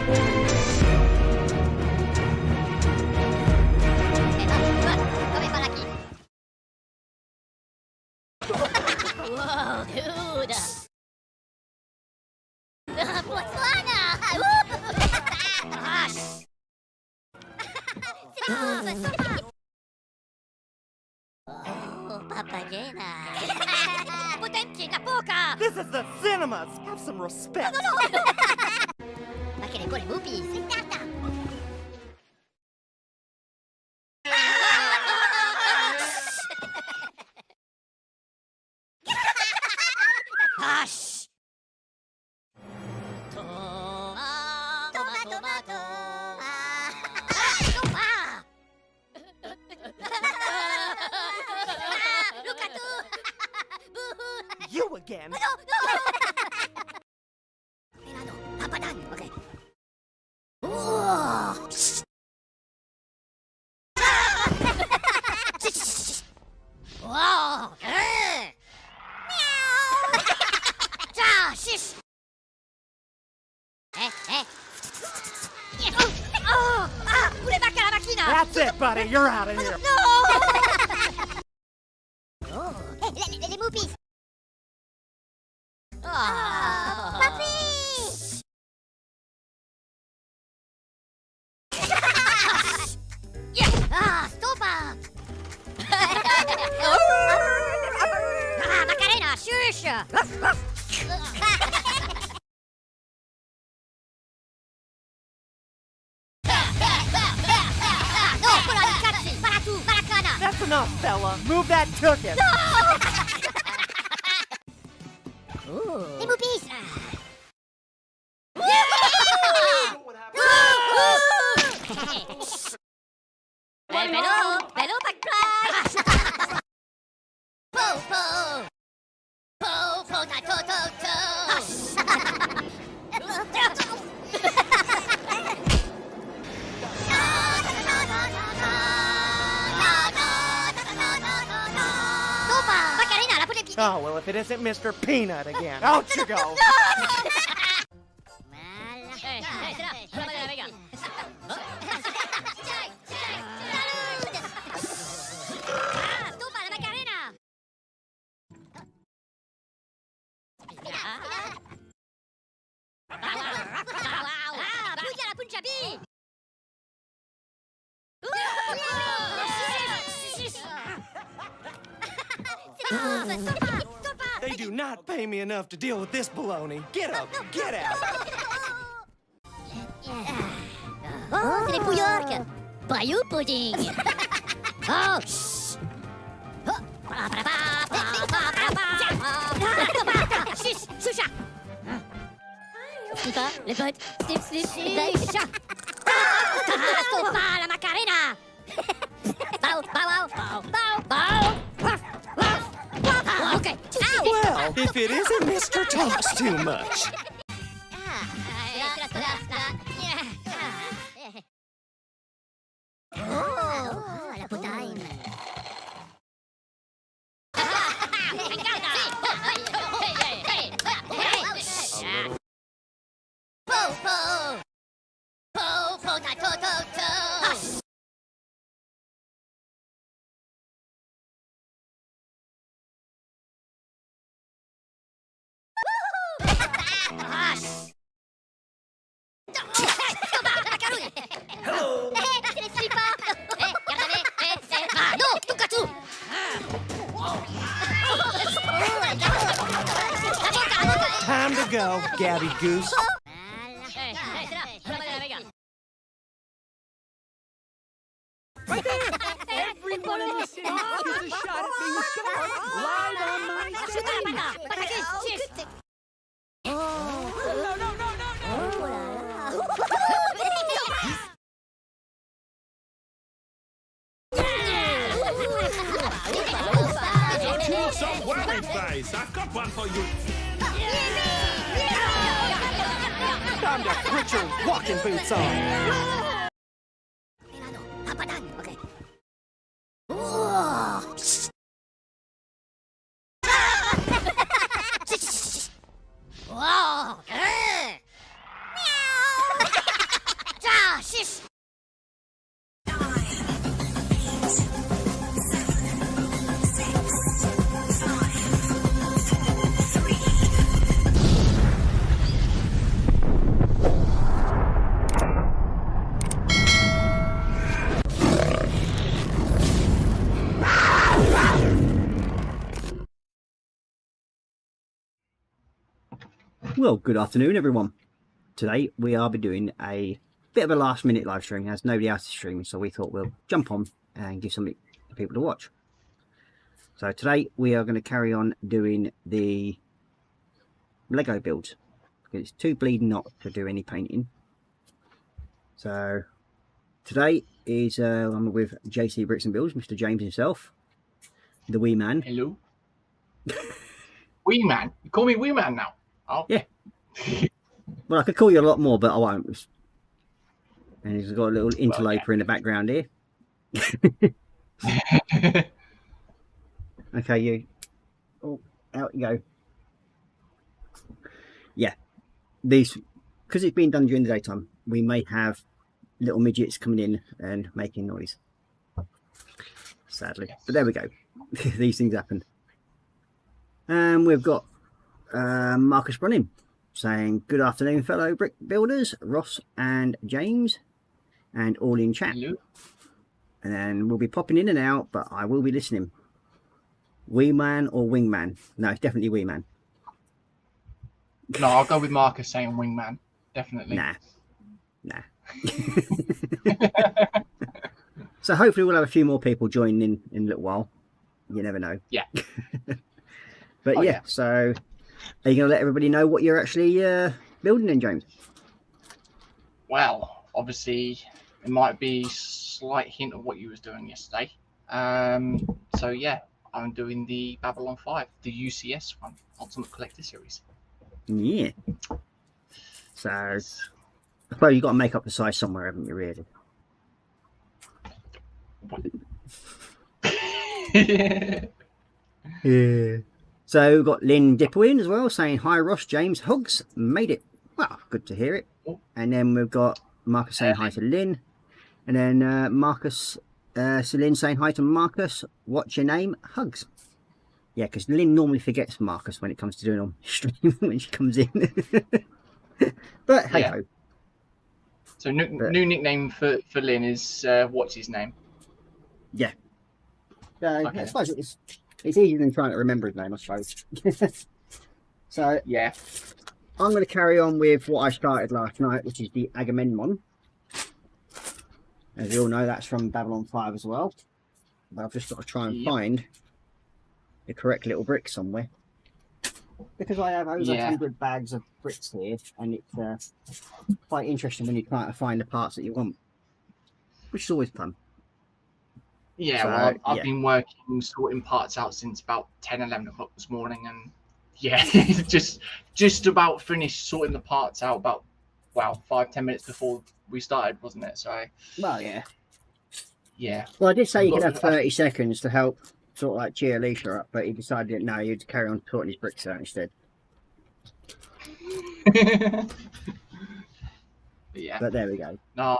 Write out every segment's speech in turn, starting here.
Whoa, dude! Botswana! Gosh! Oh, papagena! Potenti na poca! This is the cinemas! Have some respect! Ma che ne vuole movies? Hush! Tomato. Look at you! You again! No! Papadan, okay. Wow! Shish! Pure bacca la macchina! That's it, buddy! You're out of here! No! Oh, les movies! Papi! Stop! Macarena, shush! That's enough, fella! Move that ticket! Les movies! Bello, backflash! Po, Oh, well, if it isn't Mr. Peanut again. Out you go! They do not pay me enough to deal with this baloney. Get up! Get out! Oh, c'est les Pouillards! Bayou pudding! Oh, shh! Choucha! Snipa, les potes! Snip, les potes! Stoppa la Macarena! Bow! Okay. Well, if it isn't Mr. Talks Too Much. Oh, la potaine. Hello! C'est les slippers! Ah non, Tonkatsu! Time to go, Gabby Goose. Right there! Everyone in the city gets a shot at being scarred right on my stage! No! Don't you look so worried, face? I've got one for you. Time to put your walking boots on. Okay. Wow! Well, good afternoon, everyone. Today we are be doing a bit of a last-minute live stream as nobody else is streaming, so we thought we'll jump on and give something for people to watch. So today we are going to carry on doing the Lego builds because it's too bleeding not to do any painting. So today is I'm with JC Bricks and Builds, Mr. James himself, the wee man. Hello. Wee man. You call me wee man now. Oh yeah. Well, I could call you a lot more, but I won't. And he's got a little interloper in the background here. Okay, you. Oh, out you go. Yeah, these, because it's been done during the daytime, we may have little midgets coming in and making noise. Sadly, but there we go. These things happen. And we've got Marcus Brunning saying, good afternoon, fellow brick builders, Ross and James, and all in chat. Hello. And then we'll be popping in and out, but I will be listening. Wee man or wingman? No, it's definitely wee man. No, I'll go with Marcus saying wingman. Definitely. Nah. So hopefully we'll have a few more people joining in a little while. You never know. Yeah. But yeah, so are you going to let everybody know what you're actually building in, James? Well, obviously, it might be a slight hint of what you was doing yesterday. So yeah, I'm doing the Babylon 5, the UCS one, Ultimate Collector Series. Yeah. So I suppose you've got to make up the size somewhere, haven't you, really? Yeah. So we've got Lynn Dipwin as well saying, hi Ross, James, hugs, made it. Well, good to hear it. And then we've got Marcus saying hi to Lynn. And then Marcus, Lynn saying hi to Marcus, what's your name? Hugs. Yeah, because Lynn normally forgets Marcus when it comes to doing on stream when she comes in. But hey ho. So new nickname for Lynn is what's his name? Yeah. Okay. I suppose it's easier than trying to remember his name, I suppose. So yeah, I'm going to carry on with what I started last night, which is the Agamemnon. As you all know, that's from Babylon 5 as well. But I've just got to try and find the correct little brick somewhere. Because I have over 100 bags of bricks here, and it's quite interesting when you try to find the parts that you want, which is always fun. Yeah, So, well, I've been working, sorting parts out since about 10, 11 o'clock this morning, and yeah, just about finished sorting the parts out about, 5-10 minutes before we started, wasn't it? So, well, yeah. Yeah. Well, I did say you could have 30 seconds to help sort of like cheer Alicia up, but he decided no, you'd carry on sorting his bricks out instead. Yeah. But there we go. No,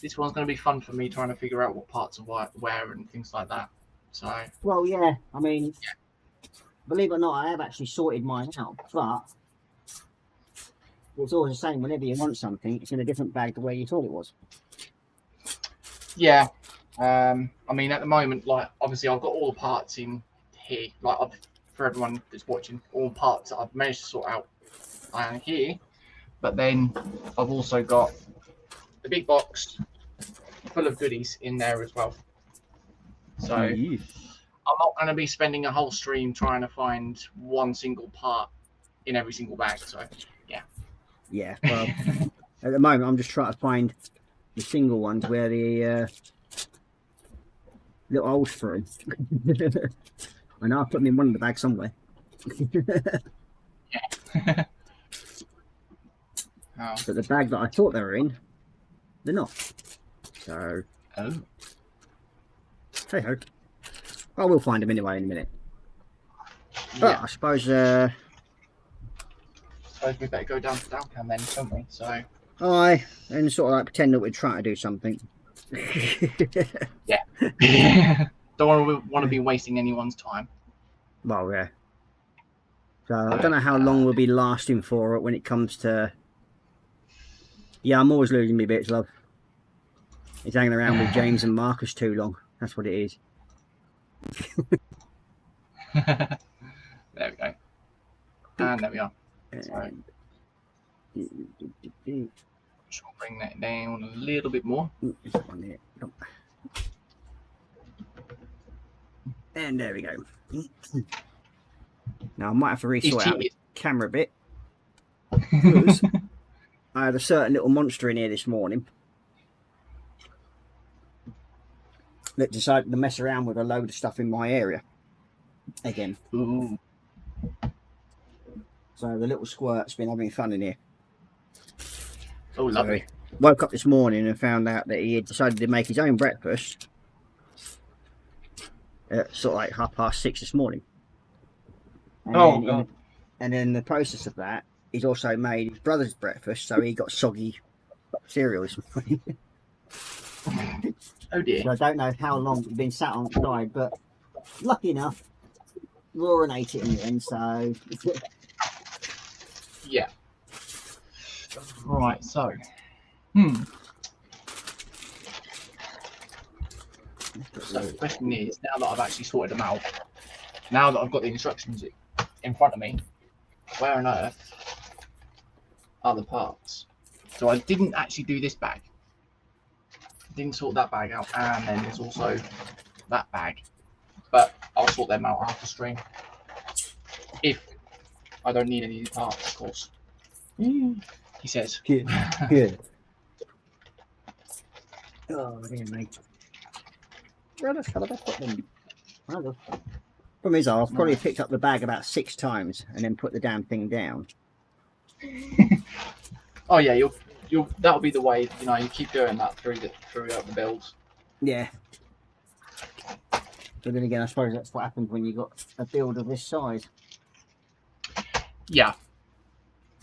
this one's going to be fun for me trying to figure out what parts are where and things like that. So. Well, yeah. I mean, believe it or not, I have actually sorted mine out, but it's always the same. Whenever you want something, it's in a different bag the way you thought it was. Yeah. I mean, at the moment, like, obviously I've got all the parts in here, like, for everyone that's watching, all parts that I've managed to sort out here, but then I've also got the big box full of goodies in there as well. So I'm not going to be spending a whole stream trying to find one single part in every single bag, so yeah. Yeah, well, at the moment I'm just trying to find the single ones where the little holes through. I know I put them in one of the bags somewhere. Yeah. Oh. But the bag that I thought they were in, they're not. So, hey ho. I will find them anyway in a minute. But I suppose we better go down to Downtown then, don't we? So. Aye, and sort of like pretend that we're trying to do something. Yeah. Don't want to be wasting anyone's time. Well, yeah. So I don't know how long we'll be lasting for it when it comes to. Yeah, I'm always losing me bits, love. It's hanging around with James and Marcus too long. That's what it is. There we go. And there we are. And Just bring that down a little bit more. is that one there? Nope. And there we go. Now I might have to resort out the camera a bit. Because I had a certain little monster in here this morning that decided to mess around with a load of stuff in my area again. Ooh. So the little squirt's been having fun in here. Oh, lovely. Woke up this morning and found out that he had decided to make his own breakfast at sort of like 6:30 this morning. And Oh, then God. And in the process of that, he's also made his brother's breakfast, so he got soggy cereal this morning. Oh, dear. So I don't know how long it's been sat on the side, but lucky enough, Roran ate it in the end, so... Yeah. Right, so. So the question is, now that I've actually sorted them out, now that I've got the instructions in front of me, where on earth are the parts? So I didn't actually do this bag. Didn't sort that bag out, and then there's also that bag. But I'll sort them out after stream. If I don't need any parts, of course. He says. Good. Good. Oh, dear, mate. Where the hell have I put them? Problem is, I've probably picked up the bag about 6 times and then put the damn thing down. Oh yeah, you'll that'll be the way. You know, you keep doing that throughout the builds. Yeah. But then again, I suppose that's what happens when you got a build of this size. Yeah.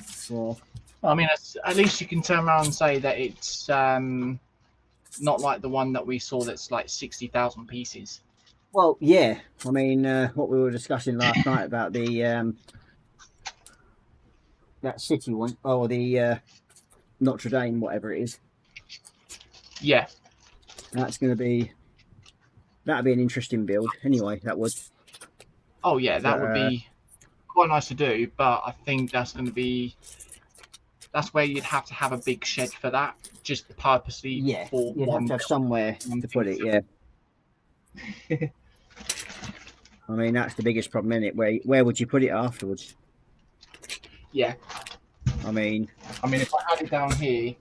So, I mean, at least you can turn around and say that it's not like the one that we saw that's like 60,000 pieces. well, yeah. I mean, what we were discussing last night about the that city one, or the Notre Dame, whatever it is. Yeah. That's going to be... That'd be an interesting build. Anyway, that would... Oh yeah, that would be quite nice to do, but I think that's going to be... That's where you'd have to have a big shed for that, just purposely. Yeah, for you'd have to have somewhere to put it, yeah. I mean, that's the biggest problem, isn't it? Where would you put it afterwards? Yeah. I mean, if I had it down here,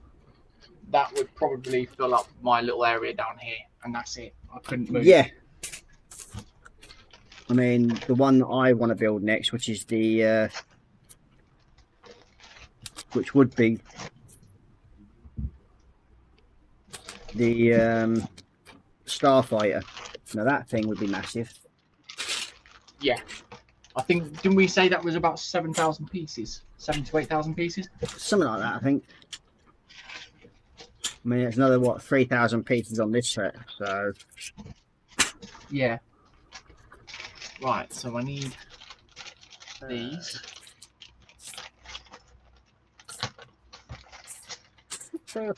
that would probably fill up my little area down here, and that's it. I couldn't move. yeah. I mean, the one that I want to build next, which is the... which would be the Starfighter. Now that thing would be massive. Yeah. I think, didn't we say that was about 7,000 pieces? 7 to 8,000 pieces? Something like that, I think. I mean, it's another, what, 3,000 pieces on this set, so... Yeah. Right, so I need these. Where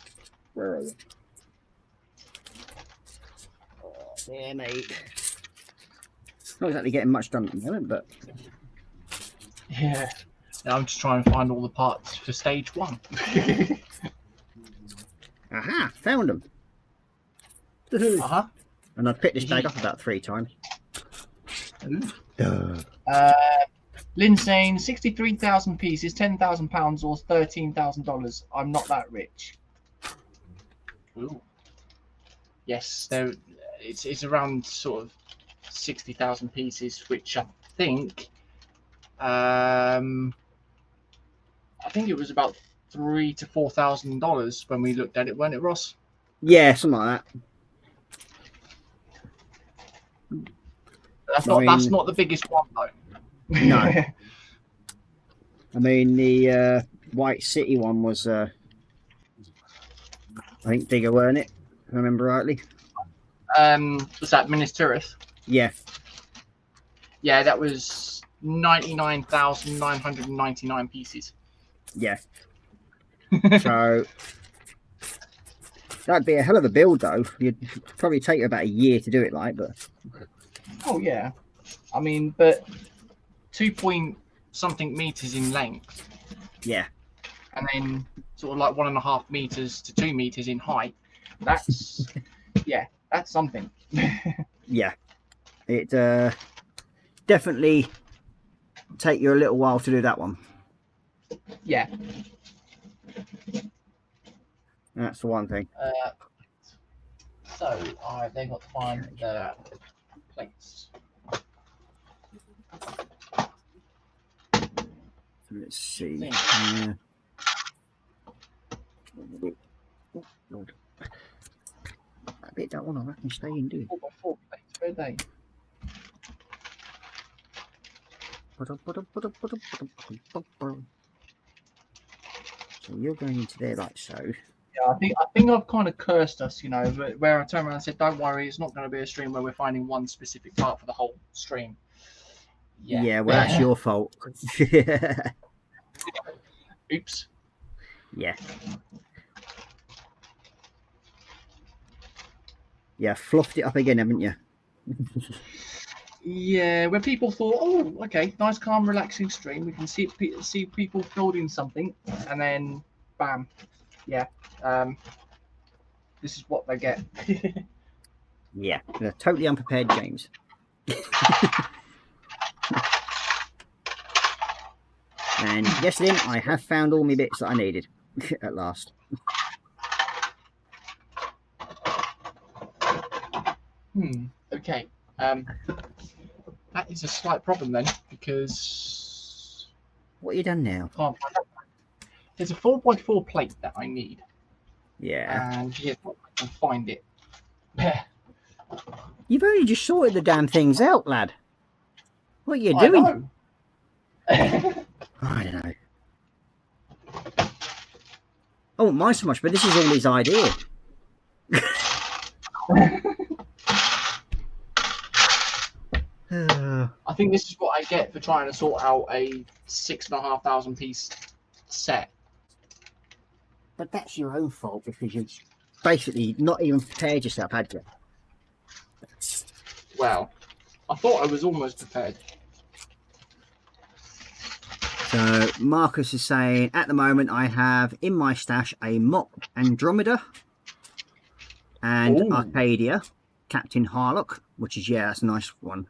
are you? Oh, there, mate. Not exactly getting much done at the moment, but... Yeah. Now I'm just trying to find all the parts for stage 1. Aha! Found them! Uh-huh. And I've picked this bag up about 3 times. Duh. Lynn saying 63,000 pieces, £10,000 or $13,000. I'm not that rich. Ooh. Yes, there. It's around sort of 60,000 pieces, which I think it was about $3,000 to $4,000 when we looked at it, weren't it, Ross? Yeah, something like that. That's not the biggest one though. No. I mean, the White City one was, I think, bigger, weren't it? If I remember rightly. Was that Minas Tirith? Yeah. Yeah, that was 99,999 pieces. Yeah. So that'd be a hell of a build, though. You'd probably take about a year to do it, like, but... Oh yeah, I mean, but 2.2 something meters in length, Yeah. and then sort of like 1.5 meters to 2 meters in height, that's yeah, that's something. Yeah. It definitely take you a little while to do that one. Yeah. That's the one thing. So I then got to find the plates. Let's see. Yeah. Lord. I bet that one I reckon stay in, do it. 4x4 plates, where are they? So you're going into there like so. Yeah, I think I've kind of cursed us, you know, where I turned around and said, "Don't worry, it's not going to be a stream where we're finding one specific part for the whole stream." Yeah, well, that's your fault. Oops. Yeah. Yeah, fluffed it up again, haven't you? Yeah, where people thought, "Oh, okay, nice, calm, relaxing stream. We can see people building something," and then, bam, yeah. This is what they get. Yeah, they're totally unprepared games. And yes, Lynn, I have found all my bits that I needed at last. Okay. That is a slight problem then, because What have you done now? I can't find out. There's a 4x4 plate that I need, Yeah. and here's what I can find it. You've only just sorted the damn things out, lad. What are you doing? I don't know. I won't mind so much, but this is all his idea. I think this is what I get for trying to sort out a 6,500 piece set. But that's your own fault because you've basically not even prepared yourself, had you? Well, I thought I was almost prepared. So Marcus is saying, at the moment I have in my stash a mock Andromeda and Ooh. Arcadia, Captain Harlock, which is, yeah, that's a nice one.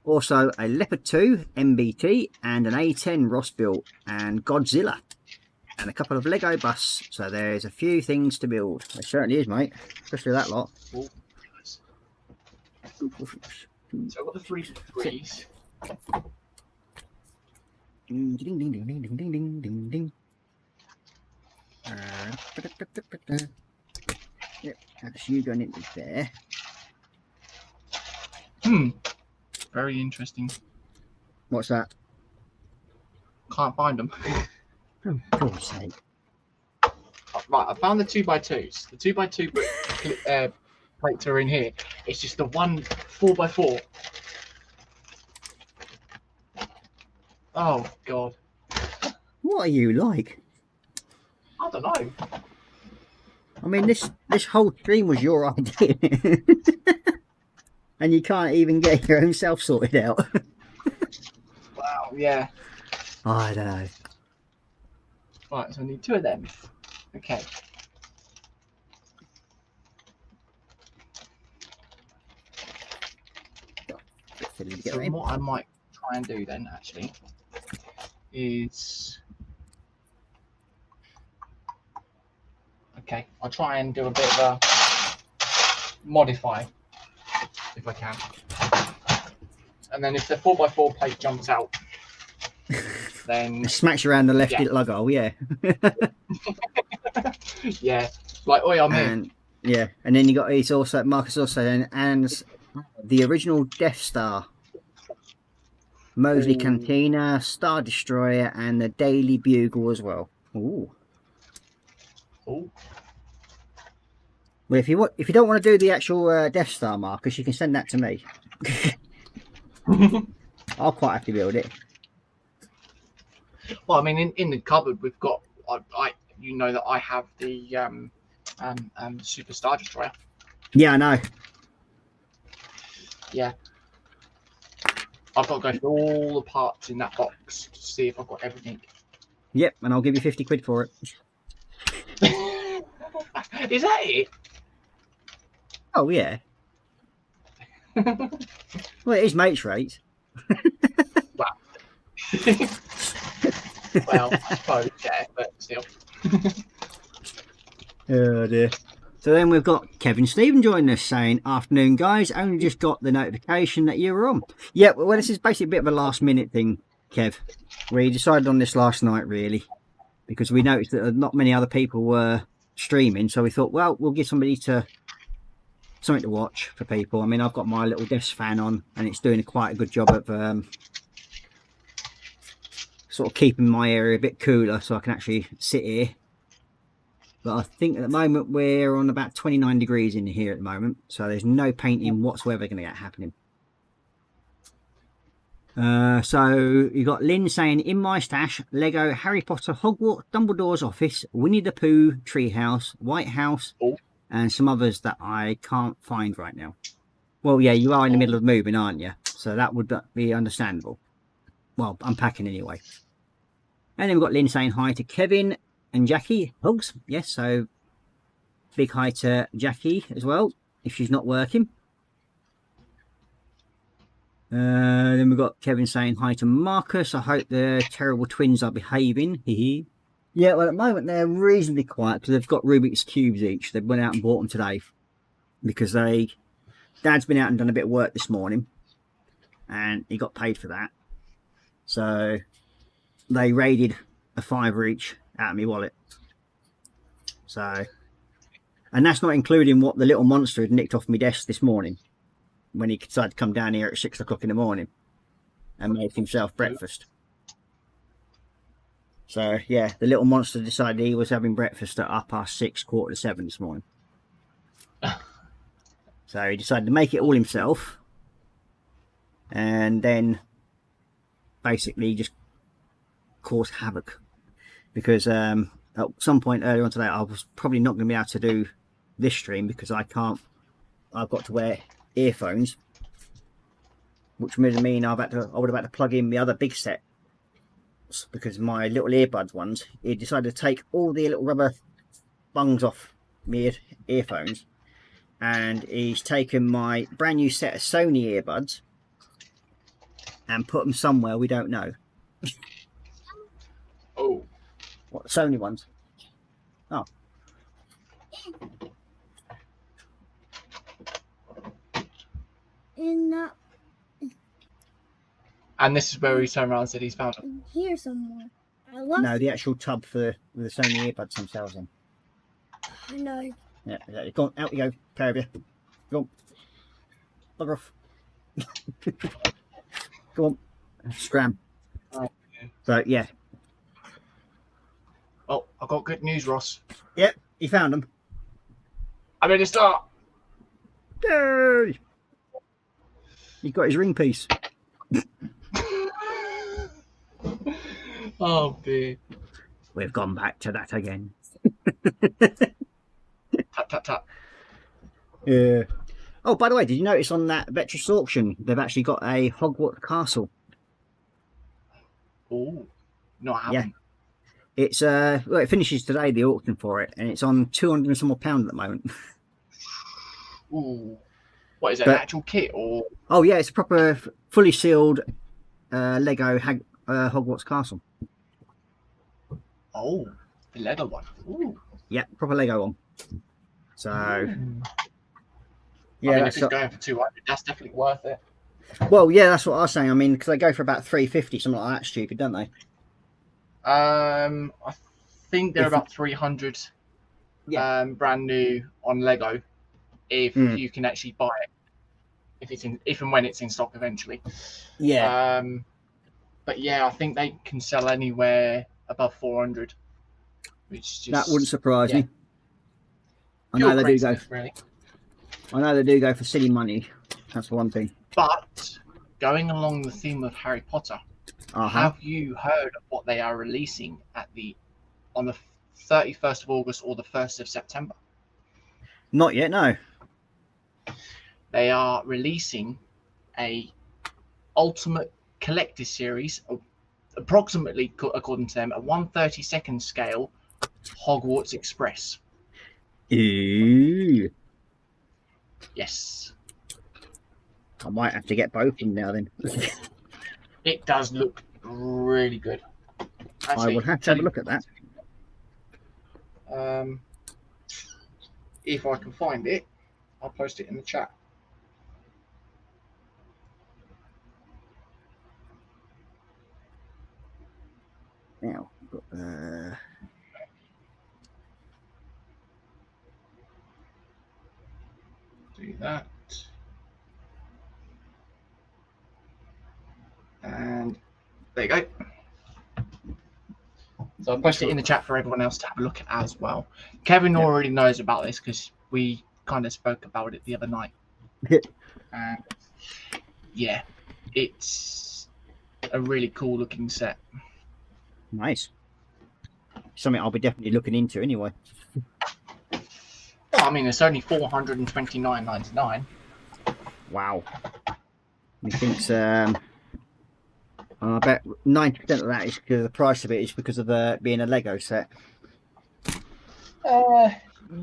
Also a Leopard 2 MBT and an A10 Ross built and Godzilla and a couple of Lego busts. So there's a few things to build. There certainly is, mate, especially that lot. Ooh, nice. So I've got the 3s. Ding ding ding ding ding ding ding ding ding. Yep, that's you going into there. Very interesting. What's that? Can't find them. For God's sake. Right, I found the 2x2s. The 2x2 plates are in here. It's just the one 4x4. Oh God. What are you like? I don't know. I mean, this whole stream was your idea. And you can't even get your own self sorted out. Wow, yeah. I don't know. Right, so I need 2 of them. Okay. So what I might try and do then, actually, is... Okay, I'll try and do a bit of a modify, if I can. And then if the 4x4 plate jumps out, then... Smacks you around the left lug hole, yeah. Yeah, like, oi, I'm in. And, yeah, and then you got, he's also, Marcus also saying, and the original Death Star, Mosley Cantina, Star Destroyer, and the Daily Bugle as well. Ooh. Ooh. Well, if you don't want to do the actual Death Star, Marcus, you can send that to me. I'll quite have to build it. Well, I mean, in the cupboard we've got, you know that I have the Super Star Destroyer. Yeah, I know. Yeah. I've got to go through all the parts in that box to see if I've got everything. Yep, and I'll give you 50 quid for it. Is that it? Oh, yeah. Well, it is mates rates. Well, well, I suppose, yeah, but still. Oh, dear. So then we've got Kevin Stephen joining us saying, afternoon, guys. Only just got the notification that you were on. Yeah, well, this is basically a bit of a last minute thing, Kev. We decided on this last night, really, because we noticed that not many other people were streaming. So we thought, well, we'll give something to watch for people. I mean, I've got my little desk fan on and it's doing quite a good job of sort of keeping my area a bit cooler so I can actually sit here. But I think at the moment we're on about 29 degrees in here at the moment, so there's no painting whatsoever going to get happening. So you got Lynn saying, in my stash, Lego, Harry Potter, Hogwarts, Dumbledore's office, Winnie the Pooh, Treehouse, White House, and some others that I can't find right now. Well, yeah, you are in the middle of moving, aren't you? So that would be understandable. Well, unpacking anyway. And then we've got Lynn saying hi to Kevin and Jackie. Hugs. Yes, so big hi to Jackie as well, if she's not working. Then we've got Kevin saying hi to Marcus. I hope the terrible twins are behaving. Hee. Yeah, well, at the moment they're reasonably quiet because they've got Rubik's Cubes each. They went out and bought them today because Dad's been out and done a bit of work this morning and he got paid for that. So they raided a £5 each out of my wallet. So, and that's not including what the little monster had nicked off my desk this morning when he decided to come down here at 6 o'clock in the morning and make himself breakfast. So yeah, the little monster decided he was having breakfast at 6:30, 6:45 this morning. So he decided to make it all himself and then basically just cause havoc. Because at some point earlier on today I was probably not going to be able to do this stream because I've got to wear earphones, which would mean I would have had to plug in the other big set because my little earbuds ones, he decided to take all the little rubber bungs off my earphones and he's taken my brand new set of Sony earbuds and put them somewhere we don't know. Oh. What, the Sony ones? Oh. And this is where he turned around and said he's found it. Here somewhere. No, the actual tub with the Sony earbuds themselves in. I know. Yeah, exactly. Go on, out we go, pair of you. Go on. Bugger off. Go on. Scram. Oh, So, yeah. Well, I've got good news, Ross. Yep, he found them. I'm ready to start. Yay! He got his ring piece. Oh, dear. We've gone back to that again. Tap, tap, tap. Yeah. Oh, by the way, did you notice on that Vetris auction, they've actually got a Hogwarts Castle? Oh, no, I haven't. Yeah. It's well, it finishes today, the auction for it, and it's on £200 and some more at the moment. Ooh. What is it, an actual kit or? Oh yeah, it's a proper fully sealed Lego Hogwarts Castle. Oh, the Lego one. Ooh. Yeah, proper Lego one. So yeah, I mean, if it's going for 200, that's definitely worth it. Well, yeah, that's what I was saying. I mean, because they go for about 350, something like that. Stupid, don't they? I think they're about 300. Yeah. Brand new on Lego, if you can actually buy it, if and when it's in stock eventually. Yeah. But yeah, I think they can sell anywhere above 400, which just, that wouldn't surprise me. I pure know they do go. Really. I know they do go for silly money. That's one thing. But going along the theme of Harry Potter, have you heard of what they are releasing on the 31st of August or the 1st of September? Not yet, no. They are releasing a ultimate collector series, approximately, according to them, a 1/32 scale Hogwarts Express. Ooh. Yes. I might have to get both of them now then. It does look really good. I will have to have a look at that. If I can find it, I'll post it in the chat. Now, Do that. And there you go. So I'll post it in the chat for everyone else to have a look at as well. Kevin already knows about this because we kind of spoke about it the other night. And yeah, it's a really cool looking set. nice. Something I'll be definitely looking into anyway. Well, I mean, it's only $429.99. Wow. Methinks I bet 90% of that is because of the price of it is because of being a Lego set.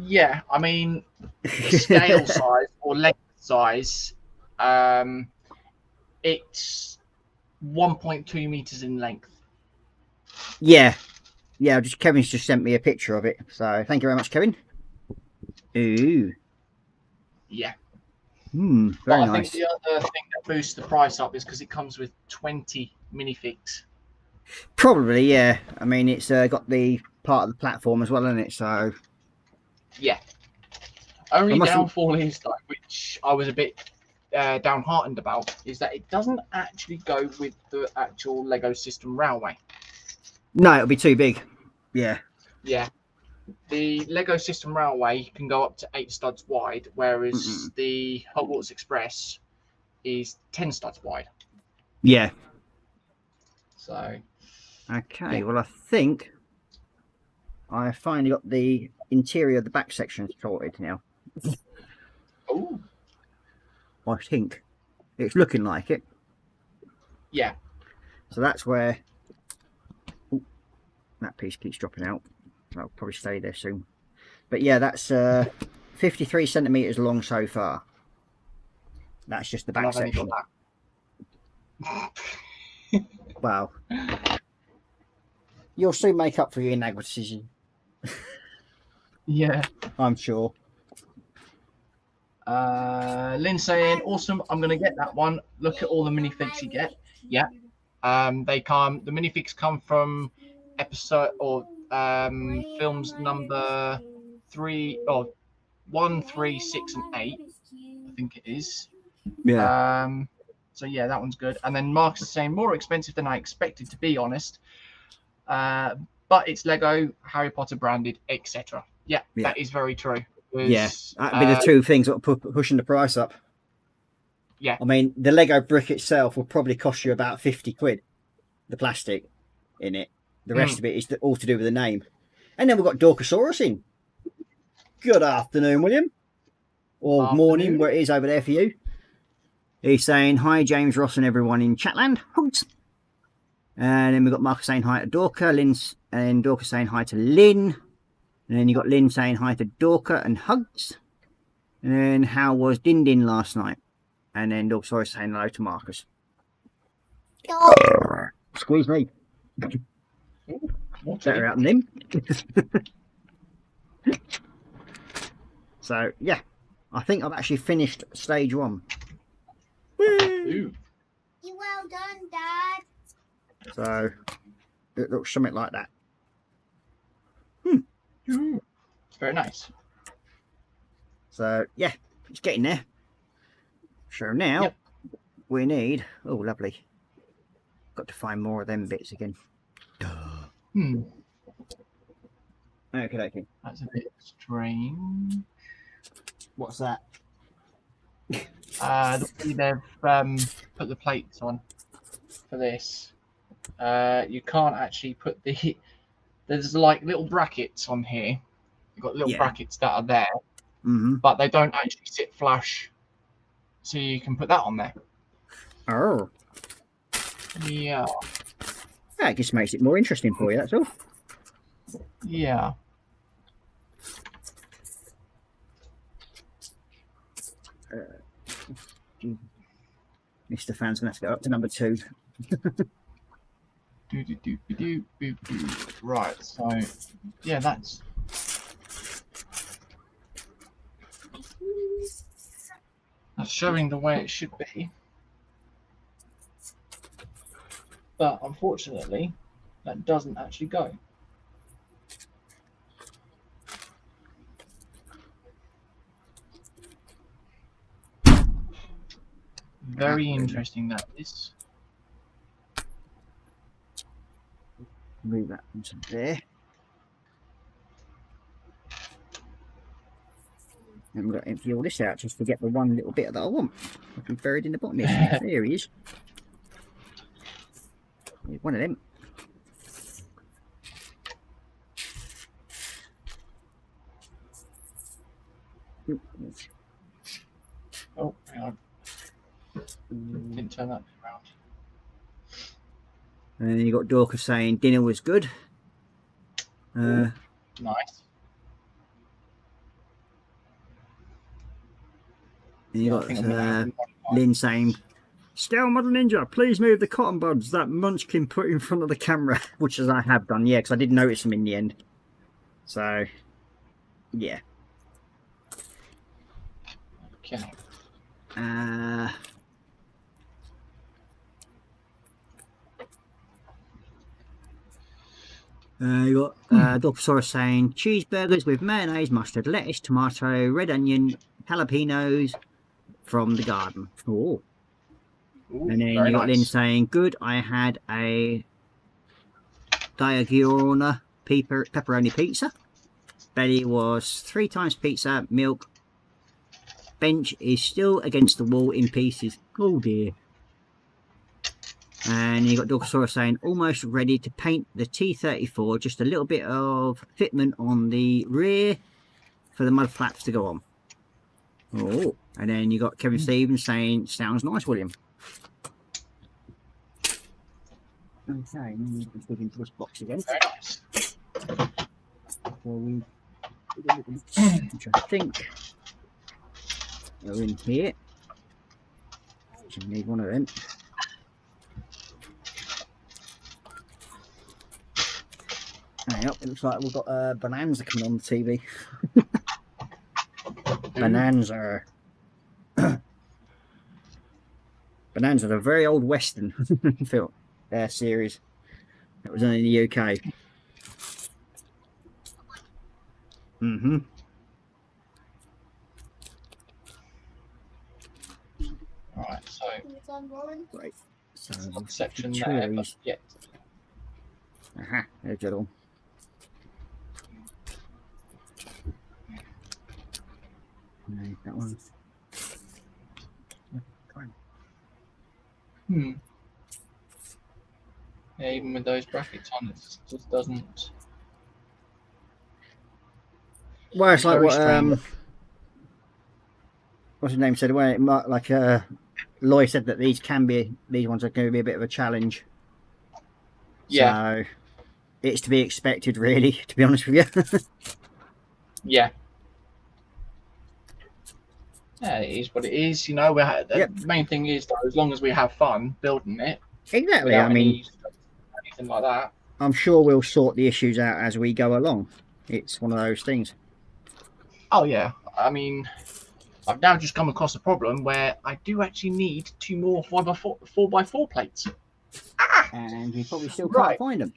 Yeah, I mean, scale size or Lego size, it's 1.2 meters in length. Yeah. Yeah, Kevin's just sent me a picture of it. So thank you very much, Kevin. Ooh. Yeah. Very But I nice. think the other thing that boosts the price up is because it comes with 20 minifigs. Probably, yeah. I mean, it's got the part of the platform as well, isn't it? So Yeah. Only I must- downfall is, like, which I was a bit downhearted about, is that it doesn't actually go with the actual Lego System Railway. no, it'll be too big. Yeah. Yeah. The Lego System Railway can go up to 8 studs wide, whereas the Hogwarts Express is 10 studs wide. Yeah. So, Okay. Yeah. Well, I think I finally got the interior of the back section sorted now. oh, I think it's looking like it. yeah. So that's where that piece keeps dropping out. I'll probably stay there soon. But yeah, that's 53 centimeters long so far. That's just the back I've only section. got Wow. You'll soon make up for your inadequacies, Yeah. I'm sure. Lynn saying, awesome, I'm going to get that one. Look at all the minifigs you get. Yeah. The minifigs come from episode or films number 1, 3, 6, and 8. I think it is. Yeah. So yeah, that one's good. And then Mark's is saying more expensive than I expected, to be honest. But it's Lego, Harry Potter branded, etc. Yeah, that is very true. Yeah, that'd be the two things that are pushing the price up. Yeah. I mean, the Lego brick itself will probably cost you about 50 quid, the plastic in it. The rest of it is all to do with the name. And then we've got Dorkosaurus in. Good afternoon, William. Or morning, where it is over there for you. He's saying, hi, James, Ross, and everyone in Chatland. Hugs. And then we've got Marcus saying hi to Dorka, and Dorka saying hi to Lynn. And then you got Lynn saying hi to Dorka and hugs. And then how was Din Din last night? And then Dorka saying hello to Marcus. Squeeze me. Better out than him. So, yeah. I think I've actually finished stage 1. Ooh. Well done, Dad. So, it looks something like that. It's very nice. So, yeah, it's getting there. So now, we need... Oh, lovely. Got to find more of them bits again. Okay. That's a bit strange. What's that? The way they've put the plates on for this, you can't actually put the... There's like little brackets on here. You've got little brackets that are there, but they don't actually sit flush. So you can put that on there. Oh. Yeah. Yeah, it just makes it more interesting for you, that's all. Yeah. Mr. Fan's gonna have to go up to number 2. Right, so yeah, that's showing the way it should be. But unfortunately, that doesn't actually go. Very interesting, that is. Move that into there. And I'm going to empty all this out just to get the one little bit that I want. I can bury it in the bottom here. There he is. There's one of them. Oh, hang on. Didn't turn that around. And then you got Dorcas saying dinner was good. Nice. And you got Lynn saying, "Still Model Ninja, please move the cotton buds that Munchkin put in front of the camera," which as I have done, yeah, because I did notice them in the end. So, yeah. Okay. You got Dorcosaurus saying cheeseburgers with mayonnaise, mustard, lettuce, tomato, red onion, jalapenos from the garden. Oh. Ooh, And then you got nice. Lynn saying, "Good, I had a Diagorona pepperoni pizza. Betty was 3 times pizza, milk. Bench is still against the wall in pieces. Oh dear." And you got Dorcosaurus saying, "Almost ready to paint the T-34, just a little bit of fitment on the rear for the mud flaps to go on." Oh, and then you got Kevin Stevens saying, "Sounds nice, William." Okay, let's look into this box again. Very nice. Which I think are in here. So you need one of them. Hang up, it looks like we've got Bonanza coming on the TV. Bonanza. Bonanza, the very old Western film series that was on in the UK. Mm-hmm. Right, so Right. So section two there, of but these. yeah. Aha, there's it all. No, that one. Yeah, even with those brackets on, it just doesn't. Well, it's like Very what strange. what's his name said. Well, it might, like Loy said that these ones are going to be a bit of a challenge. Yeah. So it's to be expected, really. To be honest with you. Yeah. Yeah, it is what it is. You know, the main thing is, though, as long as we have fun building it. Exactly. without I mean, anything like that. I'm sure we'll sort the issues out as we go along. It's one of those things. Oh yeah, I mean, I've now just come across a problem where I do actually need 2 more 4x4 plates. And you probably still can't Right. find them.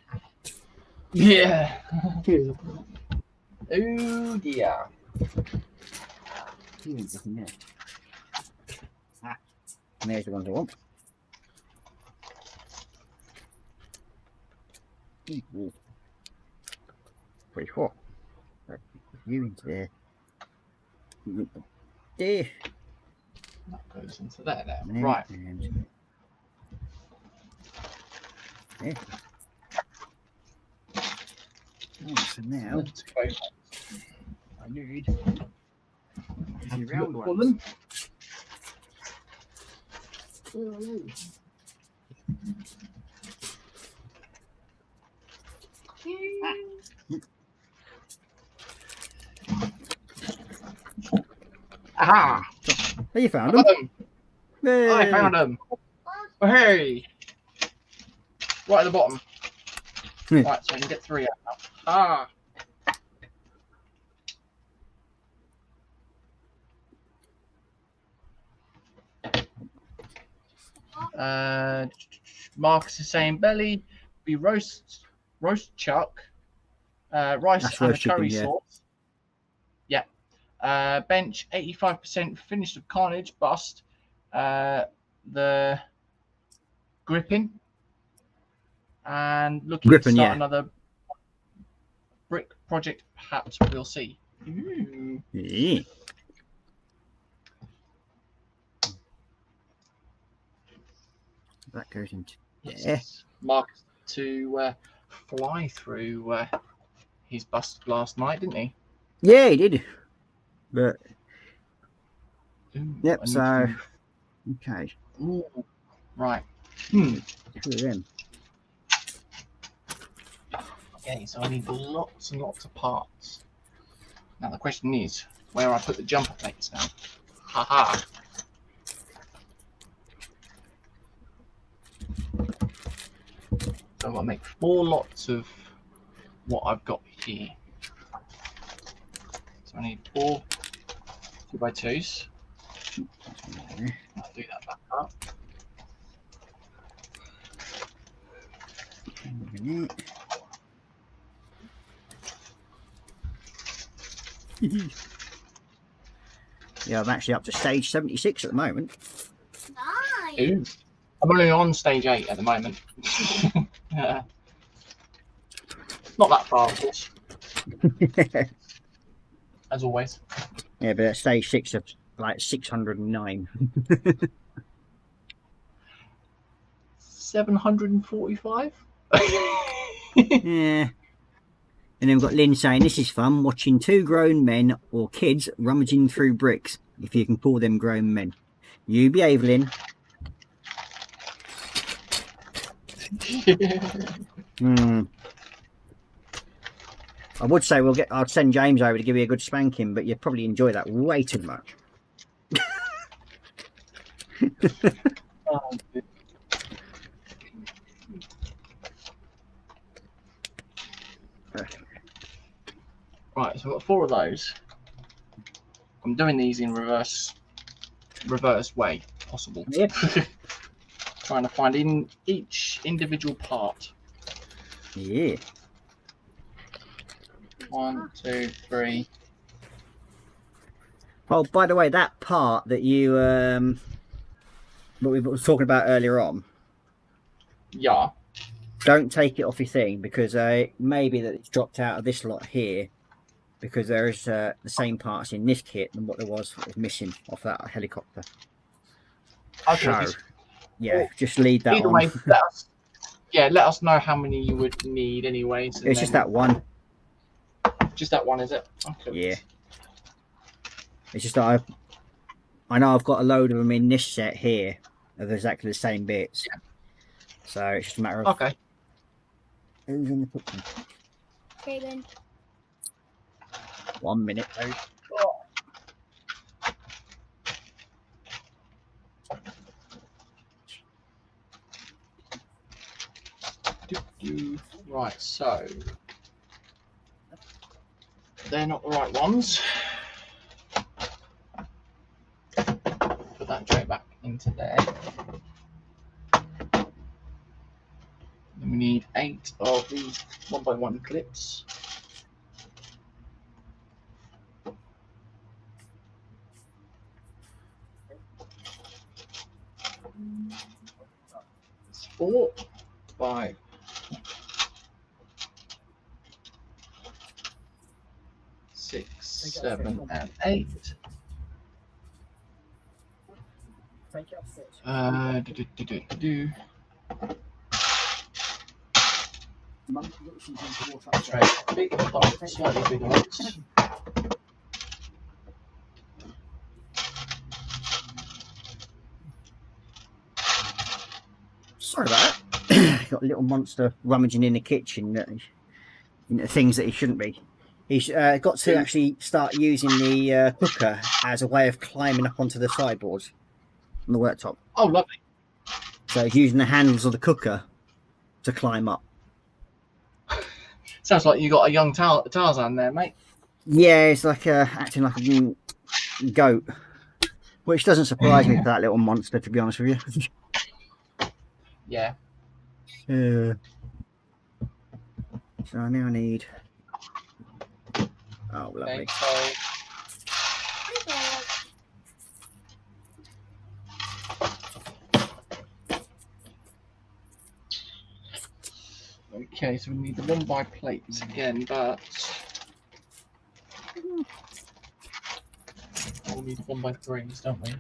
Yeah. Oh dear. Ah, and there's the ones I want. Ooh. Pretty hot. Right, you into there. There. That goes into there now. And then, Right. And there. Oh, so now Let's go. I need the round Look for ones. them. Aha! Oh, you found I got them. them. I Yay. found them. Oh, hey! Right at the bottom. Hmm. Right, so I can get 3 out now. Ah! Marcus is saying belly, be roast chuck, rice That's and a roast chicken, curry yeah. sauce. Yeah. Bench 85% finished of carnage bust. The gripping and looking Gripping, to start yeah. another brick project. Perhaps we'll see. Ooh. Yeah. That goes into there. Yes. Marcus to fly through his bust last night, didn't he? Yeah, he did. But Ooh, yep. I need So to- okay, Ooh, right. who are them? Okay, so I need lots and lots of parts. Now the question is, where I put the jumper plates now? Haha. So I'm gonna make 4 lots of what I've got here. So I need 4 2x2s. I'll do that back up. Yeah, I'm actually up to stage 76 at the moment. Nice. Ooh. I'm only on stage 8 at the moment. Yeah. Not that far, of course, as always. Yeah, but at stage 6 of like 609. 745? Yeah. And then we've got Lynn saying, this is fun, watching 2 grown men or kids rummaging through bricks, if you can call them grown men. You behave, Lynn. I would say I'd send James over to give you a good spanking, but you'd probably enjoy that way too much. Oh, good. Right, so I've got 4 of those. I'm doing these in reverse way possible. Yep. Trying to find in each individual part. Yeah. 1, 2, 3. Oh, by the way, that part that you what we were talking about earlier on, Yeah. don't take it off your thing, because maybe that it's dropped out of this lot here, because there is the same parts in this kit than what there was missing off that helicopter. Okay. So, yeah, just leave that Either on. way, let us know how many you would need anyway. So It's just that one. Just that one, is it? Okay. Yeah. It's just that I know I've got a load of them in this set here of exactly the same bits. Yeah. So it's just a matter of Okay. who's going to put them. Okay, then. 1 minute. Right, so they're not the right ones. Put that tray back into there. Then we need 8 of these 1x1 clips. It's 4, 5, 6, 7, and 8. Do. Right, big part, slightly bigger ones. Sorry about that. Got a little monster rummaging in the kitchen, things that he shouldn't be. He's got to actually start using the cooker as a way of climbing up onto the sideboards on the worktop. Oh, lovely. So he's using the handles of the cooker to climb up. Sounds like you got a young Tarzan there, mate. Yeah, it's like acting like a goat, which doesn't surprise me for that little monster, to be honest with you. Yeah. So I now need. Oh, lovely. Okay, so... Okay, so we need the 1x plates again, but we'll need 1x3s, don't we?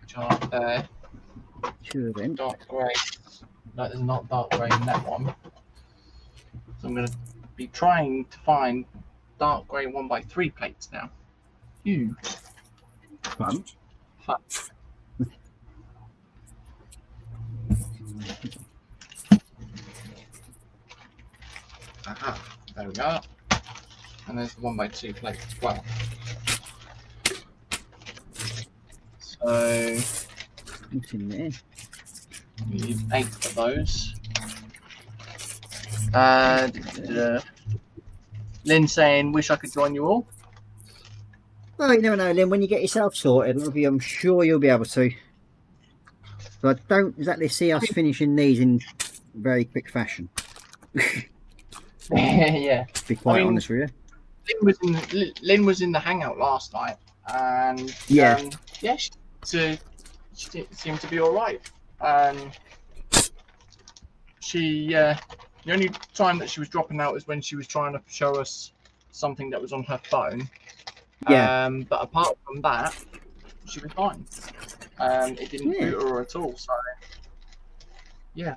Which are there. Sure then. Dark grey. No, there's not dark grey in that one. So I'm going to be trying to find dark grey 1x3 plates now. Phew. Fun. Fun. Aha, there we are. And there's the 1x2 plate as well. So What's in there? we need 8 of those. Lynn saying, wish I could join you all. Well, you never know, Lynn. When you get yourself sorted, I'm sure you'll be able to. But I don't exactly see us finishing these in very quick fashion. Yeah. To be quite honest with you. Lynn was in the hangout last night, and Yeah. yeah, she seemed to be all right. The only time that she was dropping out is when she was trying to show us something that was on her phone. Yeah. But apart from that, she was fine. It didn't boot her at all. So yeah.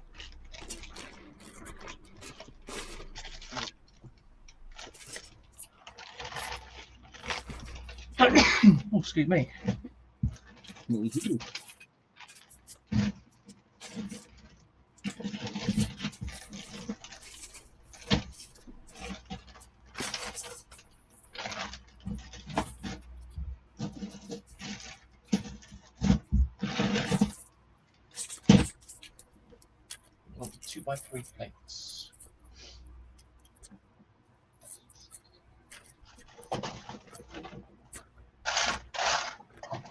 Oh, excuse me. Want 2x3 plates.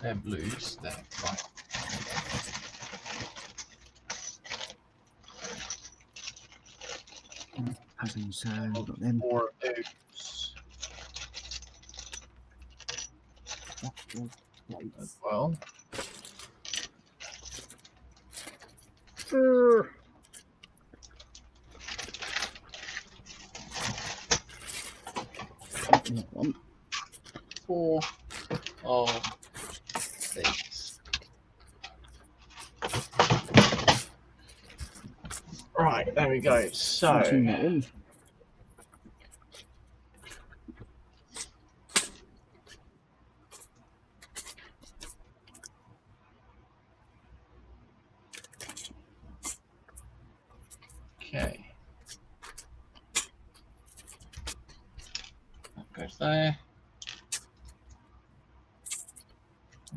They're blues, they're right. So we've got them. 4 of those as well. One. 4 of these. Right, there we go. So okay. That goes there.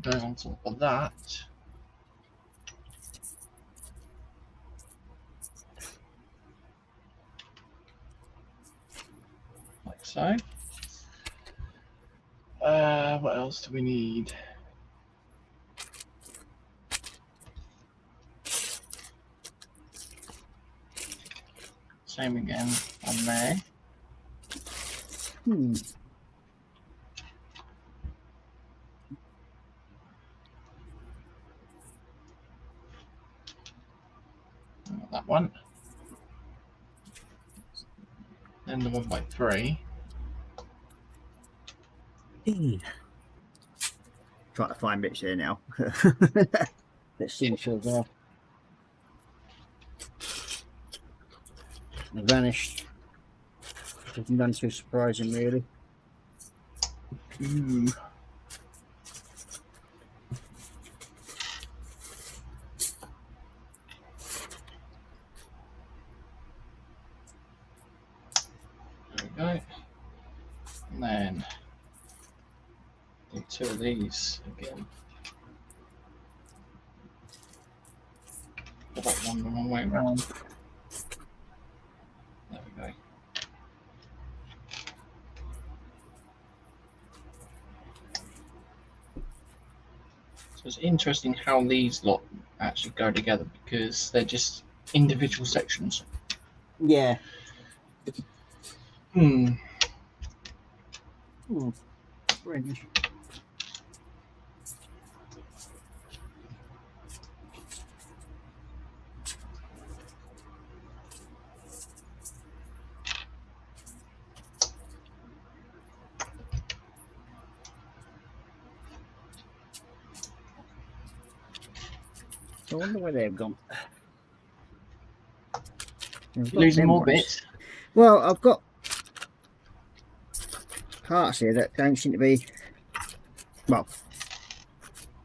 Goes on top of that. Like so. What else do we need? Same again on there. That one. Then the 1x3. Trying to find bits here now. Let's see what's there. They vanished. Nothing done too surprising, really. Ooh. then do 2 of these again. Put that one the wrong way around. There we go. So it's interesting how these lot actually go together because they're just individual sections. Yeah. Hmm. Oh, brilliant. I wonder where they've gone. Losing more bits. Well, I've got parts here that don't seem to be. Well,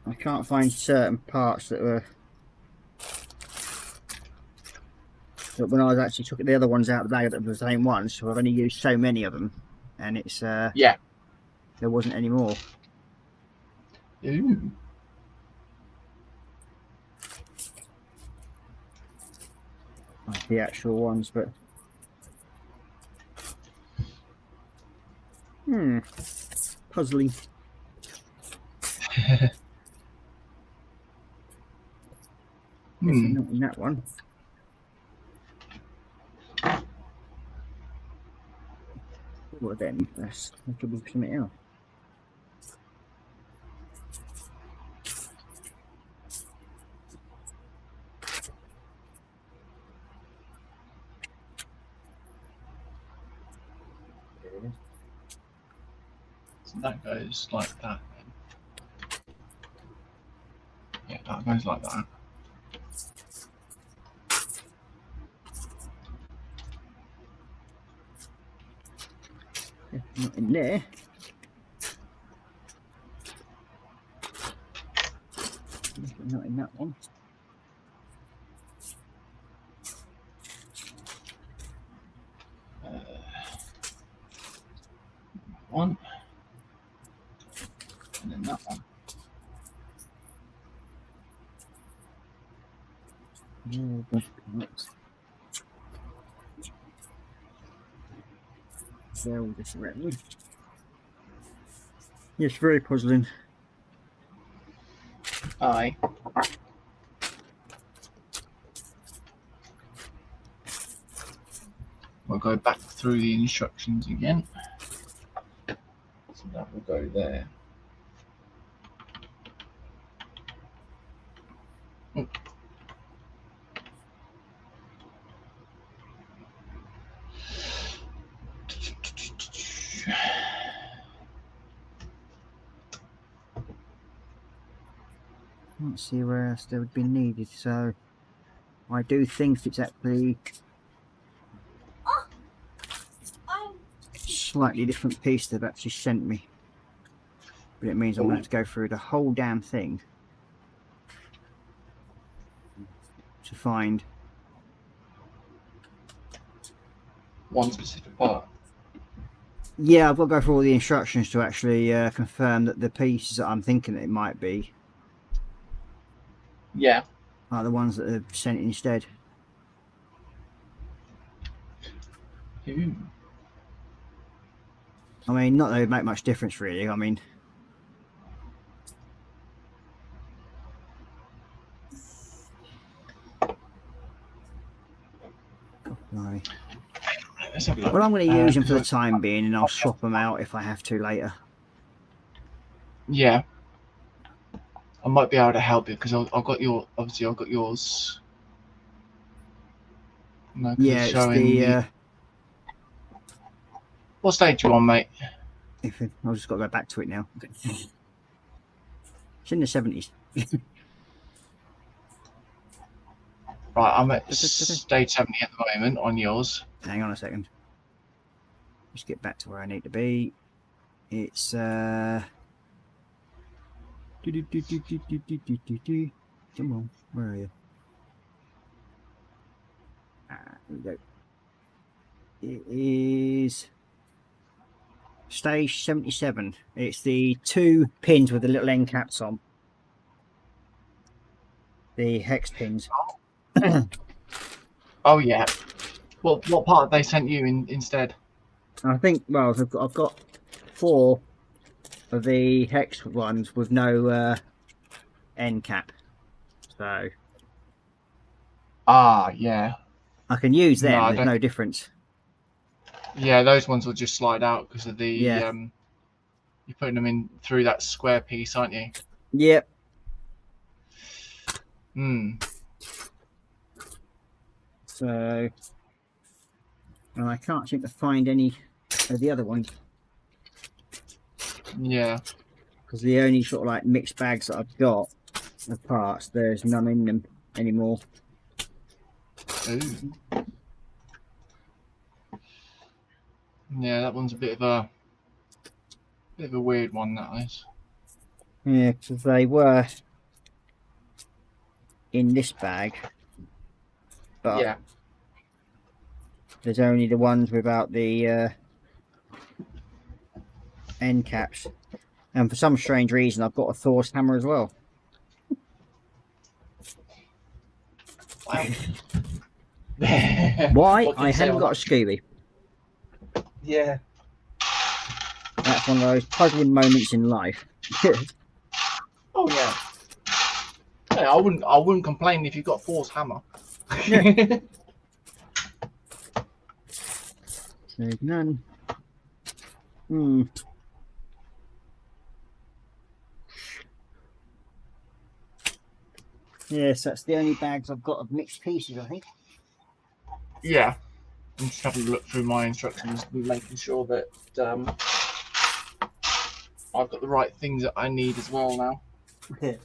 I can't find certain parts that were. But when I was actually took the other ones out of the bag that were the same ones, so I've only used so many of them, and it's Yeah. there wasn't any more. Ooh. Like the actual ones, but puzzling. Not in that one. Well then, that's that could be something else. So that goes like that. Yeah, that goes like that. Not in there. Not in that one. One. And then that one. They're all just around. Yes, very puzzling. Aye. We'll go back through the instructions again. So that will go there. Oh. Can't see where else they would be needed, so I do think it's actually slightly different piece they've actually sent me, but it means I'm going to have to go through the whole damn thing to find One specific part. Yeah, I've got to go through all the instructions to actually confirm that the pieces that I'm thinking it might be Yeah. are the ones that they've sent instead. Ooh. I mean, not that it would make much difference really. I mean, right. Let's have a look. Well, I'm going to use them for the time being, and I'll swap them out if I have to later. Yeah. I might be able to help you because I've got your. Obviously, I've got yours. No, Yeah, it's the. What stage you on, mate? I've just got to go back to it now. It's in the 70s. Right, I'm at stage 70 at the moment on yours. Hang on a second. Just get back to where I need to be. It's Come on, where are you? Here we go. It is Stage 77. It's the 2 pins with the little end caps on. The hex pins. Oh yeah. Well, what part have they sent you instead? I think, well, I've got 4 of the hex ones with no end cap. So Yeah. I can use them, No, I there's don't- no difference. Yeah, those ones will just slide out because of the Yeah. you're putting them in through that square piece, aren't you? Yep. So and I can't seem to find any of the other ones Yeah. because the only sort of like mixed bags that I've got of parts, there's none in them anymore. Ooh. Yeah, that one's a bit of a weird one, that is. Yeah, because they were in this bag, but Yeah. there's only the ones without the end caps. And for some strange reason, I've got a Thor's hammer as well. Wow. Why? What can I you say haven't on got a Scooby. Yeah. That's one of those puzzling moments in life. Oh yeah. Yeah, I wouldn't complain if you got Thor's hammer. There's none. Yes, that's the only bags I've got of mixed pieces, I think. Yeah. I'm just having a look through my instructions, making sure that I've got the right things that I need as well now. Okay.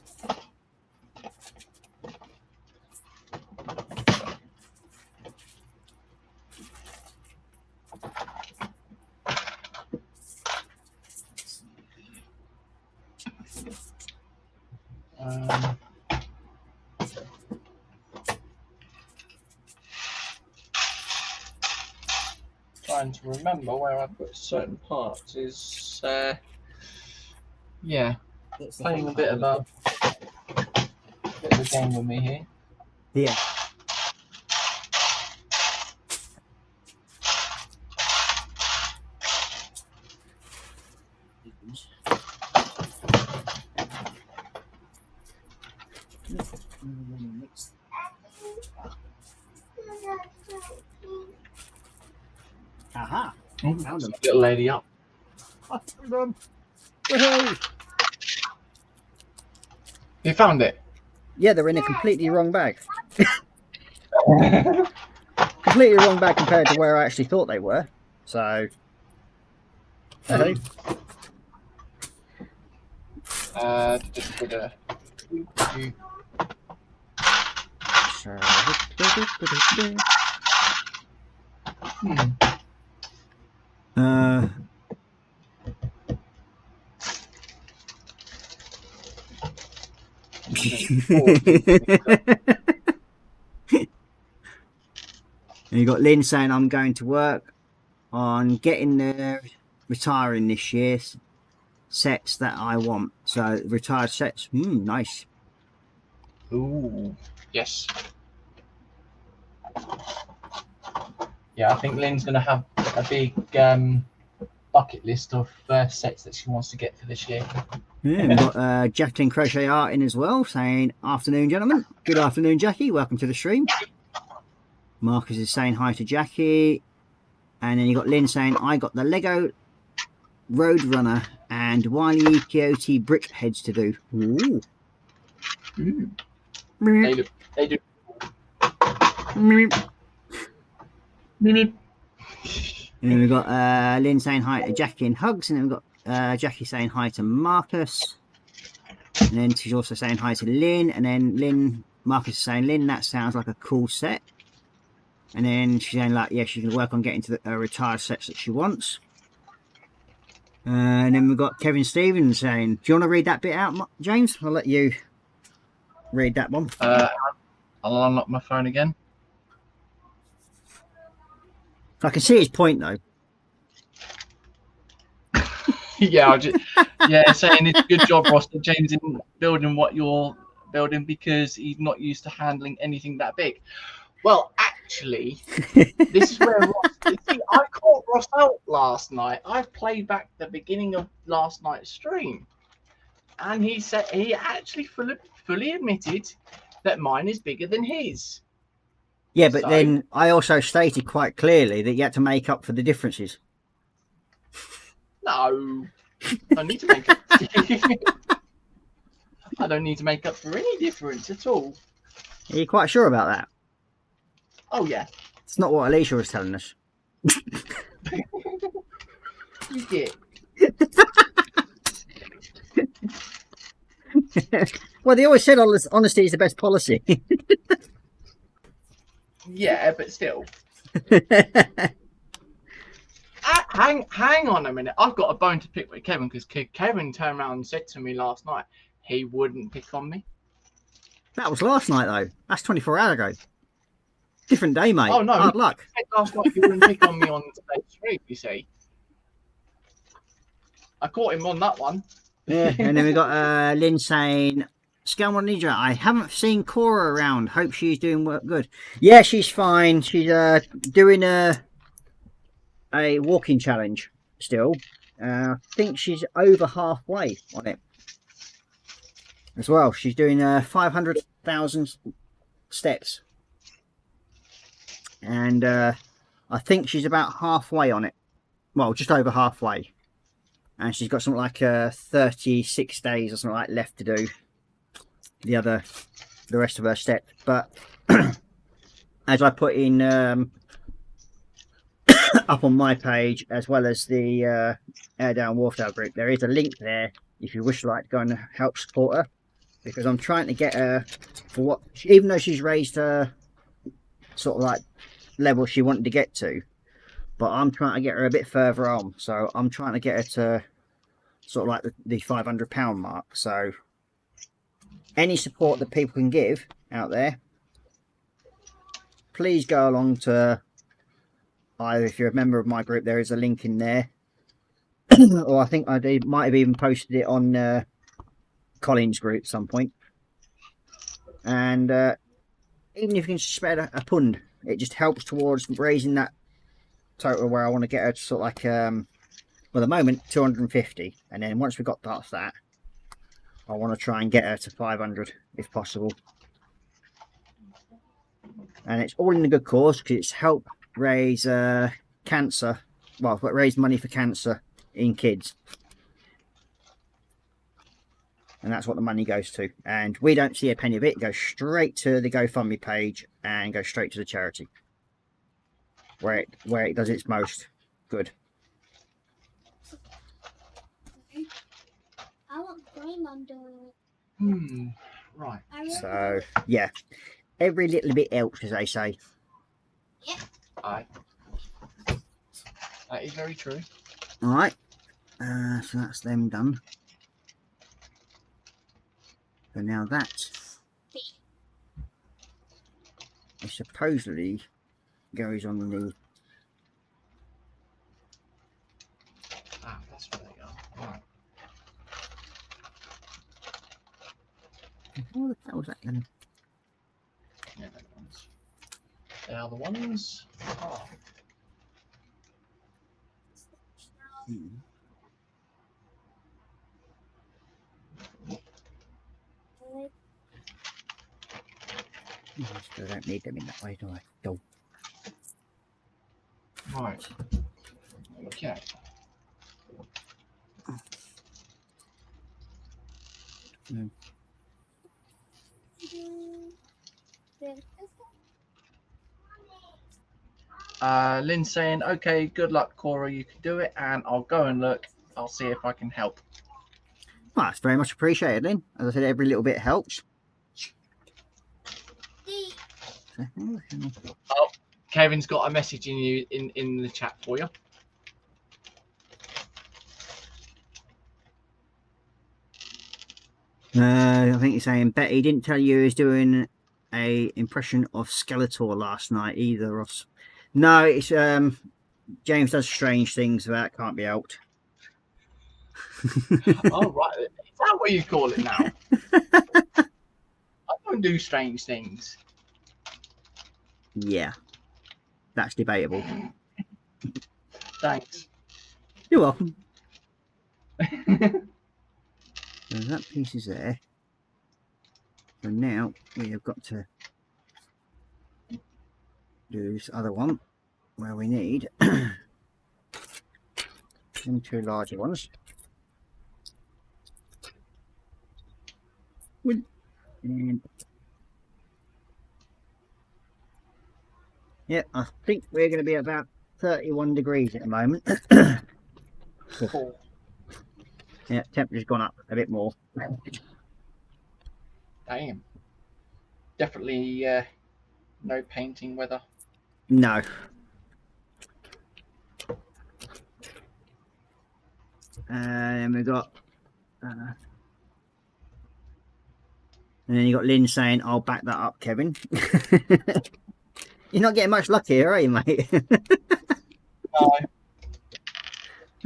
Trying to remember where I put certain parts is yeah, playing a bit of a game with me here. Yeah. Aha! Found them. Little lady up. I found them. Woohoo! You found it? Yeah, they're in a completely wrong bag. Completely wrong bag compared to where I actually thought they were. So, hello. And you got Lynn saying I'm going to work on getting the retiring this year sets that I want. So retired sets, nice. Ooh, yes. Yeah, I think Lynn's going to have a big bucket list of sets that she wants to get for this year. Yeah, we've got Jacqueline Crochet Art in as well, saying afternoon, gentlemen. Good afternoon, Jackie. Welcome to the stream. Marcus is saying hi to Jackie. And then you got Lynn saying, I got the Lego Roadrunner and Wile E. Coyote brick heads to do. Ooh. Ooh. They do. And then we've got Lynn saying hi to Jackie and hugs. And then we've got Jackie saying hi to Marcus. And then she's also saying hi to Lynn. And then Marcus is saying, Lynn, that sounds like a cool set. And then she's saying, like, yeah, she can work on getting to the retired sets that she wants. And then we've got Kevin Stevens saying, do you want to read that bit out, James? I'll let you read that one. I'll unlock my phone again. I can see his point, though. saying it's a good job, Ross, that James isn't building what you're building because he's not used to handling anything that big. Well, actually, this is where Ross. You see, I caught Ross out last night. I played back the beginning of last night's stream, and he said he actually fully admitted that mine is bigger than his. Yeah, but So- then I also stated quite clearly that you had to make up for the differences. No, I don't need to make up. I don't need to make up for any difference at all. Are you quite sure about that? Oh yeah, It's not what Alicia was telling us. you get. Well, they always said honesty is the best policy. Yeah, but still. Hang on a minute. I've got a bone to pick with Kevin because Kevin turned around and said to me last night he wouldn't pick on me. That was last night, though. That's 24 hours ago. Different day, mate. Oh, no. Hard luck. He said last night he wouldn't pick on me on today's stream, you see. I caught him on that one. Yeah, and then we got Lynn saying, Scam on Ninja, I haven't seen Cora around. Hope she's doing good. Yeah, she's fine. She's doing a walking challenge still. I think she's over halfway on it as well. She's doing 500,000 steps. And I think she's about halfway on it. Well, just over halfway. And she's got something like 36 days or something like left to do the rest of her steps. But as I put in up on my page, as well as the Air Down Wharfdale group, there is a link there if you wish to like go and help support her, because I'm trying to get her for what, even though she's raised her sort of like level she wanted to get to, but I'm trying to get her a bit further on. So I'm trying to get her to sort of like the £500 mark. So any support that people can give out there, please go along to either, if you're a member of my group, there is a link in there, or I think might have even posted it on Colin's group at some point. And even if you can spread a pund, it just helps towards raising that total where I want to get her to sort of like well, at the moment 250, and then once we've got past that, I want to try and get her to 500 if possible. And it's all in a good cause, because it's help raise cancer, well, raise money for cancer in kids, and that's what the money goes to. And we don't see a penny of it. It goes straight to the GoFundMe page and goes straight to the charity where it does its most good. I want green under it. Right. So yeah, every little bit helps, as they say. Aye. That is very true. All right, so that's them done. So now that it supposedly goes on the That's where they are. Right. what the hell was that then? Yeah, they're the ones. They are the ones. Oh. I don't need them in that way, do I? Go. Right. Okay. Lynn's saying, okay, good luck, Cora, you can do it, and I'll go and look. I'll see if I can help. Well, that's very much appreciated, Lynn. As I said, every little bit helps. Oh, Kevin's got a message in the chat for you. I think he's saying, Betty didn't tell you he was doing a impression of Skeletor last night either, Ross. No, it's James does strange things, that can't be helped. Oh, right. Is that what you call it now? I don't do strange things. Yeah, that's debatable. Thanks. You're welcome. So that piece is there. So now we have got to do this other one where we need them 2 larger ones. And yeah, I think we're going to be about 31 degrees at the moment. Cool. Yeah, temperature's gone up a bit more. Damn. Definitely no painting weather. No. And we've got and then you got Lynn saying, "I'll back that up, Kevin." You're not getting much luck here, are you, mate? No.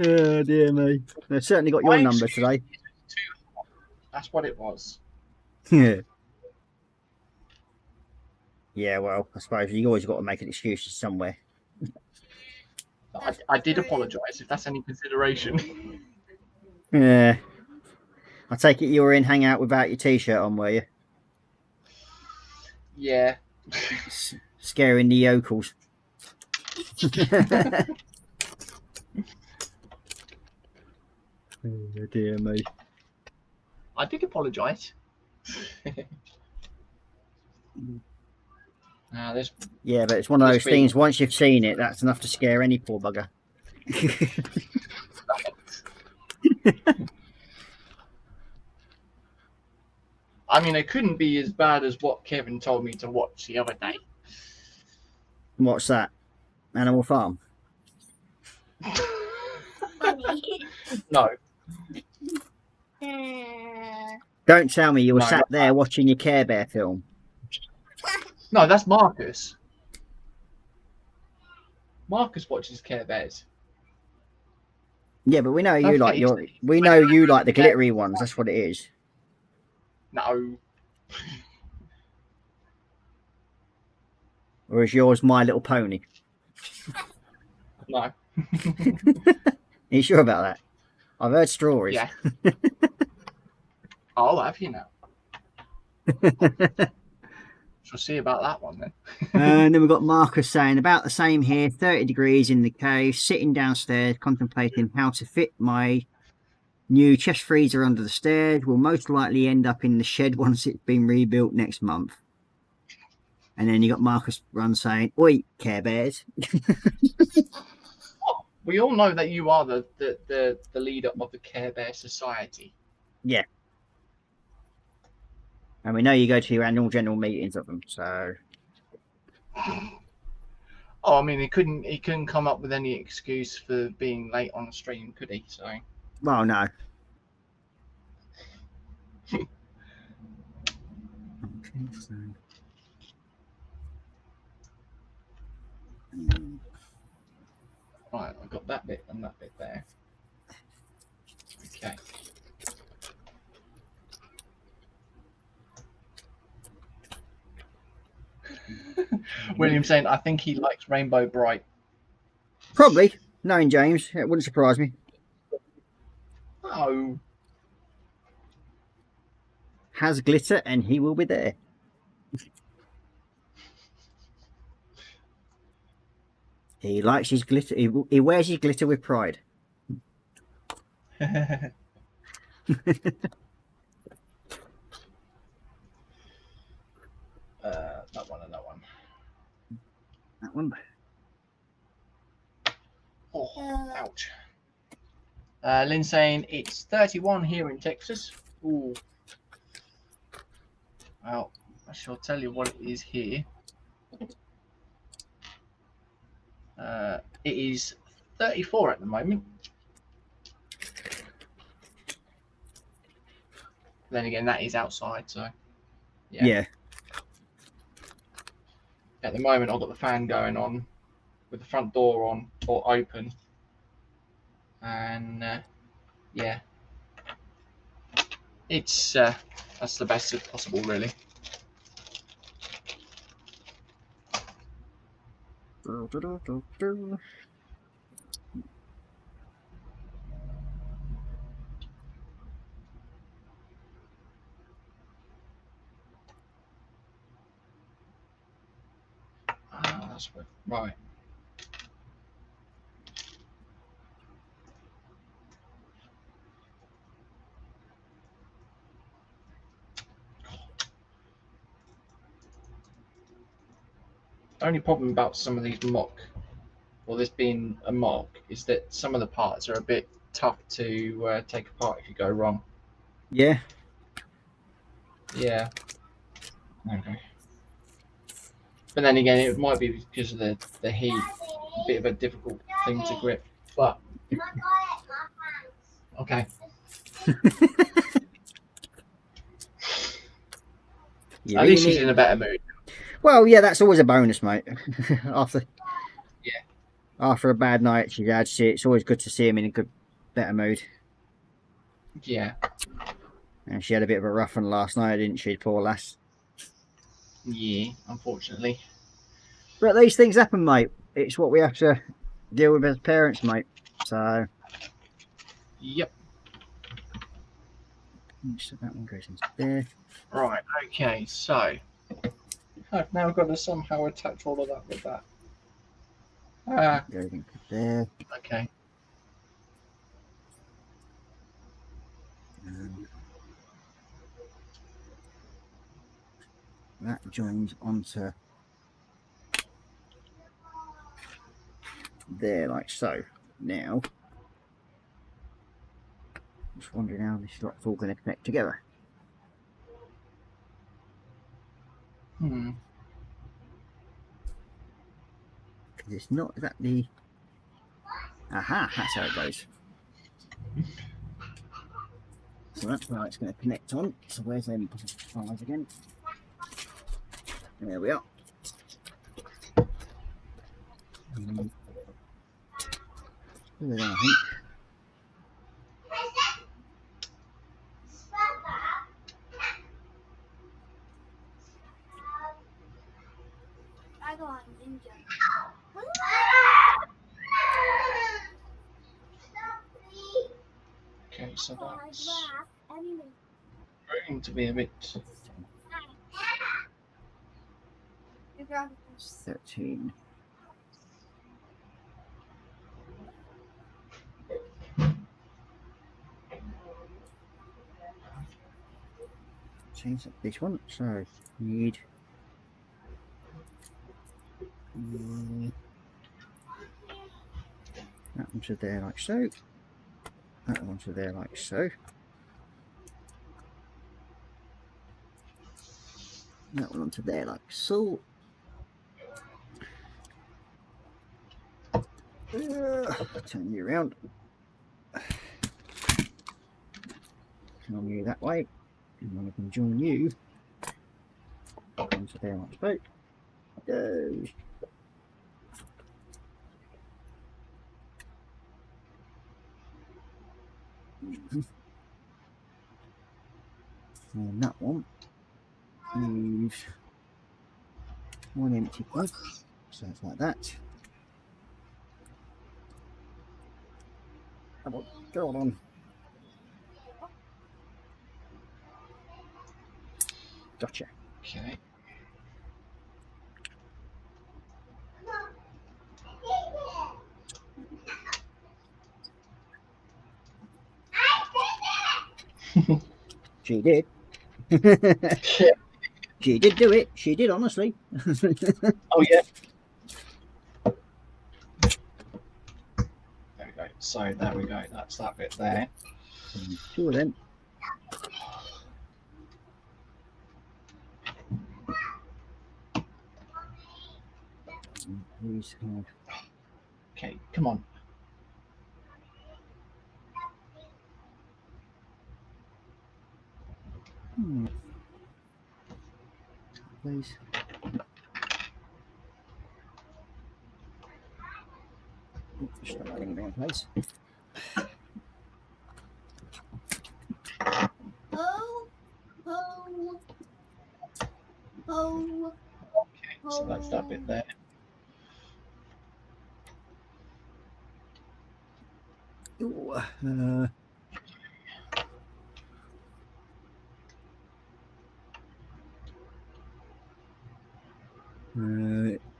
Oh dear me. They've certainly got your number today. That's what it was. Yeah. Yeah, well, I suppose you always got to make an excuse somewhere. I did apologise, if that's any consideration. Yeah. I take it you were in Hangout without your t-shirt on, were you? Yeah. Scaring the yokels. Oh dear me. I did apologise. There's Yeah, but it's one of those This week- things, once you've seen it, that's enough to scare any poor bugger. I mean, it couldn't be as bad as what Kevin told me to watch the other day. What's that? Animal Farm? No. Don't tell me you were No, sat there watching your Care Bear film. No, that's Marcus. Marcus watches Care Bears. Yeah, but we know you Okay. like we know you like the glittery ones, that's what it is. No. Or is yours My Little Pony? No. Are you sure about that? I've heard stories. Yeah. I'll have you now. Shall see about that one then. And then we've got Marcus saying about the same here, 30 degrees in the cave, sitting downstairs contemplating how to fit my new chest freezer under the stairs. Will most likely end up in the shed once it's been rebuilt next month. And then you got Marcus Run saying, "Oi, Care Bears." We all know that you are the leader of the Care Bear Society. Yeah. And we know you go to your annual general meetings of them, so Oh, I mean, he couldn't come up with any excuse for being late on the stream, could he? So well, no. Okay, so right, I got that bit and that bit there. Okay. William saying, I think he likes Rainbow Bright. probably, knowing James, it wouldn't surprise me. Oh, Has glitter and he will be there. He likes his glitter. He wears his glitter with pride. that one and that one. That one. Oh, ouch. Lynn saying it's 31 here in Texas. Ooh. Well, I shall tell you what it is here. It is 34 at the moment. Then again, that is outside, so Yeah. At the moment, I've got the fan going on with the front door on or open, and yeah, it's that's the best possible, really. Ah, that's right. Only problem about some of these mock, or this being a mock, is that some of the parts are a bit tough to take apart if you go wrong. Yeah. Yeah. Okay. But then again, it might be because of the heat, a bit of a difficult thing to grip. But okay. You At really least he's need- in a better mood. Well, yeah, that's always a bonus, mate. after Yeah. after a bad night, she's had shit. It's always good to see him in a better mood. Yeah. And she had a bit of a rough one last night, didn't she, poor lass? Yeah, unfortunately. But these things happen, mate. It's what we have to deal with as parents, mate. So Yep. that one goes into there. Right, okay, so I've now got to somehow attach all of that with that. Goes into there. Okay. That joins onto there like so. Now, just wondering how this lot's all going to connect together. Hmm. Because it's not exactly. Aha, that's how it goes. So that's where it's going to connect on. So where's them files again? There we are. There we are, I think. I go on ninja. Okay, so that's going to be a bit. 13. Change up this one. So need that one to there like so. That one to there like so. That one onto there like so. Turn you around. Turn you that way. And then I can join you onto there like so. Goes. And that one leaves one empty plug, so it's like that. Come on, go on. Gotcha. Okay. She did. Yeah. She did do it. She did, honestly. Oh yeah. There we go. So there we go. That's that bit there. Two of them. Please have. Okay, come on. Please. Just not letting it in place. that's that bit there. Ooh,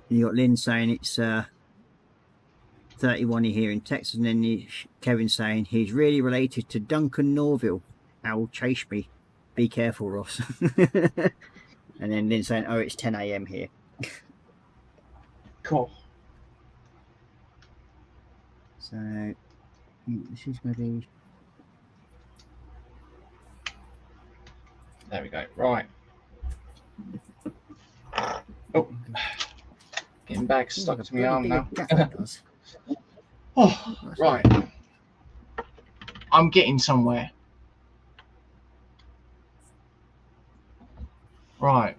you got Lynn saying it's 31 here in Texas, and then Kevin saying he's really related to Duncan Norville. Owl chase me. Be careful, Ross. And then Lynn saying, oh, it's 10 a.m. here. Cool. So this is going to be. There we go. Right. Oh, getting back stuck to my arm now. Oh, right. I'm getting somewhere. Right.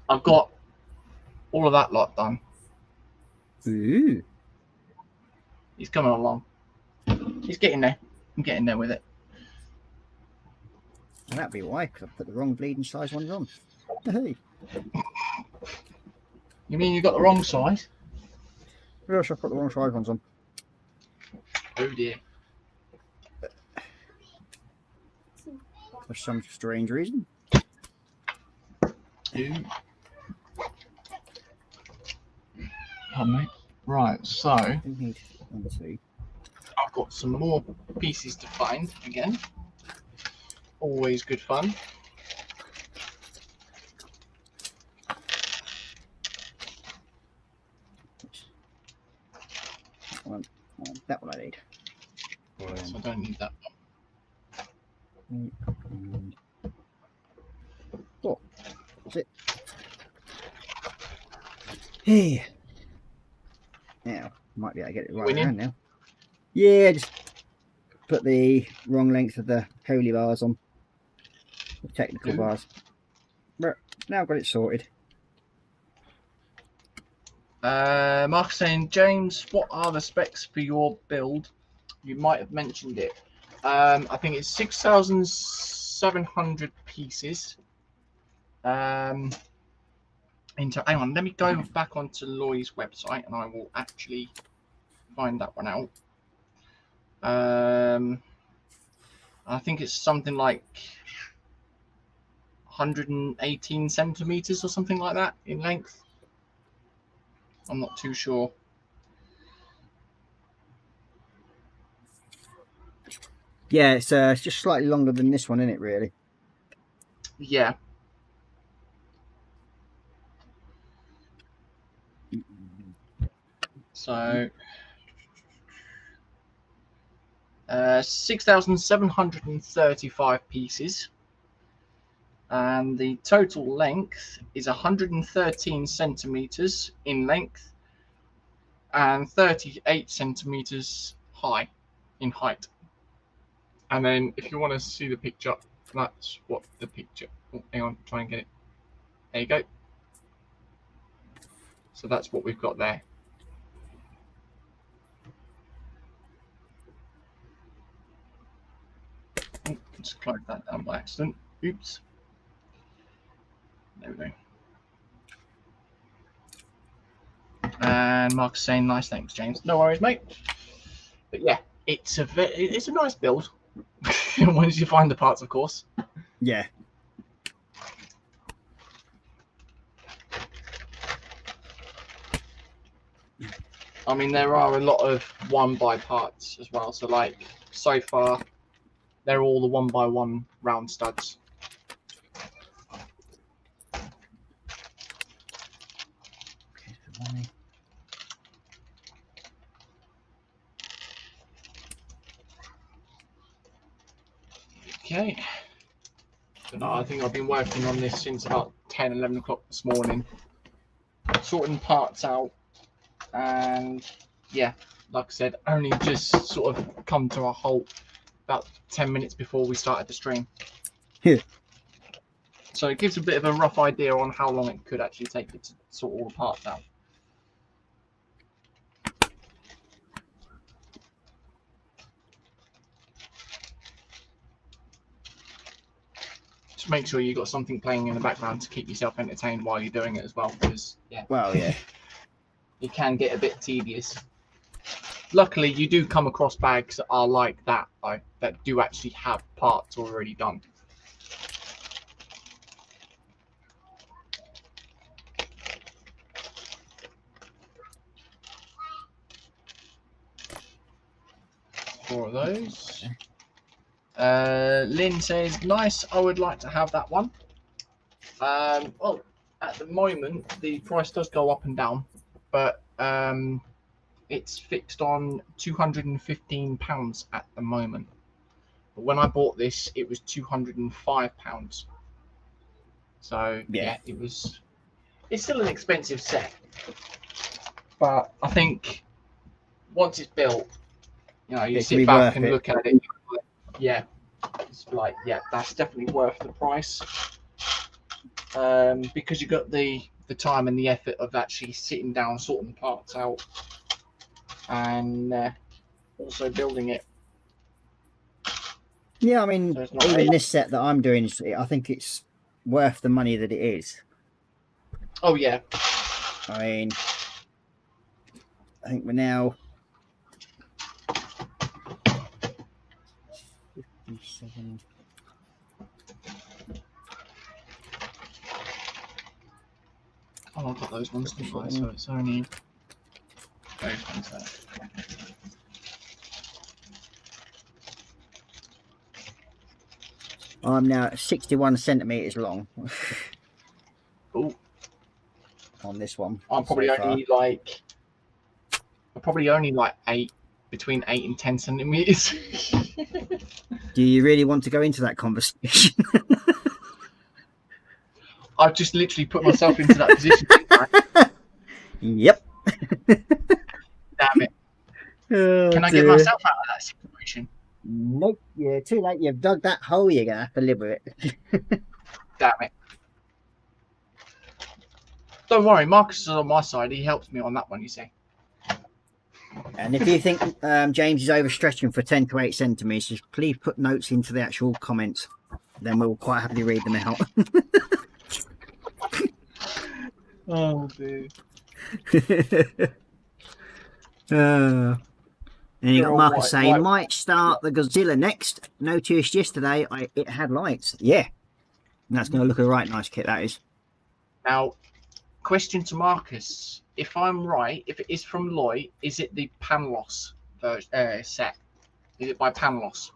I've got all of that lot done. Ooh. He's coming along. He's getting there. I'm getting there with it. Well, that'd be why, because I put the wrong bleeding size ones on. Hey. You mean you got the wrong size? Yes, I put the wrong size ones on. Oh dear. For some strange reason. Ooh. Pardon me. Right, so I need one, two. I've got some more pieces to find again. Always good fun. That one I need. So I don't need that one. Oh, that's it. Hey. Now, might be able to get it right Winning? around now. Yeah, just put the wrong length of the holy bars on. The technical bars. But now I've got it sorted. Mark saying, James, what are the specs for your build? You might have mentioned it. I think it's 6,700 pieces. Hang on, let me go back onto Loy's website and I will actually find that one out. I think it's something like 118 centimeters or something like that in length. I'm not too sure. Yeah, it's just slightly longer than this one, isn't it, really? Yeah. So 6,735 pieces, and the total length is 113 centimeters in length and 38 centimeters high in height. And then if you want to see the picture, that's what the picture. Oh, hang on, try and get it. There you go. So that's what we've got there. Oh, just closed that down by accident. Oops. There we go. And Mark's saying, "Nice, thanks, James." No worries, mate. But yeah, it's a nice build once you find the parts, of course. Yeah. I mean, there are a lot of 1x parts as well. So, like, so far, they're all the 1x1 round studs. Okay. But no, I think I've been working on this since about 10, 11 o'clock this morning, sorting parts out, and yeah, like I said, only just sort of come to a halt about 10 minutes before we started the stream. Yeah. So it gives a bit of a rough idea on how long it could actually take me to sort all the parts out. just make sure you got something playing in the background to keep yourself entertained while you're doing it as well, because yeah, Well, yeah. it can get a bit tedious. Luckily, you do come across bags that are like that, though, that do actually have parts already done. Four of those. Lynn says, nice, I would like to have that one. Well, at the moment, the price does go up and down, but it's fixed on £215 at the moment. But when I bought this, it was £205. So, yeah, it's still an expensive set. But I think once it's built, you know, you sit back and look at it, yeah, it's like, yeah, that's definitely worth the price. Because you got the time and the effort of actually sitting down, sorting the parts out, and also building it. Yeah, I mean, So even this set that I'm doing, I think it's worth the money that it is. Oh, yeah. I mean, I think we're now 57. Oh, I've got those ones to buy, so it's only those ones there. I'm now 61 centimeters long. Ooh. On this one. I'm probably only like between 8 and 10 centimeters. Do you really want to go into that conversation? I've just literally put myself into that position. Yep. Damn it. Oh, Can I get myself out of that situation? Nope. You're too late. You've dug that hole. You're going to have to live with it. Damn it. Don't worry, Marcus is on my side. He helps me on that one, you see. And if you think James is overstretching for 10 to 8 centimeters, please put notes into the actual comments. Then we'll quite happily read them out. Oh, dear. And you got Marcus saying, right. might start the Godzilla next. Noticed yesterday it had lights. Yeah. And that's going to look a right nice kit, that is. Now, question to Marcus. If I'm right, if it is from Lloyd, is it the Panlos set? Is it by Panlos?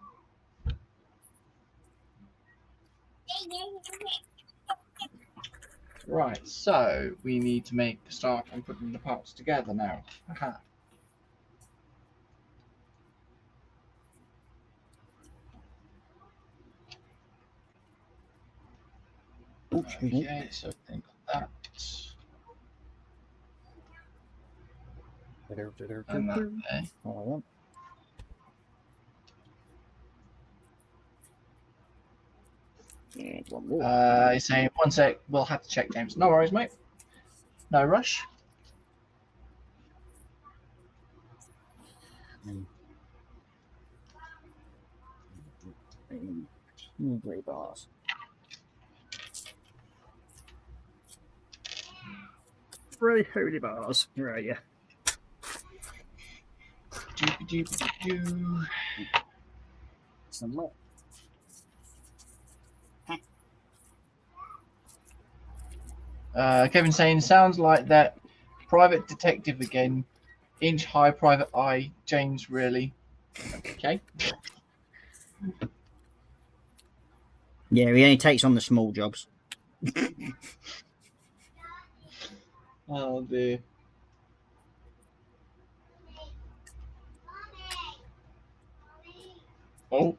Right, so we need to make a start on putting the parts together now. Aha. Okay, so think of that. And that there. And one more. He's saying, one sec, we'll have to check, James. No worries, mate. No rush. Grey bars. Really holy bars. Where are you? Some more. Kevin saying, sounds like that private detective again. Inch high private eye. James, really? Okay. Yeah, he only takes on the small jobs. Oh, dear. Oh.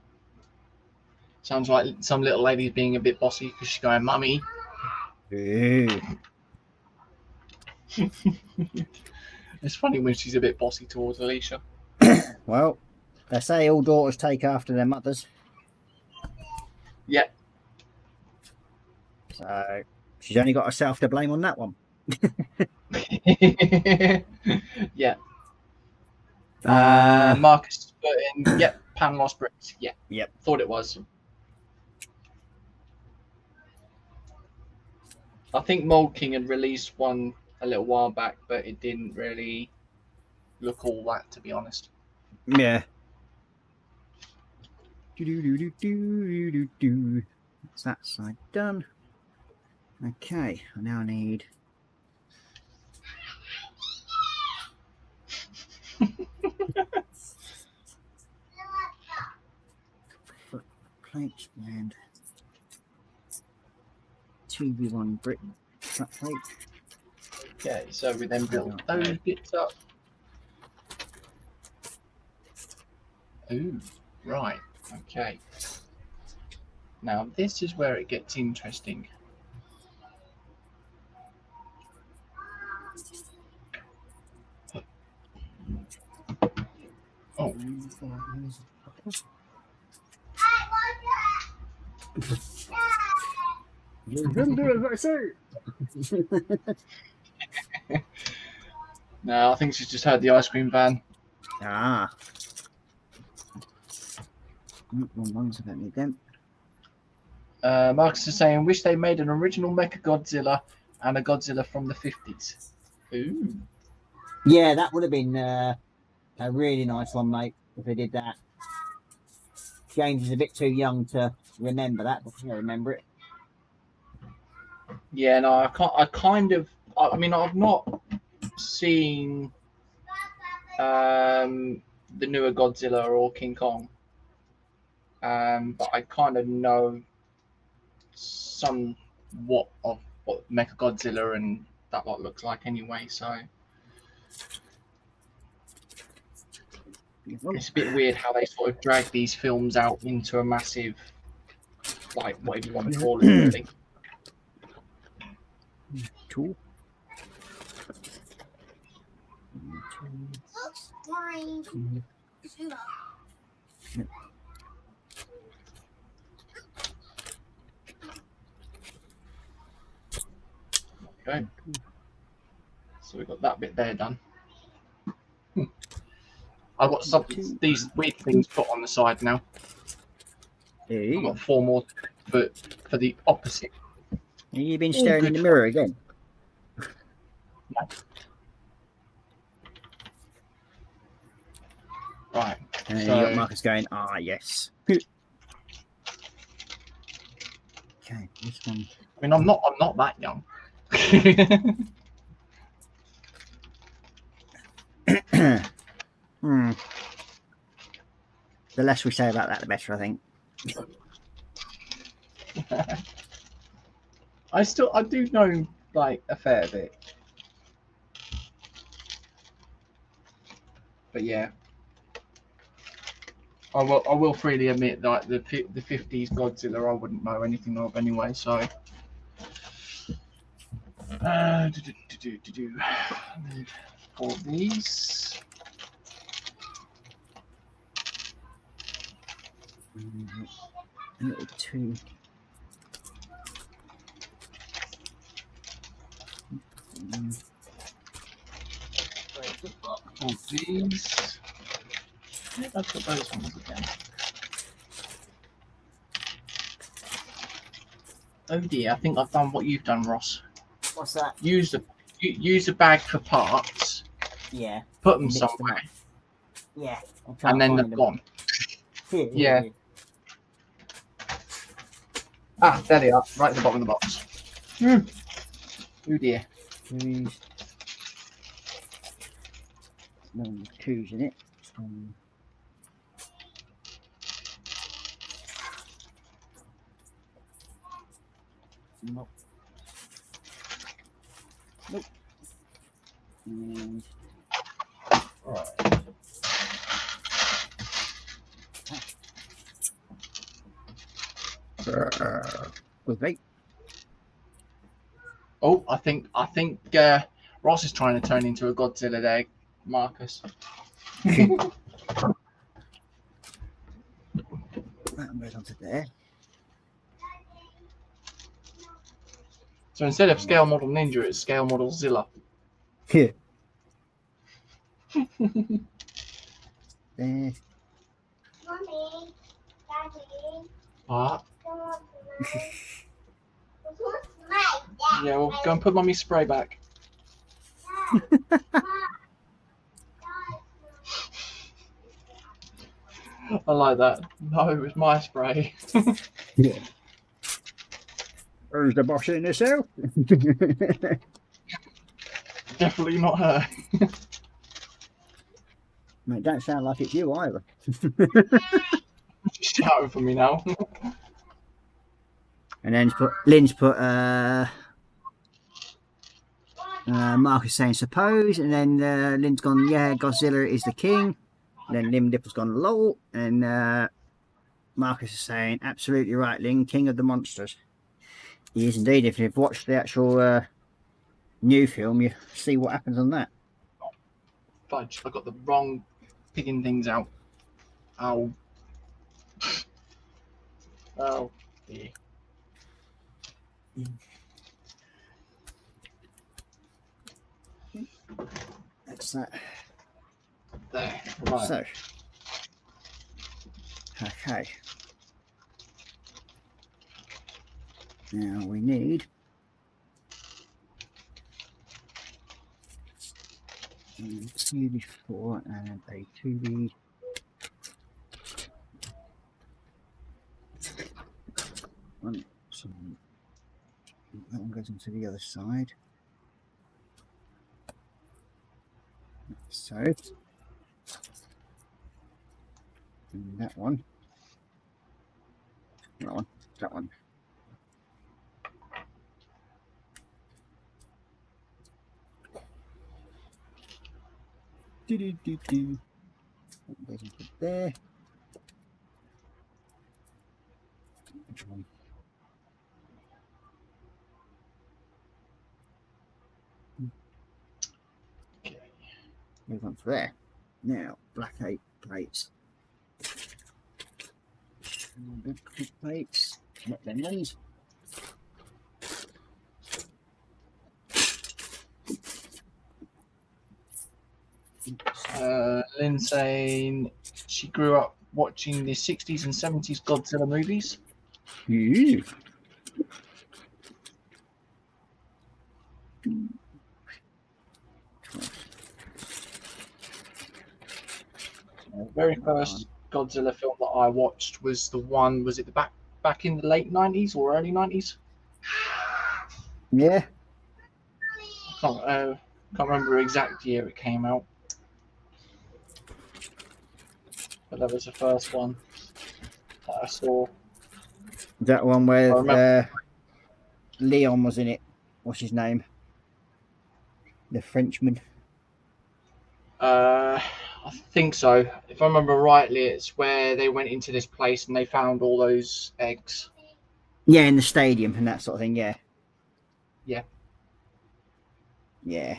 Sounds like some little lady's being a bit bossy because she's going, Mummy. Ooh. It's funny when she's a bit bossy towards Alicia. Well, they say all daughters take after their mothers. Yeah. So she's only got herself to blame on that one. Yeah. Marcus put in, yep, Panlos bricks. Yeah. Yep. Thought it was. I think Mold King had released one a little while back, but it didn't really look all that, to be honest. Yeah. Do. That's that side done. Okay, I now need plates and 2v1 brick cut plate. Okay, so we then built those bits up. Ooh, right. Okay. Now this is where it gets interesting. Oh. You didn't do as I say. No, I think she's just heard the ice cream van. Ah. Wrong ones, I don't need them. Marcus is saying, wish they made an original Mecha Godzilla and a Godzilla from the 50s. Ooh. Yeah, that would have been a really nice one, mate, if they did that. James is a bit too young to remember that, but I remember it. Yeah, no, I mean, I've not seen the newer Godzilla or King Kong, but I kind of know somewhat of what Mecha Godzilla and that lot looks like anyway, so it's a bit weird how they sort of drag these films out into a massive, like, whatever you want to call it, really. Cool. Okay. So we've got that bit there done. I've got these weird things put on the side now. I've got 4 more for the opposite. You've been staring in the mirror again. No. Right. And So, you got Marcus going, ah, yes. Okay, this one. I mean, I'm not that young. The less we say about that, the better, I think. I do know, like, a fair bit. But yeah, I will freely admit that the 50s Godzilla I wouldn't know anything of anyway. So, for these. A little 2. For these. Yeah, that's what those ones again. Oh dear, I think I've done what you've done, Ross. What's that? Use a bag for parts. Yeah. Put them Mix them somewhere. Yeah. And then they're gone. Yeah. Ah, there they are, right at the bottom of the box. Oh dear. Threes. No 2s in it. Nope. Nope. And Right. with me. Oh, I think Ross is trying to turn into a Godzilla there, Marcus. That goes onto there. So instead of Scale Model Ninja, it's Scale Model Zilla. Here. There. Mommy, Daddy, What? who's my dad? Yeah, well, go and put Mummy's spray back. I like that. No, it was my spray. Yeah. Who's the boss in this cell? Definitely not her. Mate, don't sound like it's you either. She's shouting for me now. And then Lynn's put Marcus saying suppose, and then Lynn's gone, yeah, Godzilla is the king. And then Lynn Dipple's gone lol, and Marcus is saying absolutely right, Lynn, king of the monsters. He is indeed. If you've watched the actual new film, you see what happens on that. Fudge, I got the wrong picking things out. Ow. Oh, dear. That's that. There. Right. So, okay. Now we need a 2v4 and a 2v. So that one goes into the other side. So, and that one. That one. Do. That goes into there. Which one? Okay. Move on to there. Now, black 8 plates. Black 8 plates. Not them ones. Lynn saying she grew up watching the 60s and 70s Godzilla movies. Ooh. The very first Godzilla film that I watched was the one, was it the back in the late 90s or early 90s? Yeah. Can't remember the exact year it came out. But that was the first one that I saw. That one I where remember. Leon was in it. What's his name? The Frenchman. I think so. If I remember rightly, it's where they went into this place and they found all those eggs. Yeah, in the stadium and that sort of thing. Yeah. Yeah. Yeah.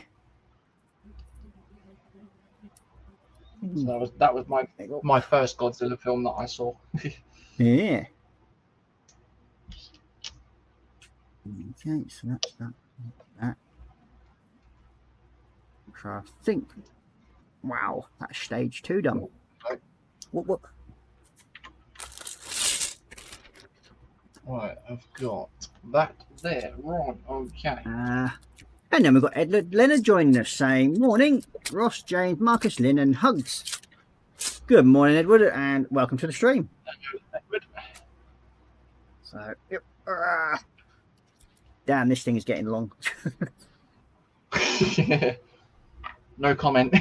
So that was my first Godzilla film that I saw. Yeah. Okay, so that's that. So I think. Wow, that's stage 2 done. What? Right, I've got that there. Right, okay. And then we've got Edward Leonard joining us saying, morning, Ross, James, Marcus, Lynn, and Hugs. Good morning, Edward, and welcome to the stream. Edward. So, yep. Damn, this thing is getting long. No comment.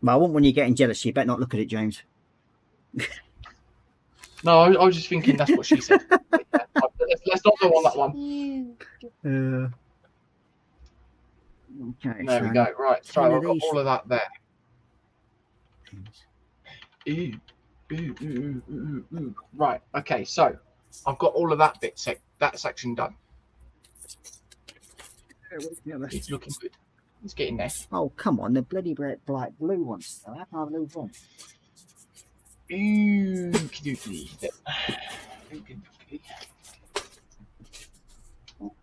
But I want when you're getting jealous, you better not look at it, James. No, I was just thinking that's what she said. Let's not go on that one. Okay. There we go. Right, so I've got all of that there. Ooh. Right, okay, so I've got all of that that section done. It's looking good. It's getting there. Oh, come on, the bloody bright blue ones. I have a blue one. Ooh,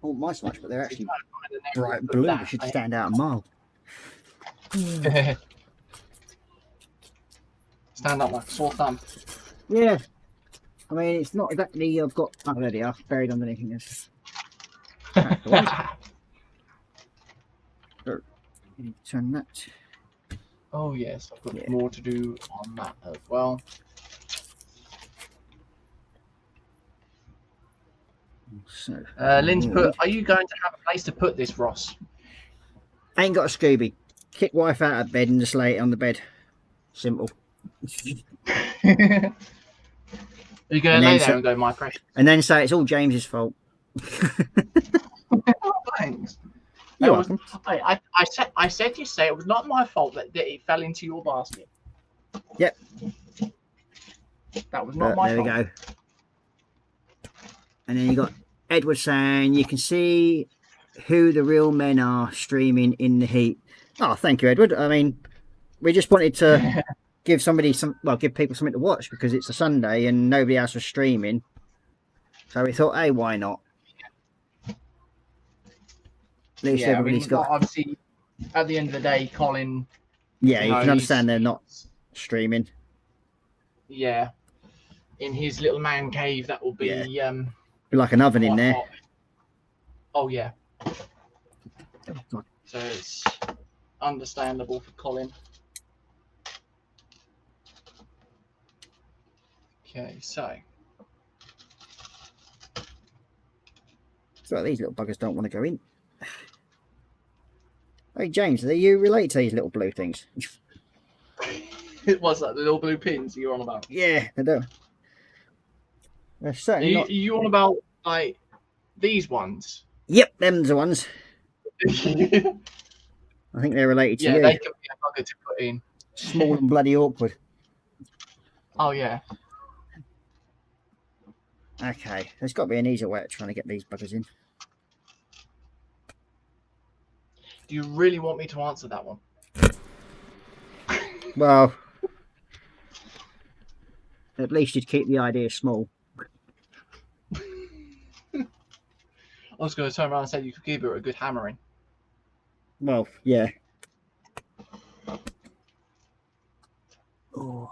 Oh, my smash, but they're actually bright blue. They should stand out a mile. Stand up like a sore thumb. Yeah. I mean, it's not exactly. I've got. Oh, there they are, buried underneath this. Turn that. Oh yes, I've got Yeah. more to do on that as well. So, Lynn's put, are you going to have a place to put this, Ross? ain't got a Scooby. Kick wife out of bed and just lay it on the bed. Simple. Are you going And to lay then there so- and go, my precious? And then say it's all James's fault. Thanks. You're That was- welcome. I said yesterday it was not my fault that it fell into your basket. Yep. That was not But my there we fault. go. And then you got Edward saying you can see who the real men are streaming in the heat. Oh, thank you, Edward. I mean, we just wanted to give somebody give people something to watch because it's a Sunday and nobody else was streaming. So we thought, hey, why not? At least Yeah, I mean, everybody's got. obviously, at the end of the day, Colin. Yeah, you know, can understand he's- they're not streaming. Yeah, in his little man cave, that will be Be like an oven in quite there. hot. Oh yeah, Oh, God. so it's understandable for Colin. Okay, so So these little buggers don't want to go in. Hey, James, are you related to these little blue things? it was that the little blue pins you're on about. Yeah, they do. They're Are certainly you, not. are you on about like these ones? Yep, them's the ones. Yeah, I think they're related to you. they can be a bugger to put in. Small and bloody awkward. Oh yeah. Okay, there's got to be an easier way of trying to get these buggers in. Do you really want me to answer that one? Well, at least you'd keep the idea small. I was going to turn around and say you could give her a good hammering. Well, yeah. Oh.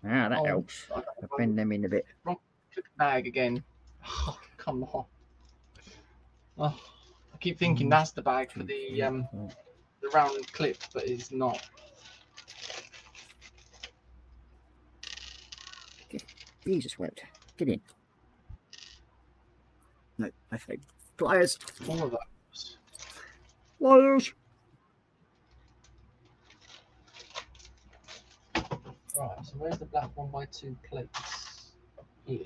Ah, that Oh, helps. I I bend them in a bit. Took the bag again. Oh, come on. Oh, I keep thinking that's the bag for the round clip, but it's not. Jesus wept. Get in. No, okay. Pliers. All of those. Pliers. Right, so where's the black 1x2 plates? Here.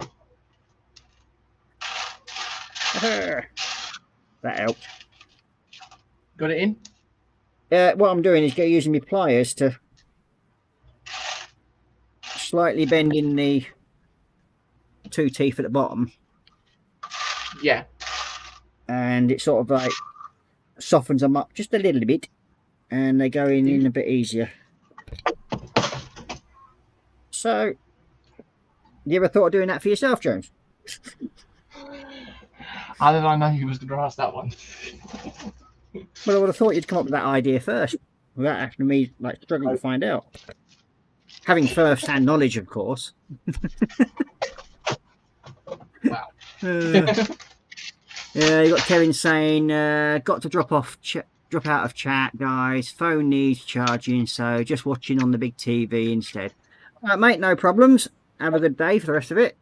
That helped. Got it in? What I'm doing is using my pliers to slightly bend in the two teeth at the bottom, Yeah. and it sort of like softens them up just a little bit, and they go in a bit easier. So, you ever thought of doing that for yourself, Jones? How did I know you was going to ask that one? Well, I would have thought you'd come up with that idea first, without actually me like struggling to find out. Having first-hand knowledge, of course. Wow. Yeah, you got Kevin saying, got to drop out of chat, guys. Phone needs charging, so just watching on the big TV instead. All right, mate, no problems. Have a good day for the rest of it.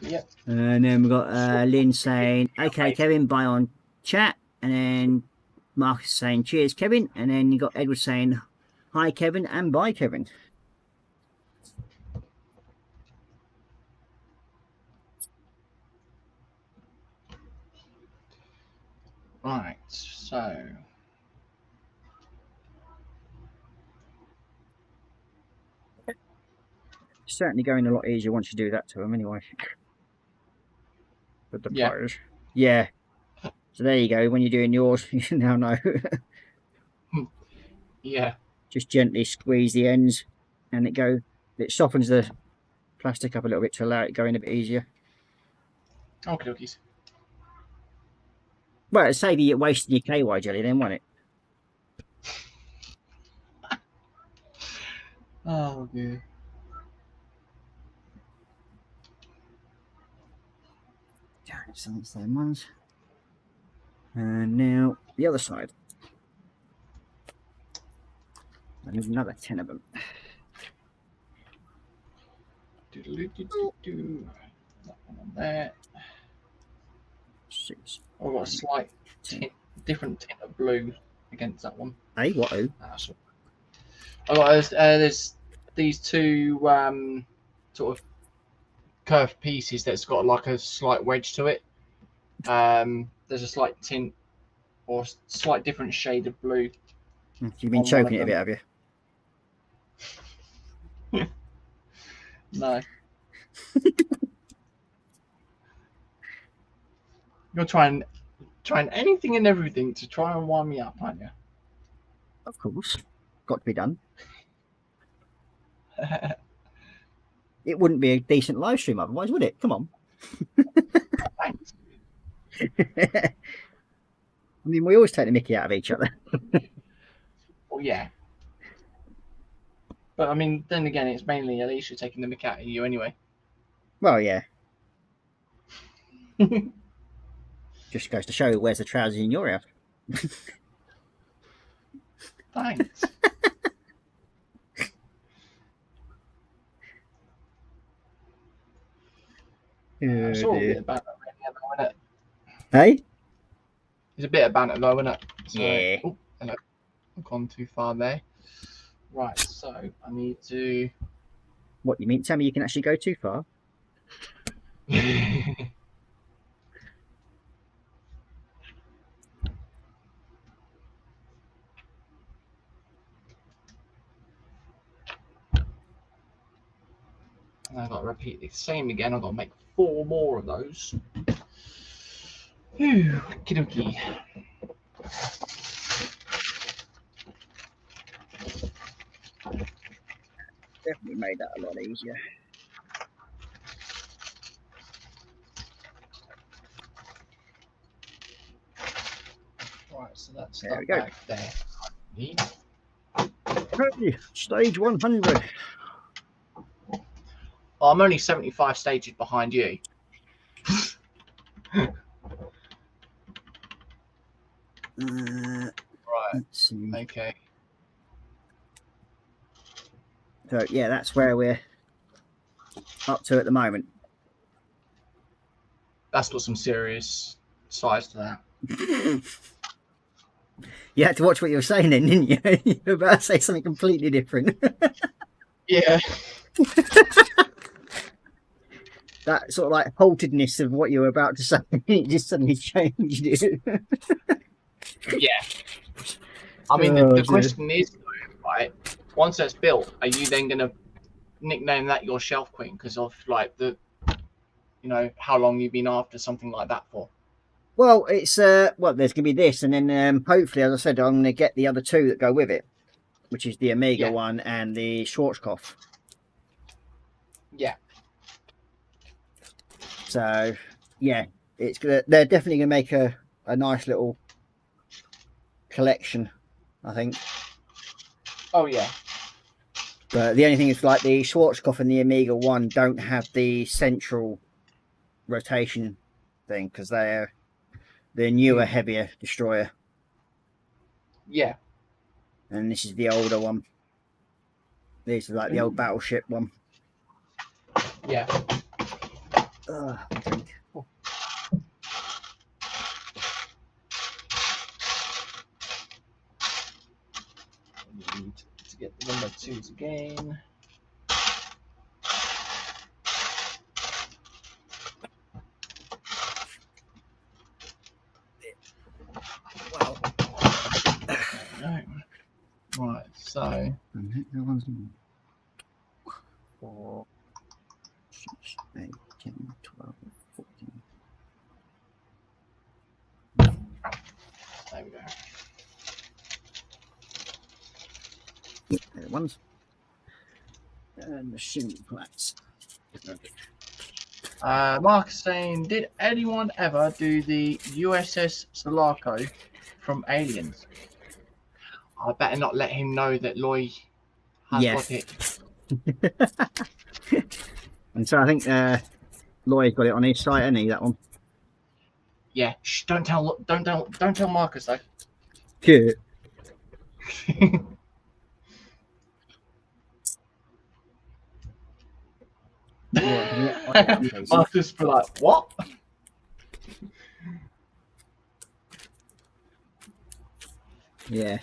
Yep. And then we've got Lynn saying, okay, Kevin, bye on chat. And then Marcus saying, cheers, Kevin. And then you got Edward saying, hi, Kevin, and bye, Kevin. Right, so. It's certainly going a lot easier once you do that to them, anyway. With the Yeah. pliers. Yeah. So there you go. When you're doing yours, you now know. Yeah. Just gently squeeze the ends, and it softens the plastic up a little bit to allow it to go in a bit easier. Okie dokies. Well, it'd save you wasting your KY jelly then, won't it? Oh, dear. Some of the same ones. And now the other side. I need another 10 of them. Do-do-do-do-do. That one on there. 6. I've got a slight different tint of blue against that one. Hey, what? Oh, That's all. Oh, there's these two sort of curved pieces that's got like a slight wedge to it. There's a slight tint or slight different shade of blue. you've been choking it a bit, have you? No. You're trying anything and everything to try and wind me up, aren't you? Of course. Got to be done. It wouldn't be a decent live stream otherwise, would it? Come on. Thanks. I mean, we always take the mickey out of each other. Well, yeah. But I mean, then again, it's mainly Alicia taking the mick out of you anyway. Well, yeah. Just goes to show where's the trousers in your house. Thanks. It's all a bit of banter, really, isn't it? Hey? It's a bit of banter, though, isn't it? So, Yeah. Oh, hello. I've gone too far there. Right, so I need to. What, you mean tell me you can actually go too far? And I've got to repeat the same again. I've got to make 4 more of those. Phew, okie Definitely made that a lot easier. Right, so that's There that we go. back there. Neat. Okay, stage 100. Oh, I'm only 75 stages behind you. Right, Let's see. okay. So, yeah, that's where we're up to at the moment. That's got some serious size to that. You had to watch what you were saying then, didn't you? You were about to say something completely different. Yeah. That sort of like haltedness of what you were about to say, it just suddenly changed it. Yeah. I mean, Oh, the dear. question is, right, once that's built, are you then going to nickname that your shelf queen because of like the, you know, how long you've been after something like that for? Well, it's well, there's gonna be this, and then hopefully, as I said, I'm gonna get the other 2 that go with it, which is the Amiga one and the Schwarzkopf. Yeah. So, yeah, it's gonna. They're definitely gonna make a nice little collection, I think. Oh yeah. But the only thing is, like the Schwarzkopf and the Amiga one don't have the central rotation thing because they're the newer, heavier destroyer, Yeah. and this is the older one. This is like the old battleship one. Yeah. Ugh, I think. Oh. I need to get the number 2s again. Wow. Right, so That one's 4, 6, 8, 10, 12, 14. there we go. There ones. And machine flats. Mark is saying, did anyone ever do the USS Sulaco from Aliens? I better not let him know that Loy has Yeah. got it. And so I think Lloyd's got it on his site, hasn't he? That one. Yeah. Shh, don't tell Marcus though. Good. Marcus be like, what? Yeah.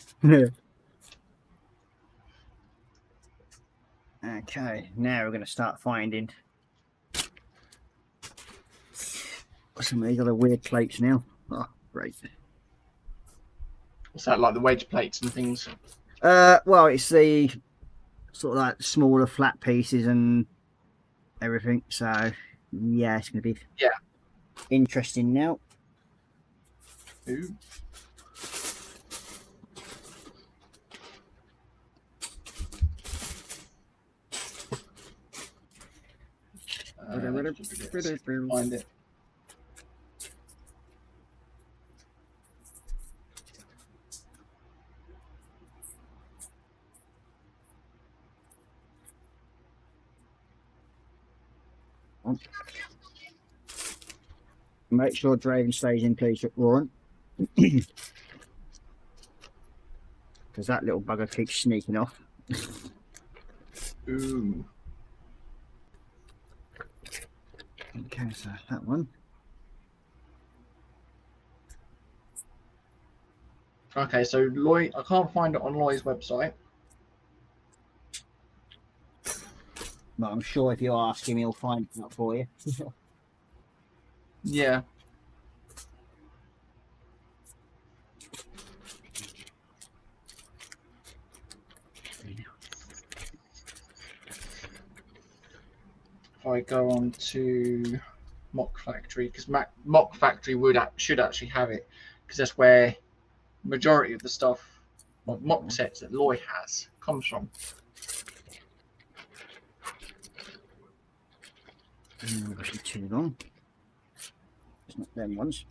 Okay, now we're going to start finding some of these other weird plates now. Oh, great. What's that, like the wedge plates and things? Well, it's the sort of like smaller flat pieces and everything. So, yeah, it's going to be interesting now. Ooh. Find it. Make sure Draven stays in, please, Warren. Because that little bugger keeps sneaking off. Ooh. Okay, so that one. Okay, so Loy, I can't find it on Loy's website. But I'm sure if you ask him, he'll find it for you. Yeah. If I go on to Mock Factory, because Mock Factory should actually have it, because that's where majority of the stuff, mock sets that Loy has, comes from. Too long. It's not them ones.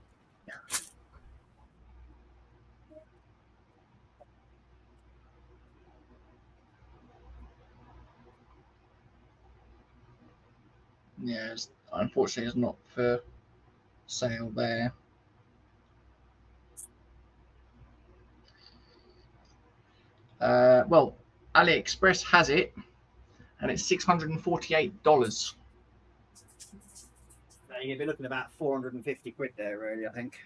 Yeah, unfortunately, it's not for sale there. Well, AliExpress has it, and it's $648. You'd be looking about 450 quid there, really, I think.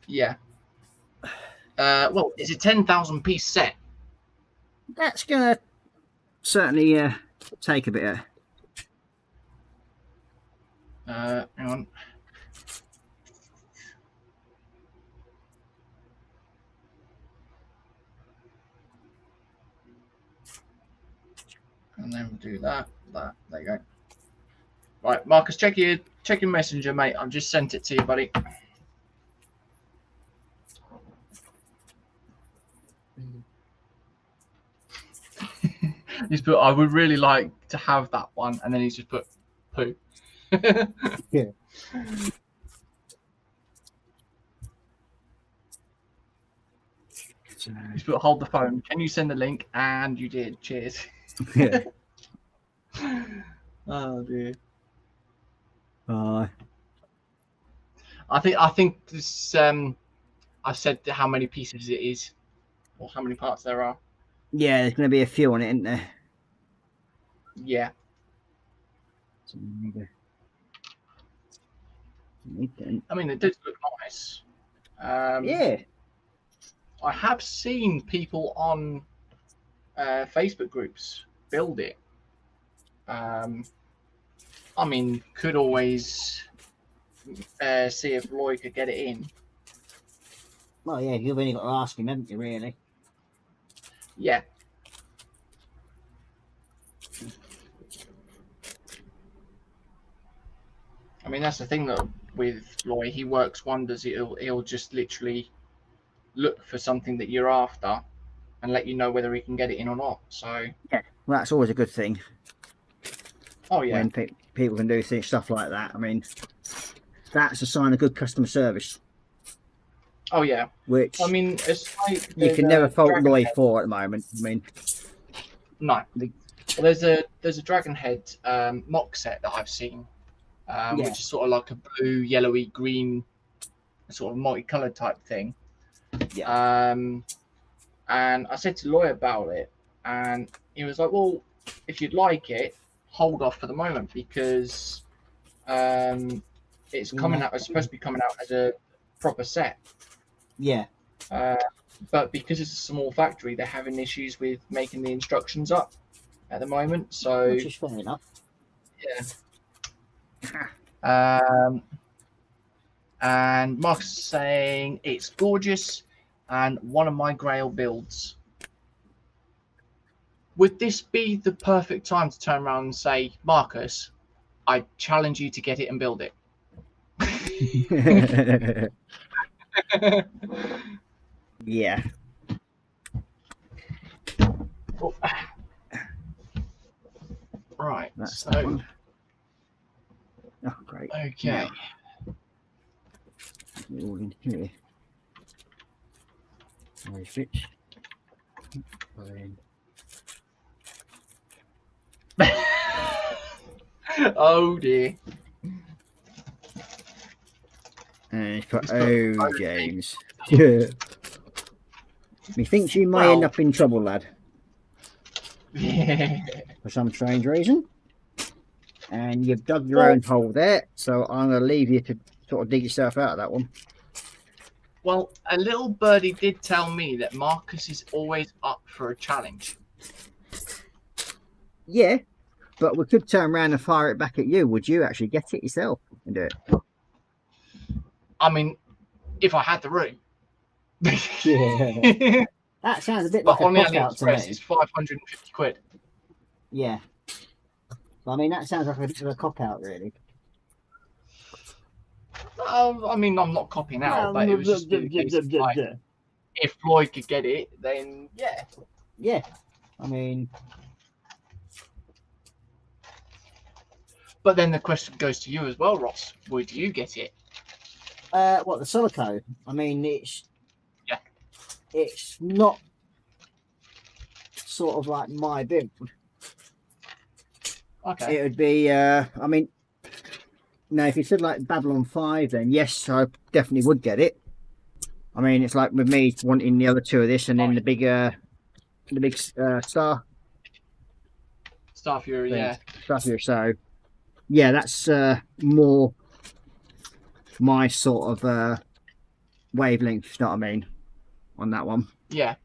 Yeah. Well, it's a 10,000 piece set. That's gonna certainly take a bit of. Hang on. And then we'll do that. There you go. Right, Marcus, check your messenger, mate. I've just sent it to you, buddy. He's put, I would really like to have that one, and then he's just put poo. Yeah. He's put hold the phone. Can you send the link? And you did. Cheers. Yeah. Oh dear. Uh, I think this. I said how many pieces it is, or how many parts there are. yeah, there's going to be a few on it, isn't there? Yeah. So maybe... I mean, it does look nice. yeah. I have seen people on Facebook groups build it. I mean, could always see if Roy could get it in. Well, yeah, you've only got to ask him, haven't you, really? Yeah. I mean, that's the thing that with Roy, he works wonders. He'll just literally look for something that you're after and let you know whether he can get it in or not. So Yeah, well, that's always a good thing. Oh yeah. when people can do stuff like that. I mean, that's a sign of good customer service. Oh yeah. Which I mean, it's like you there's can a never fault dragon Lloyd head. for at the moment. I mean, No. The- Well, there's a dragon head mock set that I've seen, Yeah. which is sort of like a blue, yellowy, green, sort of multicolored type thing. yeah, And I said to Lloyd about it, and he was like, "Well, if you'd like it, hold off for the moment because it's coming out. It's supposed to be coming out as a proper set." yeah. But because it's a small factory, they're having issues with making the instructions up at the moment. So Which is fair enough. yeah. And Mark's saying it's gorgeous and one of my Grail builds. Would this be the perfect time to turn around and say, Marcus, I challenge you to get it and build it? Yeah. Oh. Right. That's So that one. Oh, great. okay. They're all in here. Where's it? Oh dear. And it's put, It's got oh, both James. Yeah. Methinks you may end Well- up in trouble, lad, for some strange reason. And you've dug your own hole there, so I'm going to leave you to sort of dig yourself out of that one. Well, a little birdie did tell me that Marcus is always up for a challenge. Yeah, but we could turn around and fire it back at you. Would you actually get it yourself and do it? I mean, if I had the room. Yeah. That sounds a bit But like on a the cop out to AliExpress, me. it's 550 quid. Yeah. I mean, that sounds like a bit of a cop out, really. I mean, I'm not copying out, but it was just in case of, like, if Floyd could get it, then yeah. Yeah. I mean, But then the question goes to you as well, Ross. Would you get it? what, the Silico? I mean, it's... Yeah. It's not sort of like my build. Okay. It would be, I mean, now if you said like Babylon 5, then yes, I definitely would get it. I mean, it's like with me wanting the other two of this and then the big Star Star Fury, thing, yeah. stuff here. So, yeah, that's more my sort of wavelength, you know what I mean, on that one. Yeah.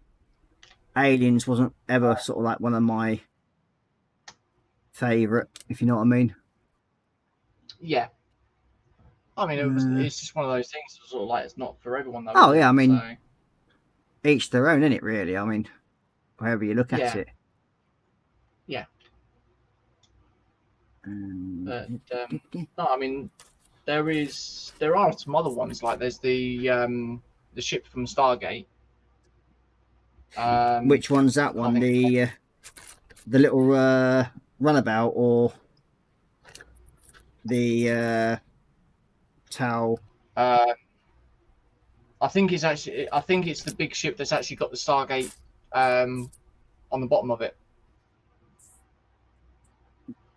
Aliens wasn't ever sort of like one of my favourite, if you know what I mean. Yeah. I mean, it's just one of those things, sort of like it's not for everyone, though. Oh, is it? yeah, I mean, So, each their own, isn't it, really? I mean, however you look at Yeah. it. Yeah. But, no, I mean, there are some other ones, like there's the ship from Stargate. which one's that one? The little runabout or the Tau? I think it's the big ship that's actually got the Stargate on the bottom of it.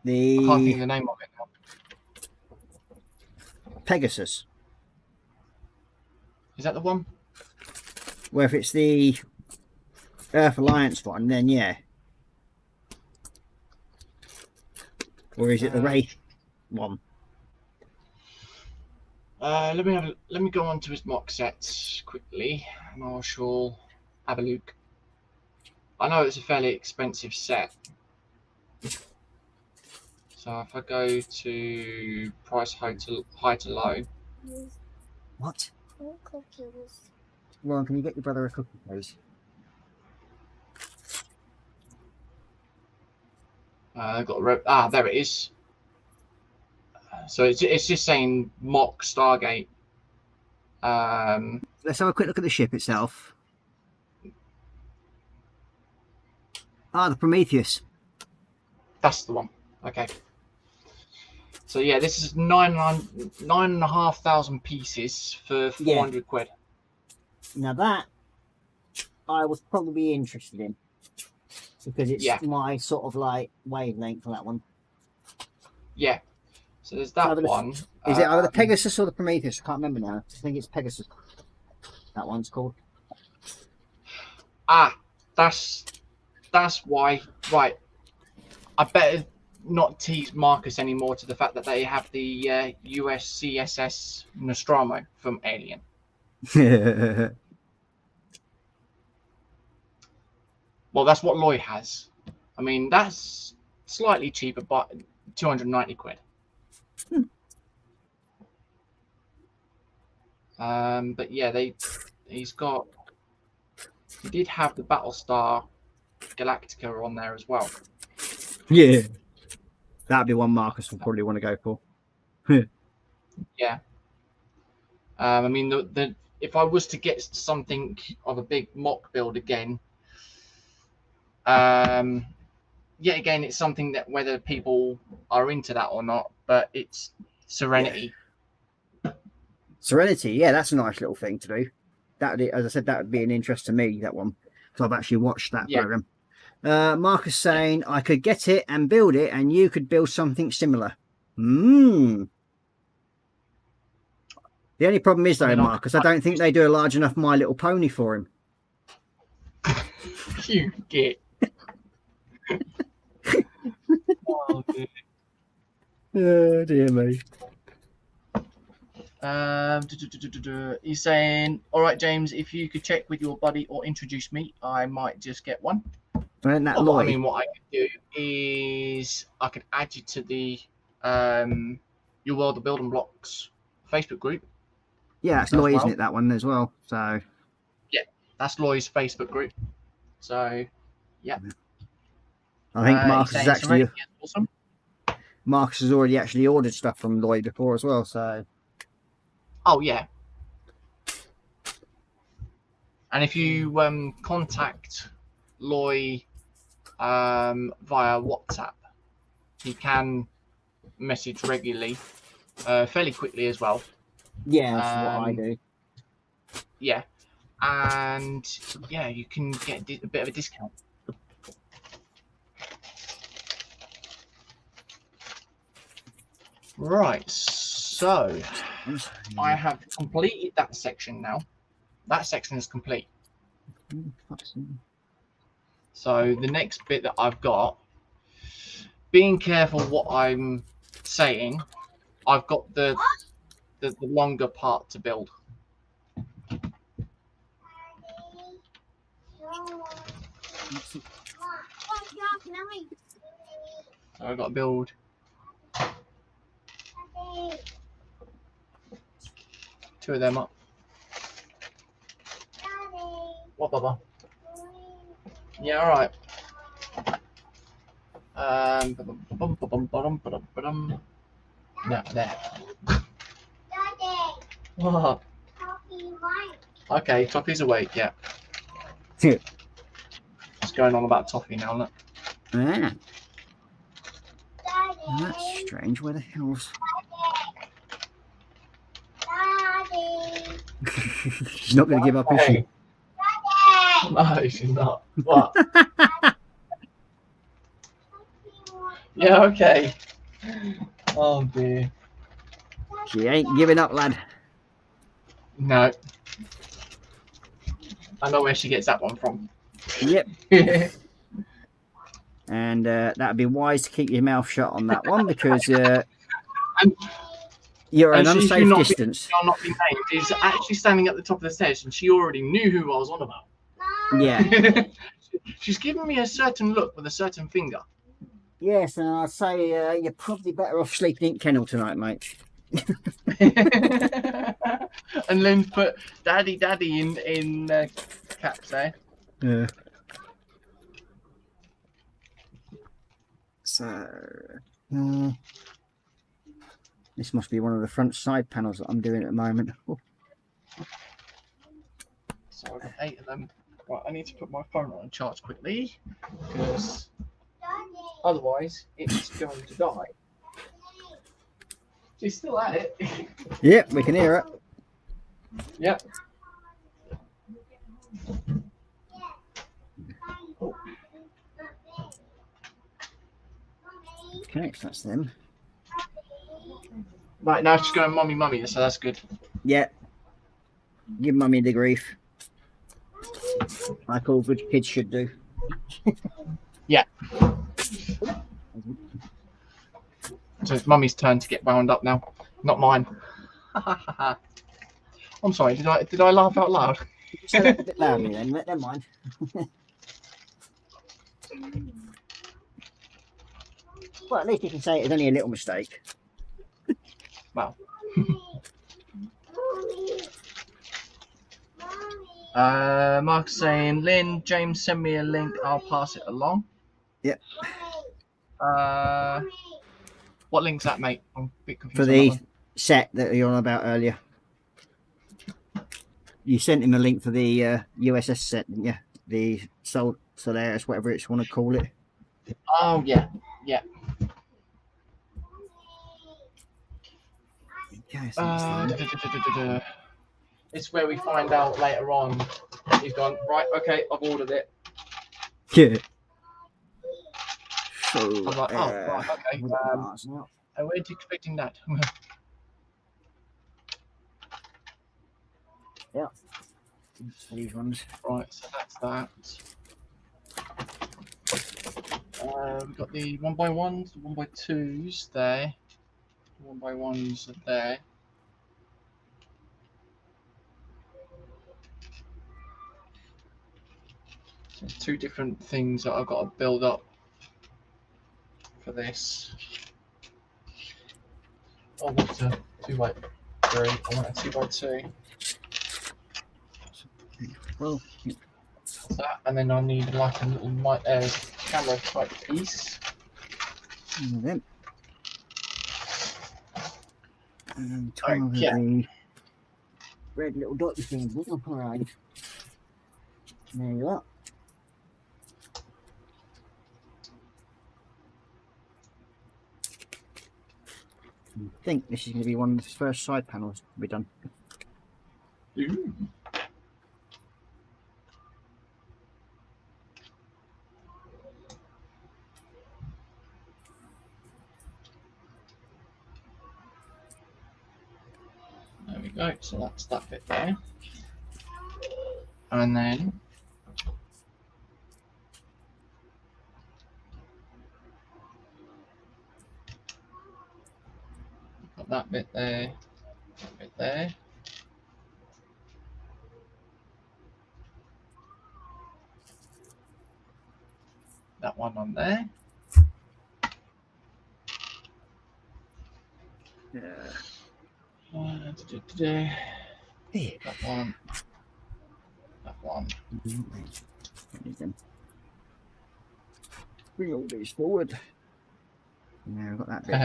I can't think of The the name of it now. Pegasus. Is that the one? Well, if it's the Earth Alliance one, then yeah. Or is it the Wraith one? Let me go on to his mock sets quickly, and I shall have a look. I know it's a fairly expensive set, so if I go to price high to low, What? Cookies. Ron, can you get your brother a cookie, please? there it is. So it's just saying mock Stargate. Let's have a quick look at the ship itself. Ah, the Prometheus. That's the one. Okay. So yeah, this is 9,500 pieces for 400 quid. Now that I was probably interested in because it's my sort of like wavelength for that one. Yeah. So there's that one. Is it either the Pegasus or the Prometheus? I can't remember now. I think it's Pegasus. That one's called. Ah, that's why. Right. I better not tease Marcus anymore to the fact that they have the USCSS Nostromo from Alien. Well, that's what Lloyd has. I mean, that's slightly cheaper, but 290 quid. But yeah, he did have the Battlestar Galactica on there as well. Yeah. That'd be one Marcus would probably want to go for. Yeah. I mean, if I was to get something of a big mock build again, yet again, it's something that whether people are into that or not, but it's Serenity. Yeah. Serenity, yeah, that's a nice little thing to do. That, as I said, that would be an interest to me, that one, because I've actually watched that program. Marcus saying I could get it and build it, and you could build something similar. The only problem is though, Marcus, I don't think they do a large enough My Little Pony for him. You get. Oh, dear me. He's saying, all right, James, if you could check with your buddy or introduce me, I might just get one. I mean, what I could do is I could add you to the Your World of Building Blocks Facebook group. Yeah, that's Loy, isn't it, that one as well? So yeah, that's Loy's Facebook group. So yeah. I think Marcus is actually awesome. Marcus has already actually ordered stuff from Loy before as well, so oh yeah. And if you contact Loy via WhatsApp, he can message regularly, fairly quickly as well. Yeah, that's what I do. Yeah, and yeah, you can get a bit of a discount. Right, so I have completed that section now. That section is complete. So the next bit that I've got, being careful what I'm saying, I've got the longer part to build. So I've got to build. Two of them up. What, Bubba? Yeah, all right. No, there. What? Okay, Toffee's awake. Yeah. It's going on about Toffee now, look. Ah. That's strange. Where the hell's? She's not going to give up, is she? No, she's not. What? Yeah, okay. Oh dear. She ain't giving up, lad. No. I know where she gets that one from. Yep. And that'd be wise to keep your mouth shut on that one because you're an unsafe distance. Not being named is actually standing at the top of the stairs, and she already knew who I was on about. Yeah. She's giving me a certain look with a certain finger. Yes, and I'd say you're probably better off sleeping in kennel tonight, mate. And then put daddy in caps there. Yeah. So this must be one of the front side panels that I'm doing at the moment. Oh. So I've got 8 of them. Right, I need to put my phone on charge quickly because otherwise it's going to die. She's still at it. Yep, we can hear it. Yep. Okay, so that's them. Right, now she's going mummy, mummy, so that's good. Yeah. Give mummy the grief. Like all good kids should do. Yeah. So it's mummy's turn to get wound up now, not mine. I'm sorry, did I laugh out loud? Say that a bit loudly then, never mind. Well, at least you can say it's only a little mistake. Wow. Mark's saying, Lynn, James, send me a link. I'll pass it along. Yep. What link's that, mate? I'm a bit confused. For the set that you're on about earlier. You sent him a link for the USS set, didn't you? The Solaris, whatever it's want to call it. Oh, yeah. Yeah. Okay, so it's where we find out later on. He's gone, right, okay, I've ordered it. yeah. So, I was like, oh, right, okay. I weren't expecting that. Yeah. These ones. Right, so that's that. We've got the 1x1s, the 1x2s there. 1x1s are there. So two different things that I've got to build up for this. Oh, what's a 2x3? I want a 2x2. Well, That, and then I need like a little camera type piece. them. And yeah. the red little dot things. Alright. There you are. I think this is going to be one of the first side panels to be done. Ooh. There we go, so that's that bit there. And then got that bit there, that bit there. That one on there. Yeah. That one. That one. Bring all these forward. Now I've got that bit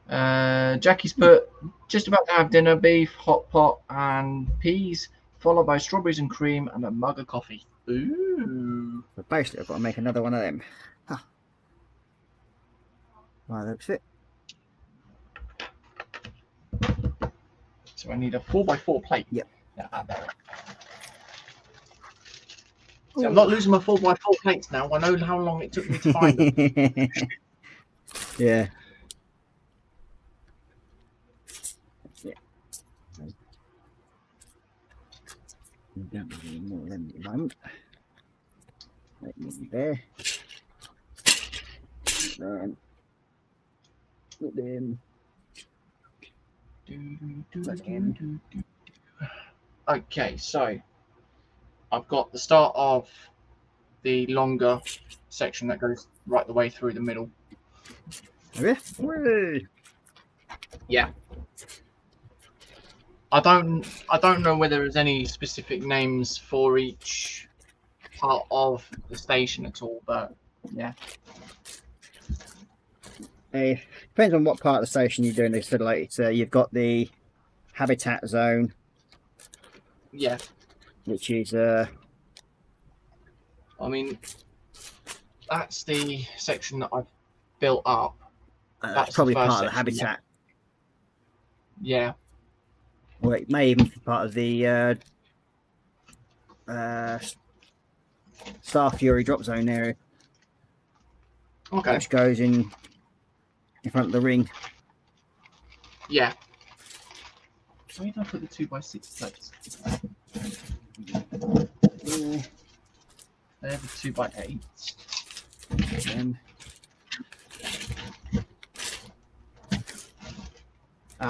done. Jackie's put just about to have dinner, beef, hot pot, and peas, followed by strawberries and cream and a mug of coffee. Ooh. But basically, I've got to make another one of them. Huh. Right, that's it. So I need a 4x4 plate. Yep. Yeah, add that. See, I'm not losing my 4x4 plates now. I know how long it took me to find them. Yeah. Yeah. We don't need any more of them at the moment. Let me there. Then put them. Okay, so I've got the start of the longer section that goes right the way through the middle. Okay. Whee! Yeah. I don't know whether there's any specific names for each part of the station at all, but yeah. Depends on what part of the station you're doing this. So like you've got the habitat zone, Yeah. which is I mean, that's the section that I've built up. That's the probably first part of the section, habitat. Yeah. Or it may even be part of the Star Fury drop zone area, Okay. which goes in front of the ring. Yeah. Where did I put the 2x6 plates? They're the 2x8.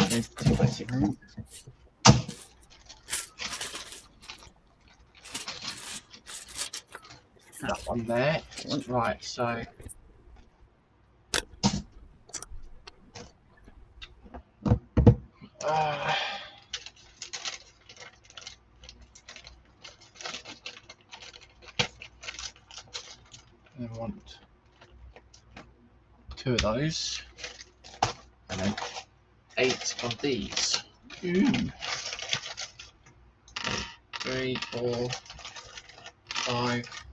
There's the 2x6. That one there. Right, so. I want 2 of those, and then 8 of these. Ooh. 3, 4, 5,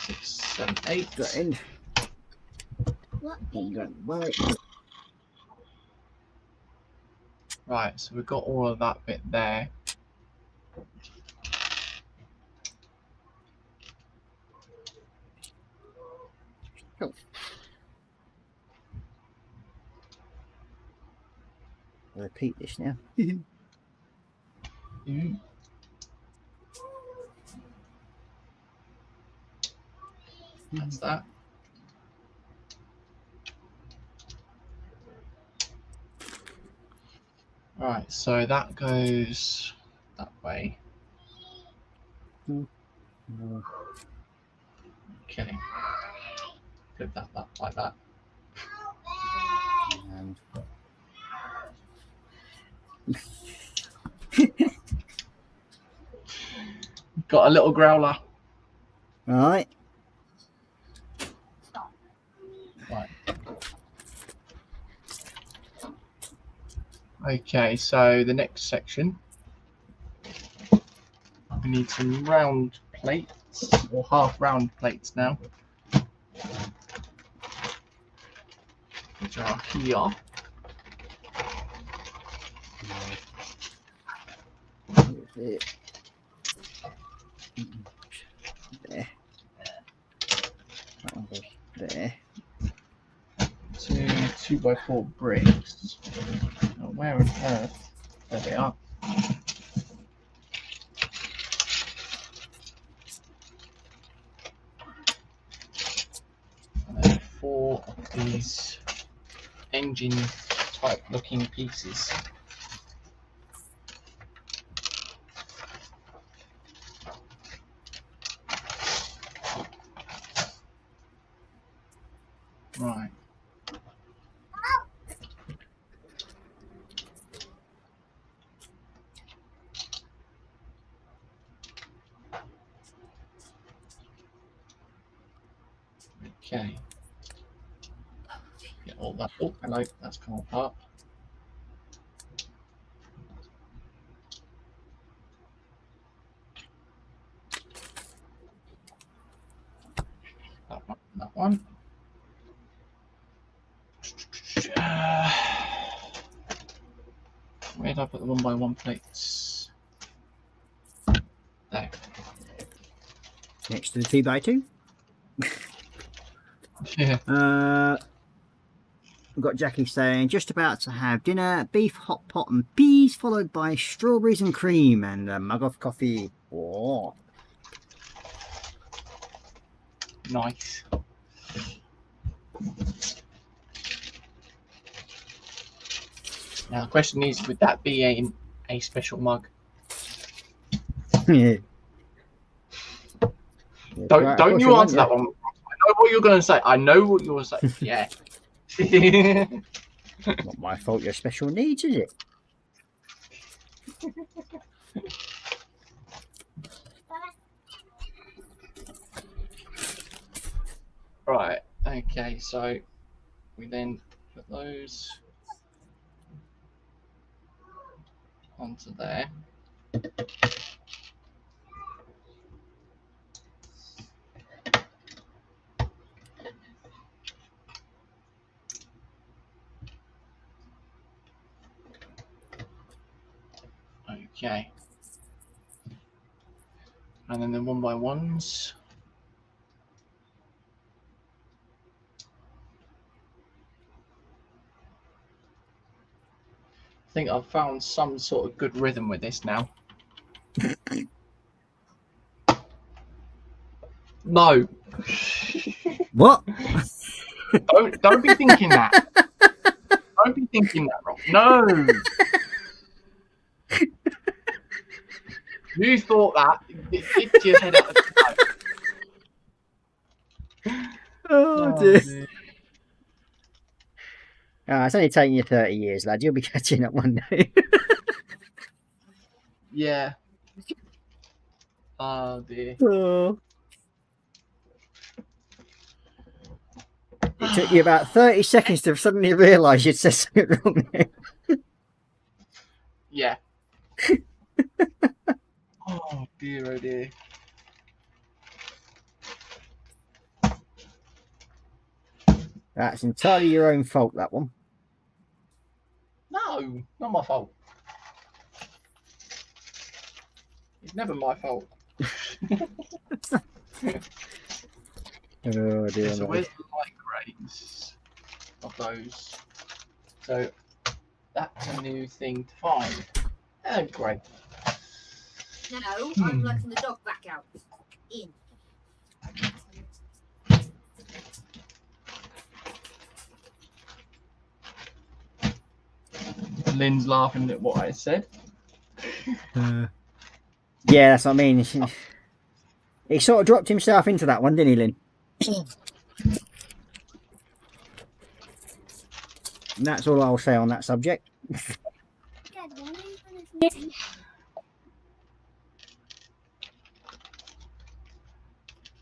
6, 7, 8. Got in. What? Right, so we've got all of that bit there. Cool. I'll repeat this now. That's that. Right, so that goes that way. Okay. Flip that like that. And Got a little growler. right. Right. Okay, so the next section, we need some round plates, or half round plates now, which are here. There. That one goes there. 2x4 bricks. Oh, where on earth? There they are. And then 4 of these engine type looking pieces. Right. Okay. Get all that. Oh, hello. That's come apart. That one. That one. Where did I put the 1x1 plates? There. Next to the 2x2. Yeah. We've got Jackie saying, just about to have dinner, beef, hot pot and peas, followed by strawberries and cream and a mug of coffee. Oh. Nice. Now the question is, would that be a special mug? Yeah. Don't you answer that one. I know what you're going to say. I know what you're going to say. Yeah. Not my fault you're special needs, is it? Right. Okay. So we then put those onto there. Okay. And then the 1x1s. I think I've found some sort of good rhythm with this now. No. What? Don't be thinking that. Don't be thinking that, Rob. No. You thought that. Get your head out of the Oh, dear. It's only taking you 30 years, lad. You'll be catching up one day. Yeah. Oh, dear. Oh. It took you about 30 seconds to suddenly realise you'd said something wrong there. Yeah. Oh, dear, oh, dear. That's entirely your own fault, that one. No, not my fault. It's never my fault. Oh, dear. So where's the light grades of those? So that's a new thing to find. Oh, great. No, I'm letting the dog back out. In. Lynn's laughing at what I said. Yeah, that's what I mean. He sort of dropped himself into that one, didn't he, Lynn? And that's all I'll say on that subject.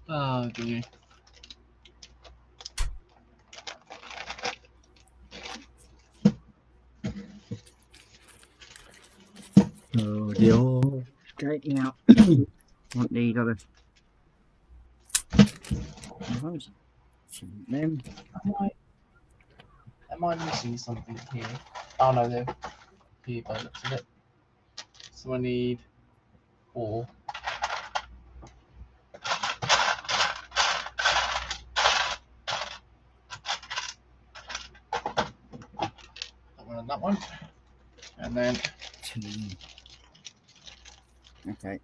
Oh, dear. Oh, dear. Straighten out. Want these other. Them. Am I missing something here? Oh, no, they're here by the looks of it. So I need 4. That one and that one. And then 2. Okay.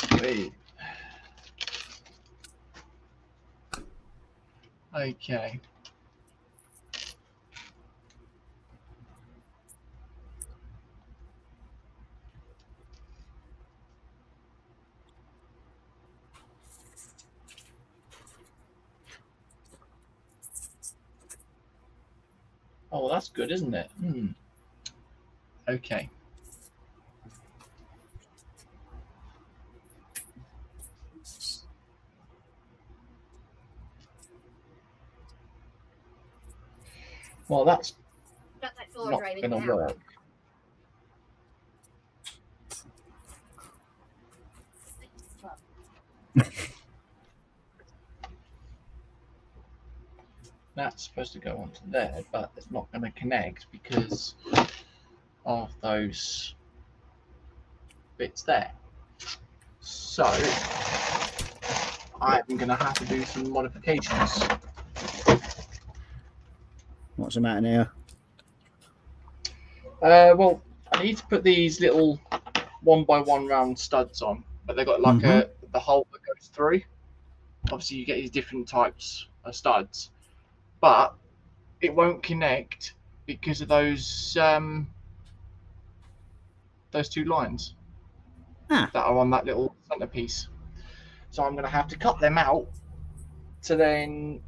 3. Okay. Oh, well, that's good, isn't it? Okay. Well, that's Got that floor not driving going to now. work. That's supposed to go onto there, but it's not going to connect because of those bits there. So I'm going to have to do some modifications. What's the matter now? Well, I need to put these little 1x1 round studs on, but they've got like the hole that goes through. Obviously, you get these different types of studs, but it won't connect because of those 2 lines that are on that little centerpiece. So I'm going to have to cut them out to then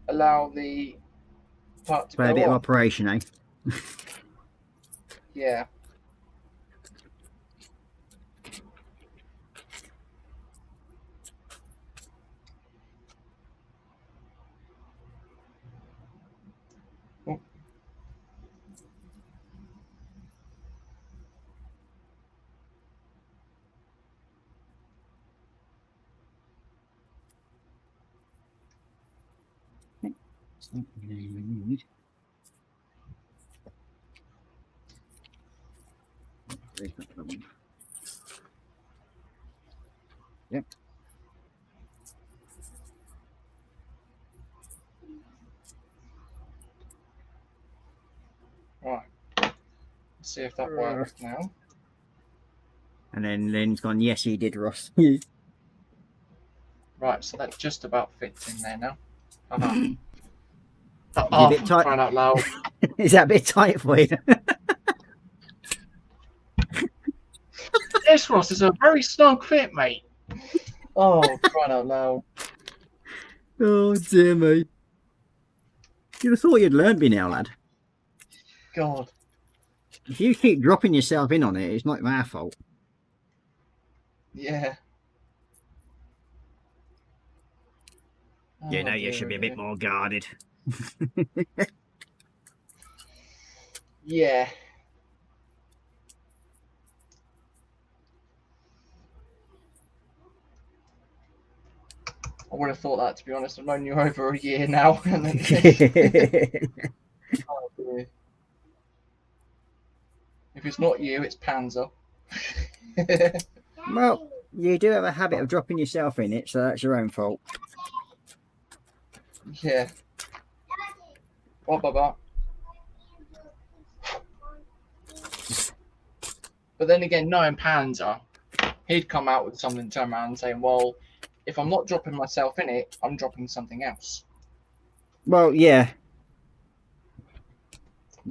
allow the part to Play a go bit of on. operation, eh? Yeah. Oh. Yep. Right. Let's see if that works now. And then Lynn's gone, yes, he did, Ross. Right, so that just about fits in there now. Uh-huh. Is it a Oh, bit tight? crying out loud. Is that a bit tight for you? This, Ross, is a very snug fit, mate. Oh, crying out loud. Oh, dear me. You'd have thought you'd learned by now, lad. God. If you keep dropping yourself in on it, it's not my fault. Yeah. You Oh, know, you should be a bit more guarded. Yeah. I would have thought that, to be honest. I've known you over a year now. And then oh, dear. If it's not you, it's Panzer. Well, you do have a habit of dropping yourself in it, so that's your own fault. Yeah. Blah, blah, blah. But then again, knowing Panzer, he'd come out with something, turn around and saying, well, if I'm not dropping myself in it, I'm dropping something else. Well, yeah.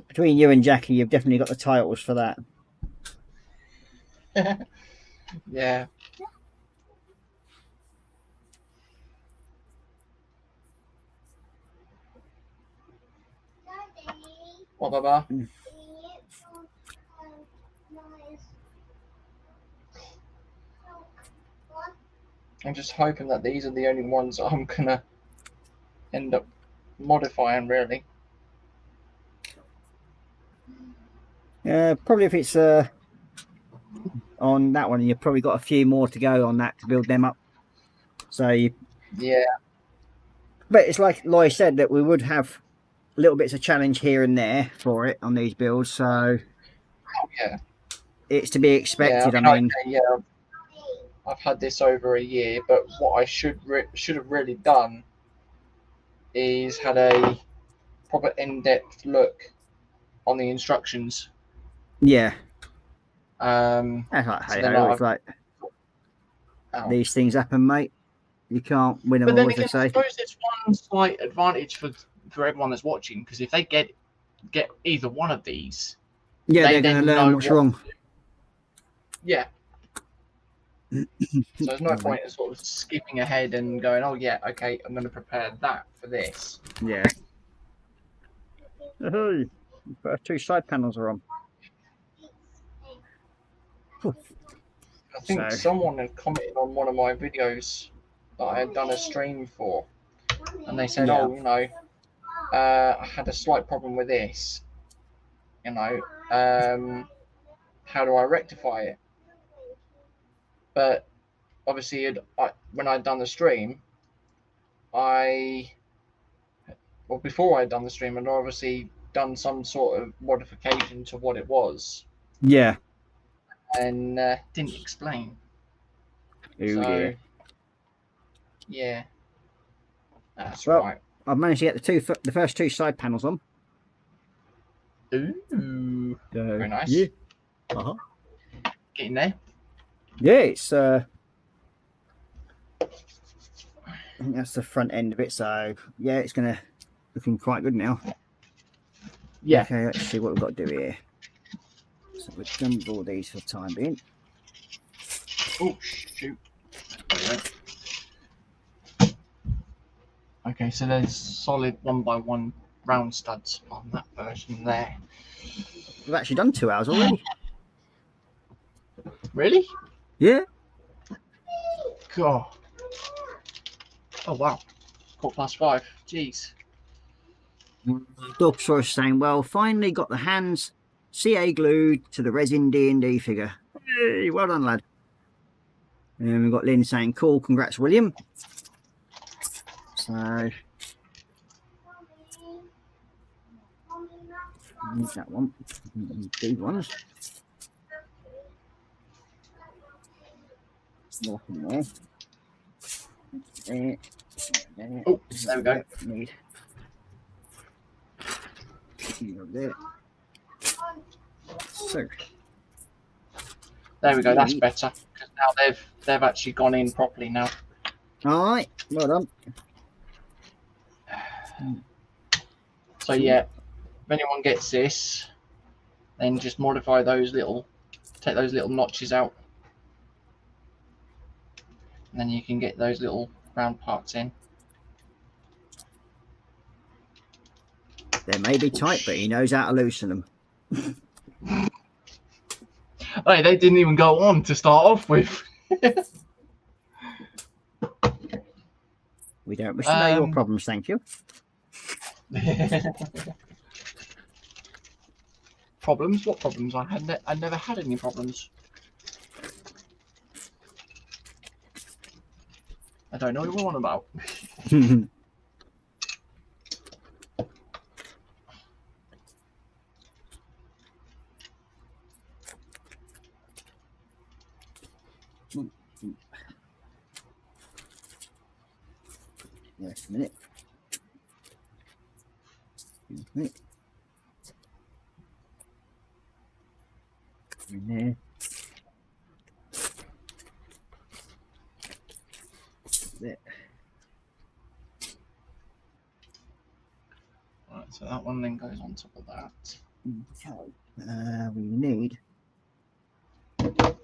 Between you and Jackie, you've definitely got the titles for that. Yeah. Blah, blah, blah. I'm just hoping that these are the only ones that I'm gonna end up modifying, really. Probably if it's on that one, you've probably got a few more to go on that to build them up. So you, Yeah. but it's like Loy said, that we would have little bits of challenge here and there for it on these builds. So Oh, yeah. it's to be expected. Yeah, I mean, okay, yeah. I've had this over a year, but what I should have really done is had a proper in-depth look on the instructions. yeah. That's like, so hey, then it's like these things happen, mate. You can't win them But then all, as again, they I say. suppose there's one slight advantage for everyone that's watching, because if they get either one of these, Yeah, they they're going to then learn know what's what- wrong. yeah. So there's no point in sort of skipping ahead and going, oh yeah, okay, I'm going to prepare that for this. Yeah. Hey, two side panels are on. I think So- someone had commented on one of my videos that I had done a stream for, and they said, Yeah. oh, you know, I had a slight problem with this, you know, how do I rectify it? But obviously, when I'd done the stream, before I'd done the stream, I'd obviously done some sort of modification to what it was, Yeah. and didn't explain. Oh, So, dear. yeah, that's Well, right. I've managed to get the first two side panels on. Ooh, very nice. Yeah. Uh-huh. Getting there. Yeah, it's I think that's the front end of it, so yeah, it's looking quite good now. Yeah. Okay, let's see what we've got to do here. So we've done with all these for the time being. Oh shoot. Okay, so there's solid 1x1 round studs on that version there. We've actually done 2 hours already. Really? Yeah. God. Oh wow. 5:15. Jeez. Dogsaurus saying, well, finally got the hands CA glued to the resin D&D figure. Hey, well done, lad. And we've got Lynn saying, cool, congrats, William. So, use that one. These ones. Nothing there. There. There. Oh, there we go. Need. There. So. There we go. That's better because now they've actually gone in properly now. All right. Well done. So yeah, if anyone gets this, then just modify those take those little notches out, and then you can get those little round parts in. They may be tight, but he knows how to loosen them. Hey, they didn't even go on to start off with. We don't wish to know your problems, thank you. Problems? What problems? I never had any problems. I don't know what you're on about. Yes, a minute. In there. There. Right, so that one then goes on top of that. Okay. We need. Right,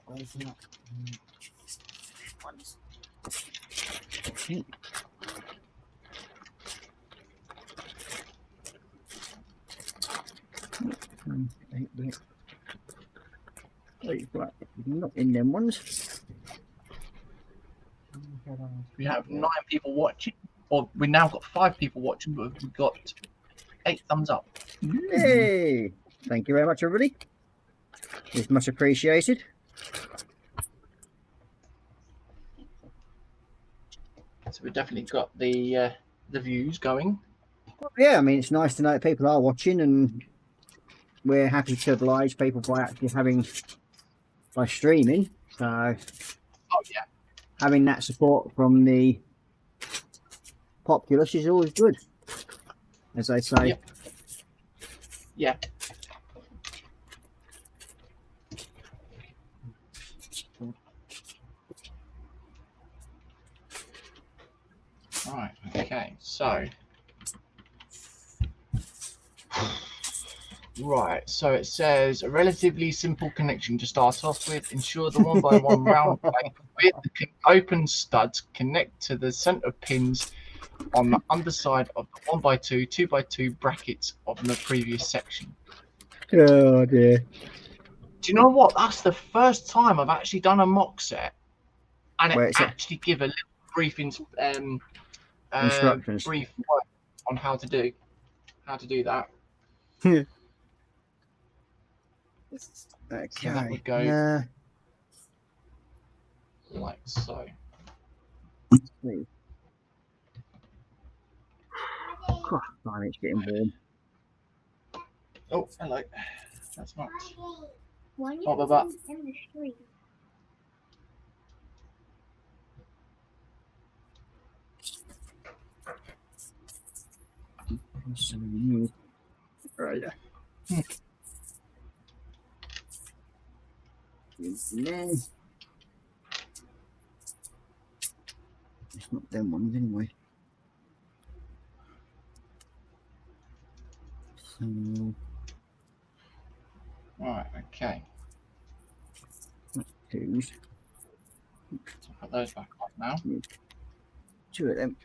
where's that? Okay. Right, not in them ones. We have 9 people watching, or we now got 5 people watching, but we've got 8 thumbs up. Hey! Thank you very much, everybody. It's much appreciated. So we've definitely got the views going. Yeah, I mean, it's nice to know that people are watching, and we're happy to oblige people by actually by streaming. So, Oh yeah, having that support from the populace is always good, as they say. Yep. Yeah. Right. Okay. So. Right, so it says a relatively simple connection to start off with. Ensure the 1x1 round plate with the open studs connect to the center pins on the underside of the 1x2, 2x2 brackets of the previous section. Oh dear. Do you know what? That's the first time I've actually done a mock set, and Where it is it? actually give a little brief Instructions. brief word on how to do that. Okay. So that would go like so. Blimey, it's getting warm. Oh, hello. That's not. Why are you What about- in the street? So we need. Right. It's not them ones anyway. So Right, okay. twos. So put those back on now. Two of them.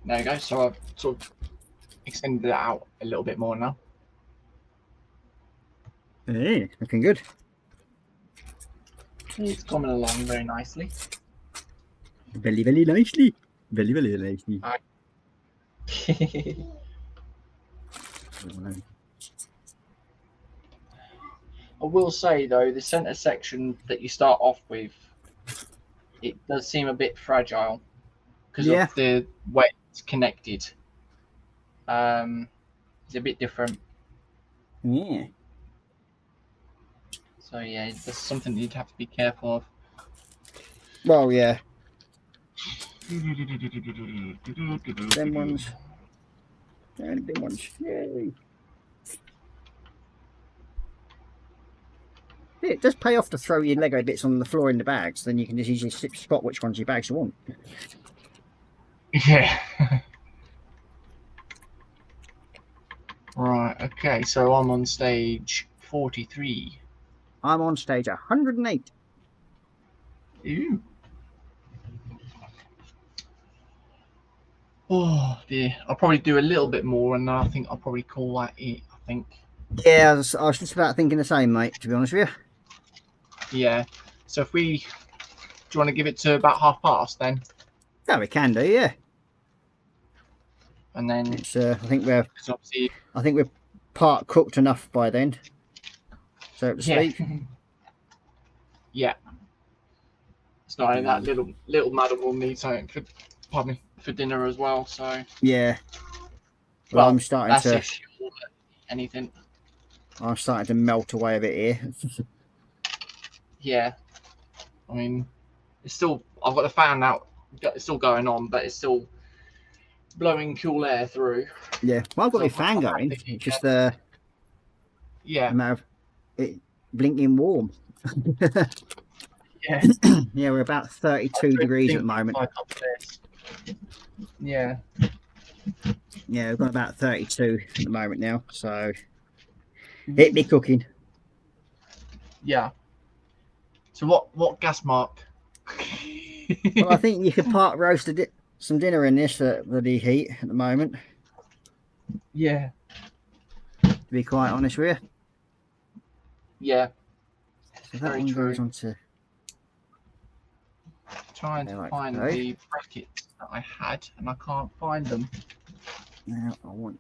There you go. So I've sort of extended it out a little bit more now. Hey, looking good. It's coming along very nicely. Very, very nicely. Very, very nicely. I will say though, the center section that you start off with, it does seem a bit fragile because Yeah. of the way it's connected. is a bit different. Yeah. So yeah, that's something you'd have to be careful of. Well, yeah. Them ones. And them ones. Yay. Yeah, it does pay off to throw your Lego bits on the floor in the bags, then you can just easily spot which ones your bags you want. Yeah. Right, okay, so I'm on stage 43. I'm on stage 108. Ooh. Oh dear, I'll probably do a little bit more and I think I'll probably call that it, I think. Yeah, I was just about thinking the same, mate, to be honest with you. Yeah, so if we, do you want to give it to about 1:30 then? Yeah, we can do, yeah. And then, It's, I think we're obviously, part cooked enough by then, so to yeah. speak. Yeah. It's not only that little madam will need something for, pardon me, for dinner as well, so. Yeah. Well, I'm starting that's to. if she ordered anything. I'm starting to melt away a bit here. Yeah. I mean, it's still, I've got the fan out, it's still going on, but it's still blowing cool air through. Yeah. Well, I've got my fan going. It's just a matter of it blinking warm. Yeah. Yeah, we're about 32 degrees at the moment. Yeah. Yeah, we've got about 32 at the moment now, so it be cooking. Yeah. So what gas mark? Well, I think you could part roast some dinner in this at bloody heat at the moment. Yeah. To be quite honest with you. Yeah. So that one goes on to. Trying to find the brackets that I had, and I can't find them. Now I want.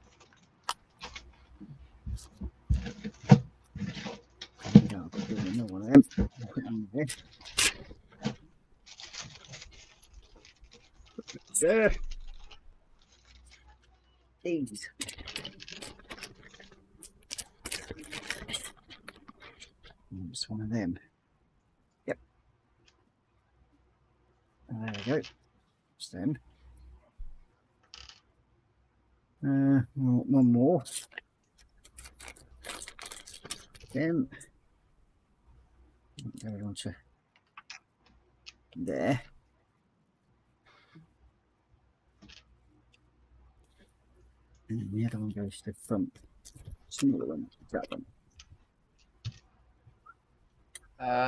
Another one of them. Put them there. There. These. Just one of them. Yep. There we go. It's them. One more. Them. Go on to there. And the other one goes to the front. Smaller one, that one.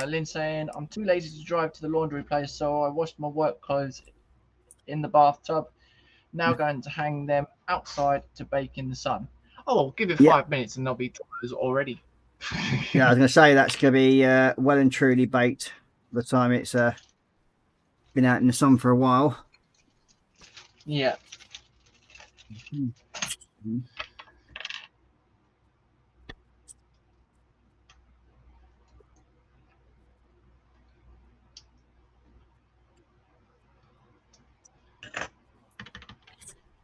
Lynn saying, I'm too lazy to drive to the laundry place, so I washed my work clothes in the bathtub. Now going to hang them outside to bake in the sun. Oh, give it 5 minutes and they'll be dry already. Yeah, I was going to say that's going to be well and truly baked by the time it's been out in the sun for a while. Yeah.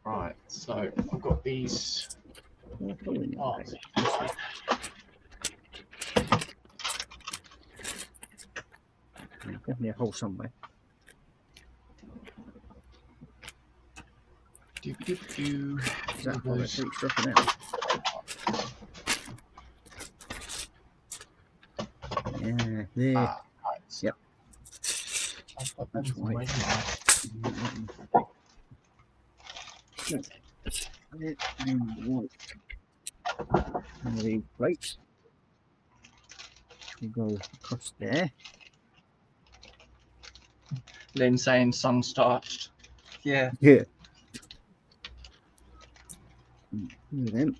Right, so I've got these parts. Definitely a hole somewhere. Do. Is that why they're dropping out? Yeah, there. Right. Yep. That's right. And the plates will go across there. Lynn saying sun starched. Yeah. Yeah. Then.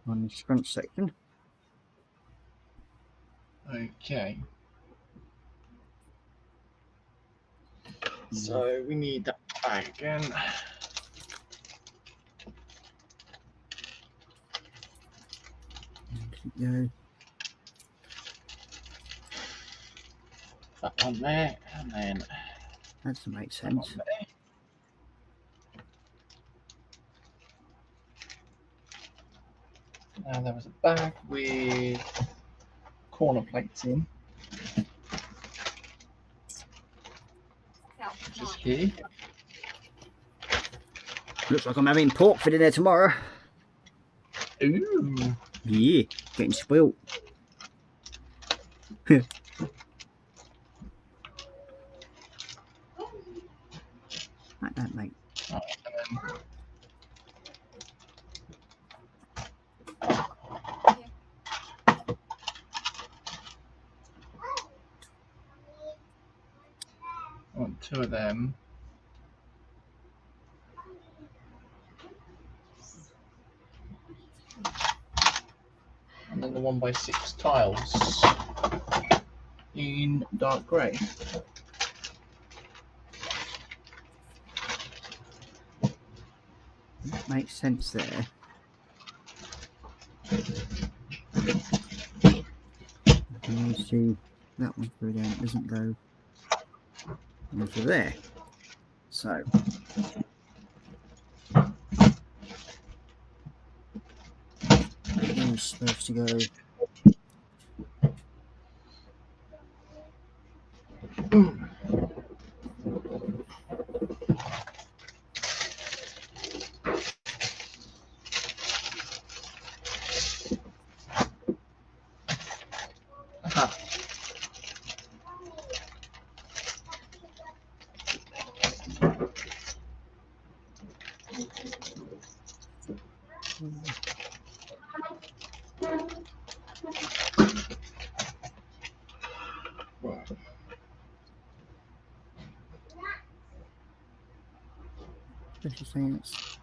On this front section. Okay. So we need that bag again. go. That one there, and then That doesn't make that one sense. there. And there was a bag with corner plates in. Just here. Looks like I'm having pork for dinner tomorrow. Ooh. Yeah, getting spoilt. Like that, mate. Oh, and then I want 2 of them. And then the 1x6 tiles in dark grey. That makes sense there. Can you see that one through there? It doesn't go into there. So it's supposed to go. Aha. Special science.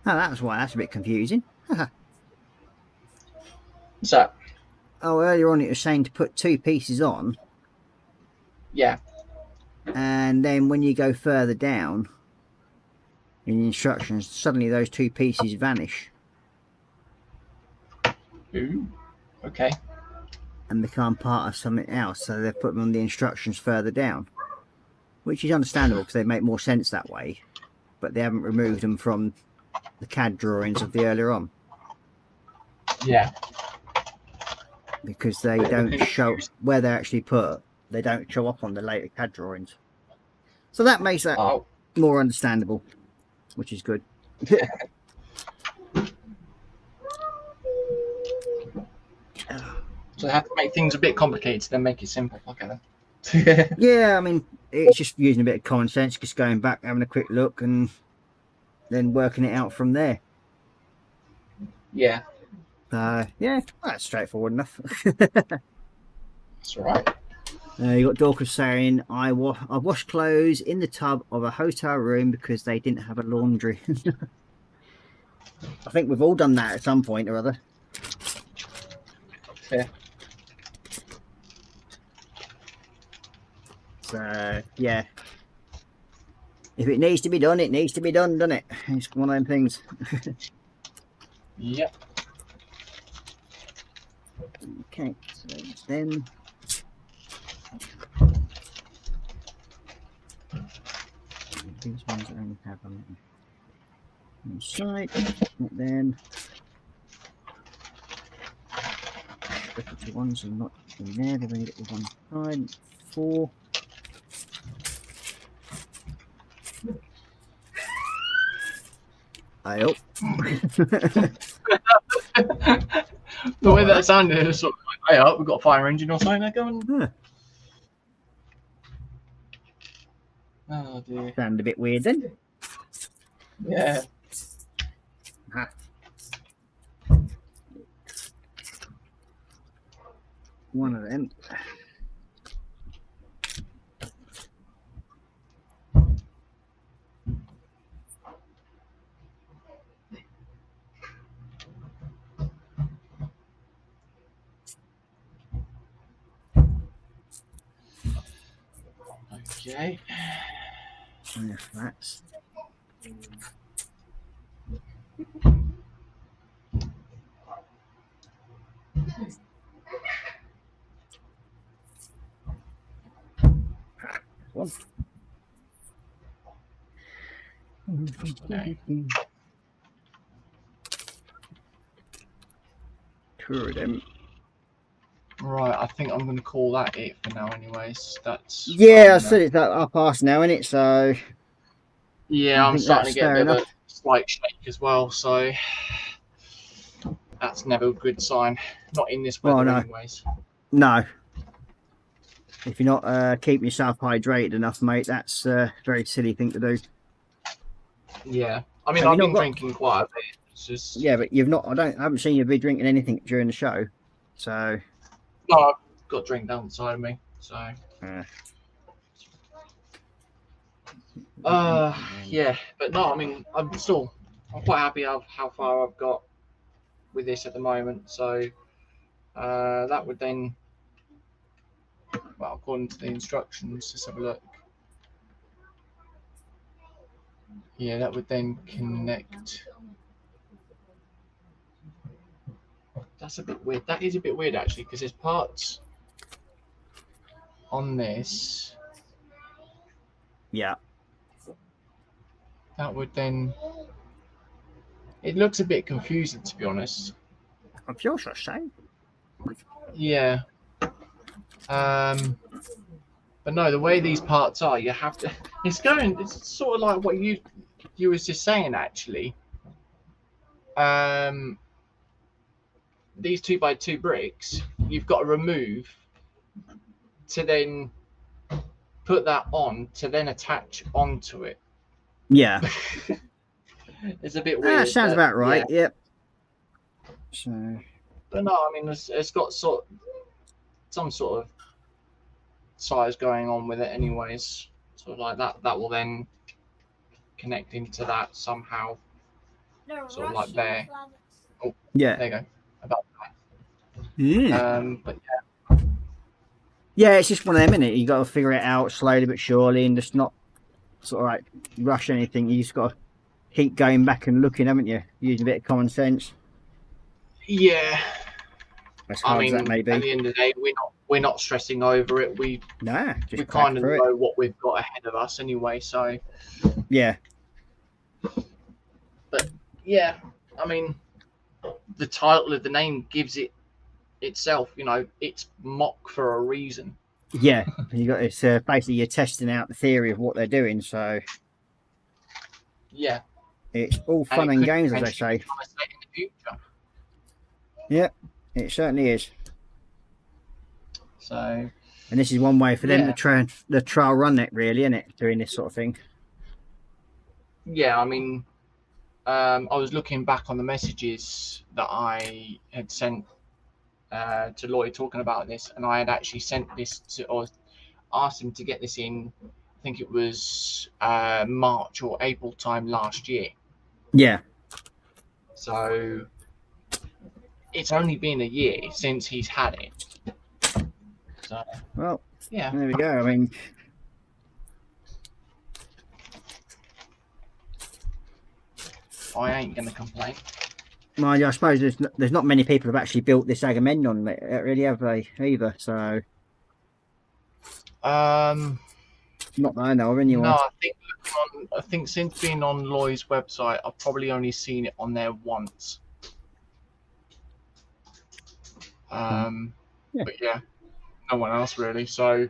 Oh, that's why. That's a bit confusing. What's that? Oh, earlier on it was saying to put 2 pieces on, Yeah. and then when you go further down in the instructions, suddenly those 2 pieces vanish Ooh. Okay. and become part of something else. So they've put them on the instructions further down, which is understandable because they make more sense that way. But they haven't removed them from the CAD drawings of the earlier on Yeah. because they don't show where they're actually put. They don't show up on the later CAD drawings. So that makes that Oh. more understandable, which is good. So they have to make things a bit complicated, then make it simple. Okay then. Yeah, I mean, it's just using a bit of common sense, just going back, having a quick look, and then working it out from there. Yeah. Yeah, that's straightforward enough. That's all right. You got Dorcas saying, I washed clothes in the tub of a hotel room because they didn't have a laundry. I think we've all done that at some point or other. Yeah. So, yeah. If it needs to be done, it needs to be done, doesn't it? It's one of them things. Yep. Okay, so then... These ones I only have on side, and then... The ones are not in there, they've only got the one side. 4. I hope. The way that sounded is sort of like, hey up, we've got a fire engine or something there going. Huh. Oh dear. Sound a bit weird then. Yeah. Ha. One of them. Okay. Yeah, that's one. Okay. Two of them. Right, I think I'm going to call that it for now anyways. That's Yeah, I fine said now. it's that half past now, isn't it? So Yeah, I I'm think starting that's to get a fair bit of enough. a slight shake as well, so that's never a good sign. Not in this Well, weather no. anyways. No. If you're not keeping yourself hydrated enough, mate, that's a very silly thing to do. Yeah. I mean, Have you I've not been got- drinking quite a bit. It's just... Yeah, but you've not. I haven't seen you be drinking anything during the show. So No, I've got a drink down the side of me, so... Yeah, but no, I mean, I'm quite happy how far I've got with this at the moment. So that would then, well, according to the instructions, let's have a look. Yeah, that would then connect. That's a bit weird. That is a bit weird actually, because there's parts on this yeah. that would then. It looks a bit confusing, to be honest. I feel so same. Yeah. But no, the way these parts are, you have to. It's sort of like what you was just saying actually. These 2x2 bricks, you've got to remove to then put that on to then attach onto it. Yeah. It's a bit weird. That sounds about right. Yeah. Yep. So But no, I mean, it's got some sort of size going on with it, anyways. Sort of like that. That will then connect into that somehow. Sort of like there. Oh, yeah. there you go. About that. Yeah. But Yeah, it's just one of them, isn't it? You got to figure it out slowly but surely, and just not sort of like rush anything. You just got to keep going back and looking, haven't you? Use a bit of common sense. yeah. As hard as that may at the be. end of the day, we're not stressing over it. Nah, just We crack kind of through know it. what we've got ahead of us anyway. So Yeah. yeah, I mean, the title of the name gives it itself. You know, it's mock for a reason. Yeah. You got it's basically you're testing out the theory of what they're doing. So Yeah. it's all And fun it and could games, as they potentially say. become a state in the future. Yeah, it certainly is. So And this is one way for them Yeah. to try the trial run it, really, isn't it? Doing this sort of thing. yeah, I mean, I was looking back on the messages that I had sent to Lloyd talking about this, and I had actually sent this to, or asked him to get this in. I think it was March or April time last year. Yeah. So it's only been a year since he's had it. So Well, yeah, there we go. I mean, I ain't gonna complain. mind you, I suppose there's not many people who've actually built this Agamemnon, really, have they? Either. So not that I know of, anyway. No, I think since being on Lloyd's website, I've probably only seen it on there once. Yeah. But yeah, no one else really. So,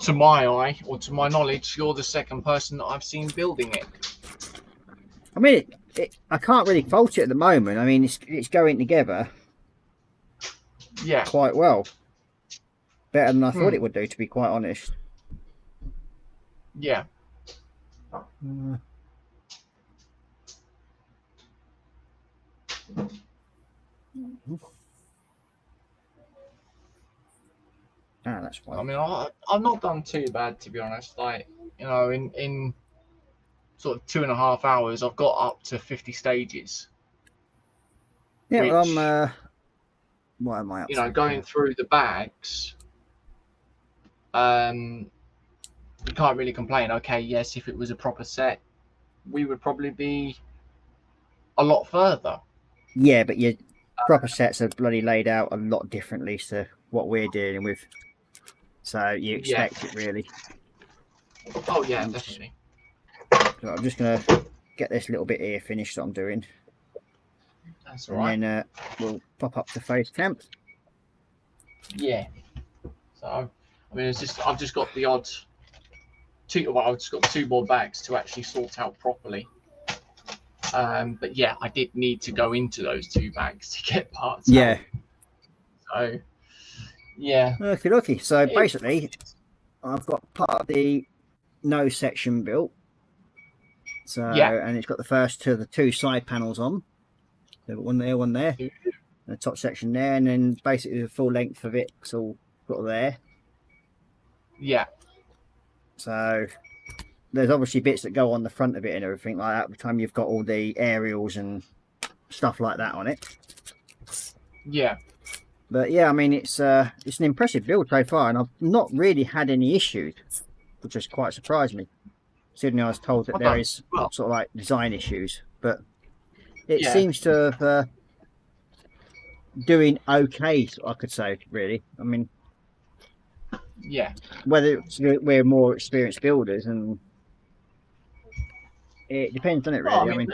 to my eye or to my knowledge, you're the second person that I've seen building it. I mean, I can't really fault it at the moment. I mean, it's going together Yeah, quite well. Better than I thought it would do, to be quite honest. yeah. That's I fine. mean, I've not done too bad, to be honest. Like, you know, in sort of 2.5 hours, I've got up to 50 stages. Yeah, well, which- I'm. What am I up You know, to? going through the bags, you can't really complain. Okay, yes, if it was a proper set, we would probably be a lot further. Yeah, but your proper sets are bloody laid out a lot differently to what we're dealing with. So you expect it, really. Oh yeah, definitely. So I'm just going to get this little bit here finished that I'm doing. That's all right. And then we'll pop up to face camp. Yeah. So I mean, I've just got the odd two. Well, I've just got 2 more bags to actually sort out properly. But yeah, I did need to go into those 2 bags to get parts. Yeah. Out. So yeah. Okay. So basically, I've got part of the nose section built. So Yeah. and it's got the first the 2 side panels on. So one there, one there. And the top section there, and then basically the full length of it's all got there. Yeah. So there's obviously bits that go on the front of it and everything like that. By the time you've got all the aerials and stuff like that on it. Yeah. But yeah, I mean it's an impressive build so far, and I've not really had any issues, which has quite surprised me. Considering I was told that there is sort of like design issues, but it seems to have doing okay, I could say, really. I mean, yeah, whether we're more experienced builders, and it depends on it, really. Well, I mean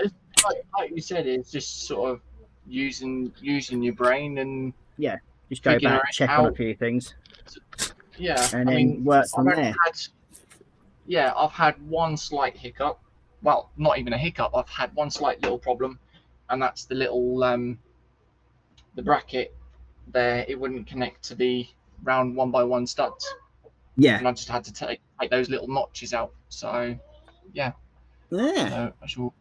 like you said, it's just sort of using your brain and just go back, check on a few things, and then work from there. I've had one slight hiccup. Well, not even a hiccup. I've had one slight little problem, and that's the little the bracket there. It wouldn't connect to the round 1x1 studs. Yeah, and I just had to take those little notches out. So yeah. So I shall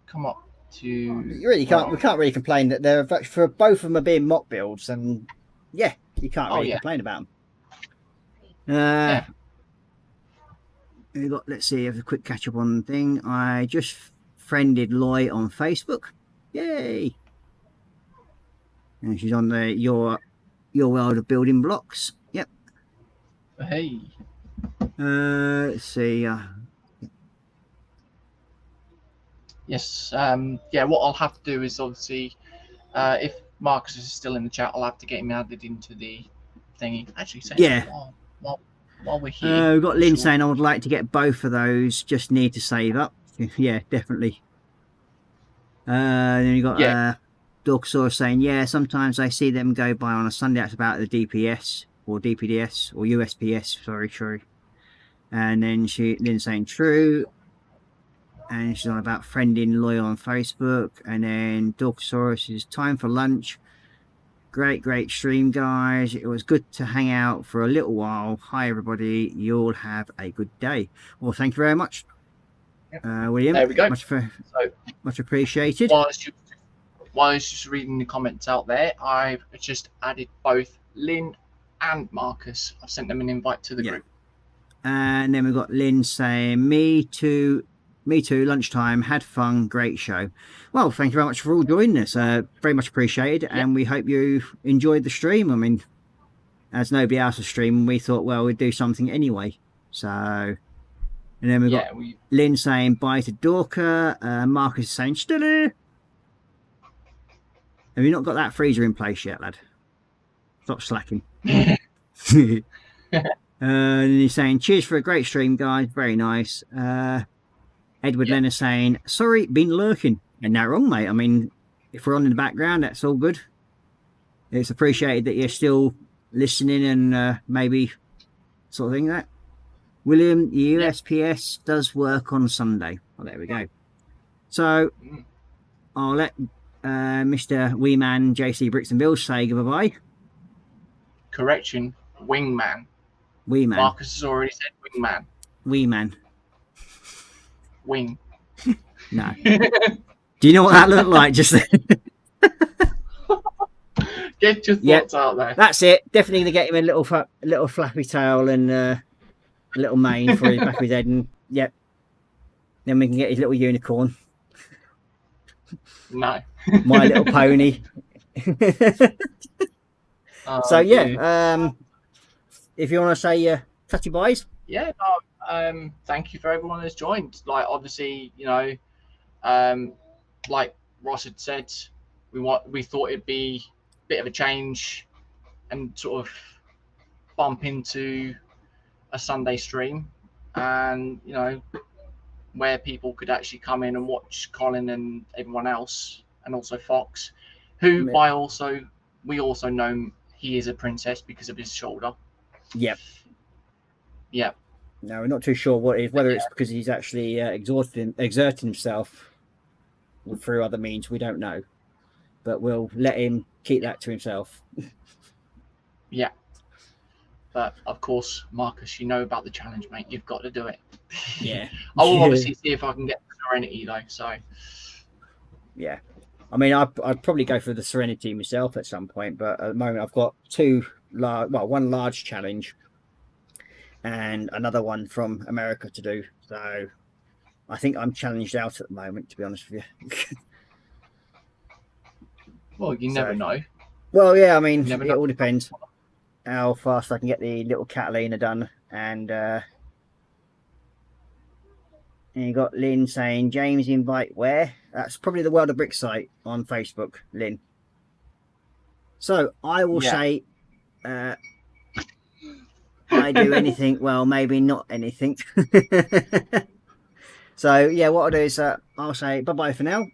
come up to. You really can't. We can't really complain that they're for both of them are being mock builds, and yeah, you can't really complain about them. We got. Let's see. Have a quick catch up on the thing. I just friended Loy on Facebook. Yay! And she's on the your world of building blocks. Yep. Hey. Let's see. Yes. Yeah. What I'll have to do is obviously, if Marcus is still in the chat, I'll have to get him added into the thingy. Actually, while we're here, we've got Lynn saying I would like to get both of those. Just need to save up. Yeah, definitely. Then you got Dorkasaurus saying, sometimes I see them go by on a Sunday. That's about the DPS or DPDS or USPS. Sorry. And then Lynn saying true. And she's on about friending Loyal on Facebook. And then Dorkasaurus is time for lunch. Great stream, guys. It was good to hang out for a little while. Hi, everybody. You'll have a good day. Well, thank you very much, William. There we go. Much appreciated. While I was just reading the comments out there, I've just added both Lynn and Marcus. I've sent them an invite to the group. And then we've got Lynn saying, me too, lunchtime, had fun, great show. Well, thank you very much for all joining us. Very much appreciated, and we hope you enjoyed the stream. I mean, as nobody else was streaming, we thought, well, we'd do something anyway. So, and then we've got Lynn saying bye to Dorka, Marcus is saying, still here. Have you not got that freezer in place yet, lad? Stop slacking. And he's saying, cheers for a great stream, guys. Very nice. Edward Leonard saying, sorry, been lurking. And not wrong, mate. I mean, if we're on in the background, that's all good. It's appreciated that you're still listening and maybe sort of thing that. William, the USPS does work on Sunday. Well, there we go. So I'll let Mr. Weeman, JC Bricks and Bills say goodbye. Correction, Wingman. Weeman. Marcus has already said Wingman. Weeman. Wing. No. Do you know what that looked like just then? Get your thoughts out there. That's it. Definitely going to get him a little flappy tail and a little mane for his back of his head. And then we can get his little unicorn. No. My Little Pony. So if you want to say touchy boys. Yeah, thank you for everyone that's joined. Like, obviously, like Ross had said, we thought it'd be a bit of a change and sort of bump into a Sunday stream. and you know, where people could actually come in and watch Colin and everyone else, and also Fox, who we also know he is a princess because of his shoulder. Yep. Yep. No, we're not too sure what it is, whether it's because he's actually exerting himself through other means. We don't know, but we'll let him keep that to himself. Yeah. But of course, Marcus, you know about the challenge, mate. You've got to do it. Yeah. I will obviously see if I can get Serenity though. So. Yeah. I mean, I'd probably go for the Serenity myself at some point, but at the moment I've got one large challenge and another one from America to do. So I think I'm challenged out at the moment, to be honest with you. Well, you never know. Well, yeah, I mean, Never it know. all depends how fast I can get the little Catalina done. And you got Lynn saying, James invite where? That's probably the World of Brick site on Facebook, Lynn. So I will say I do anything, well, maybe not anything. So, yeah, what I'll do is I'll say bye-bye for now.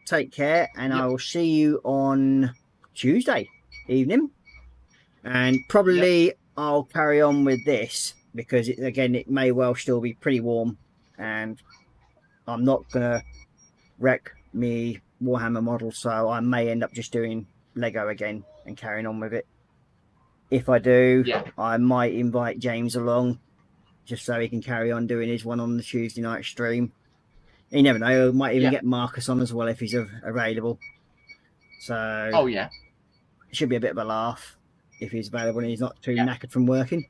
Take care, and I will see you on Tuesday evening. And probably I'll carry on with this because, it may well still be pretty warm. And I'm not going to wreck me Warhammer model, so I may end up just doing Lego again and carrying on with it. If I do, I might invite James along just so he can carry on doing his one on the Tuesday night stream. You never know, might even get Marcus on as well if he's available. So, it should be a bit of a laugh if he's available and he's not too knackered from working.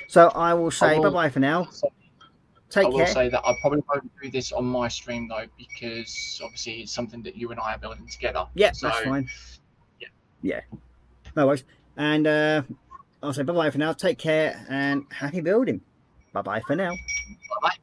So I will say bye-bye for now. Take care. I will say that I probably won't do this on my stream though, because obviously it's something that you and I are building together. Yeah, so, that's fine. Yeah. No worries. And I'll say bye-bye for now. Take care and happy building. Bye-bye for now. Bye-bye.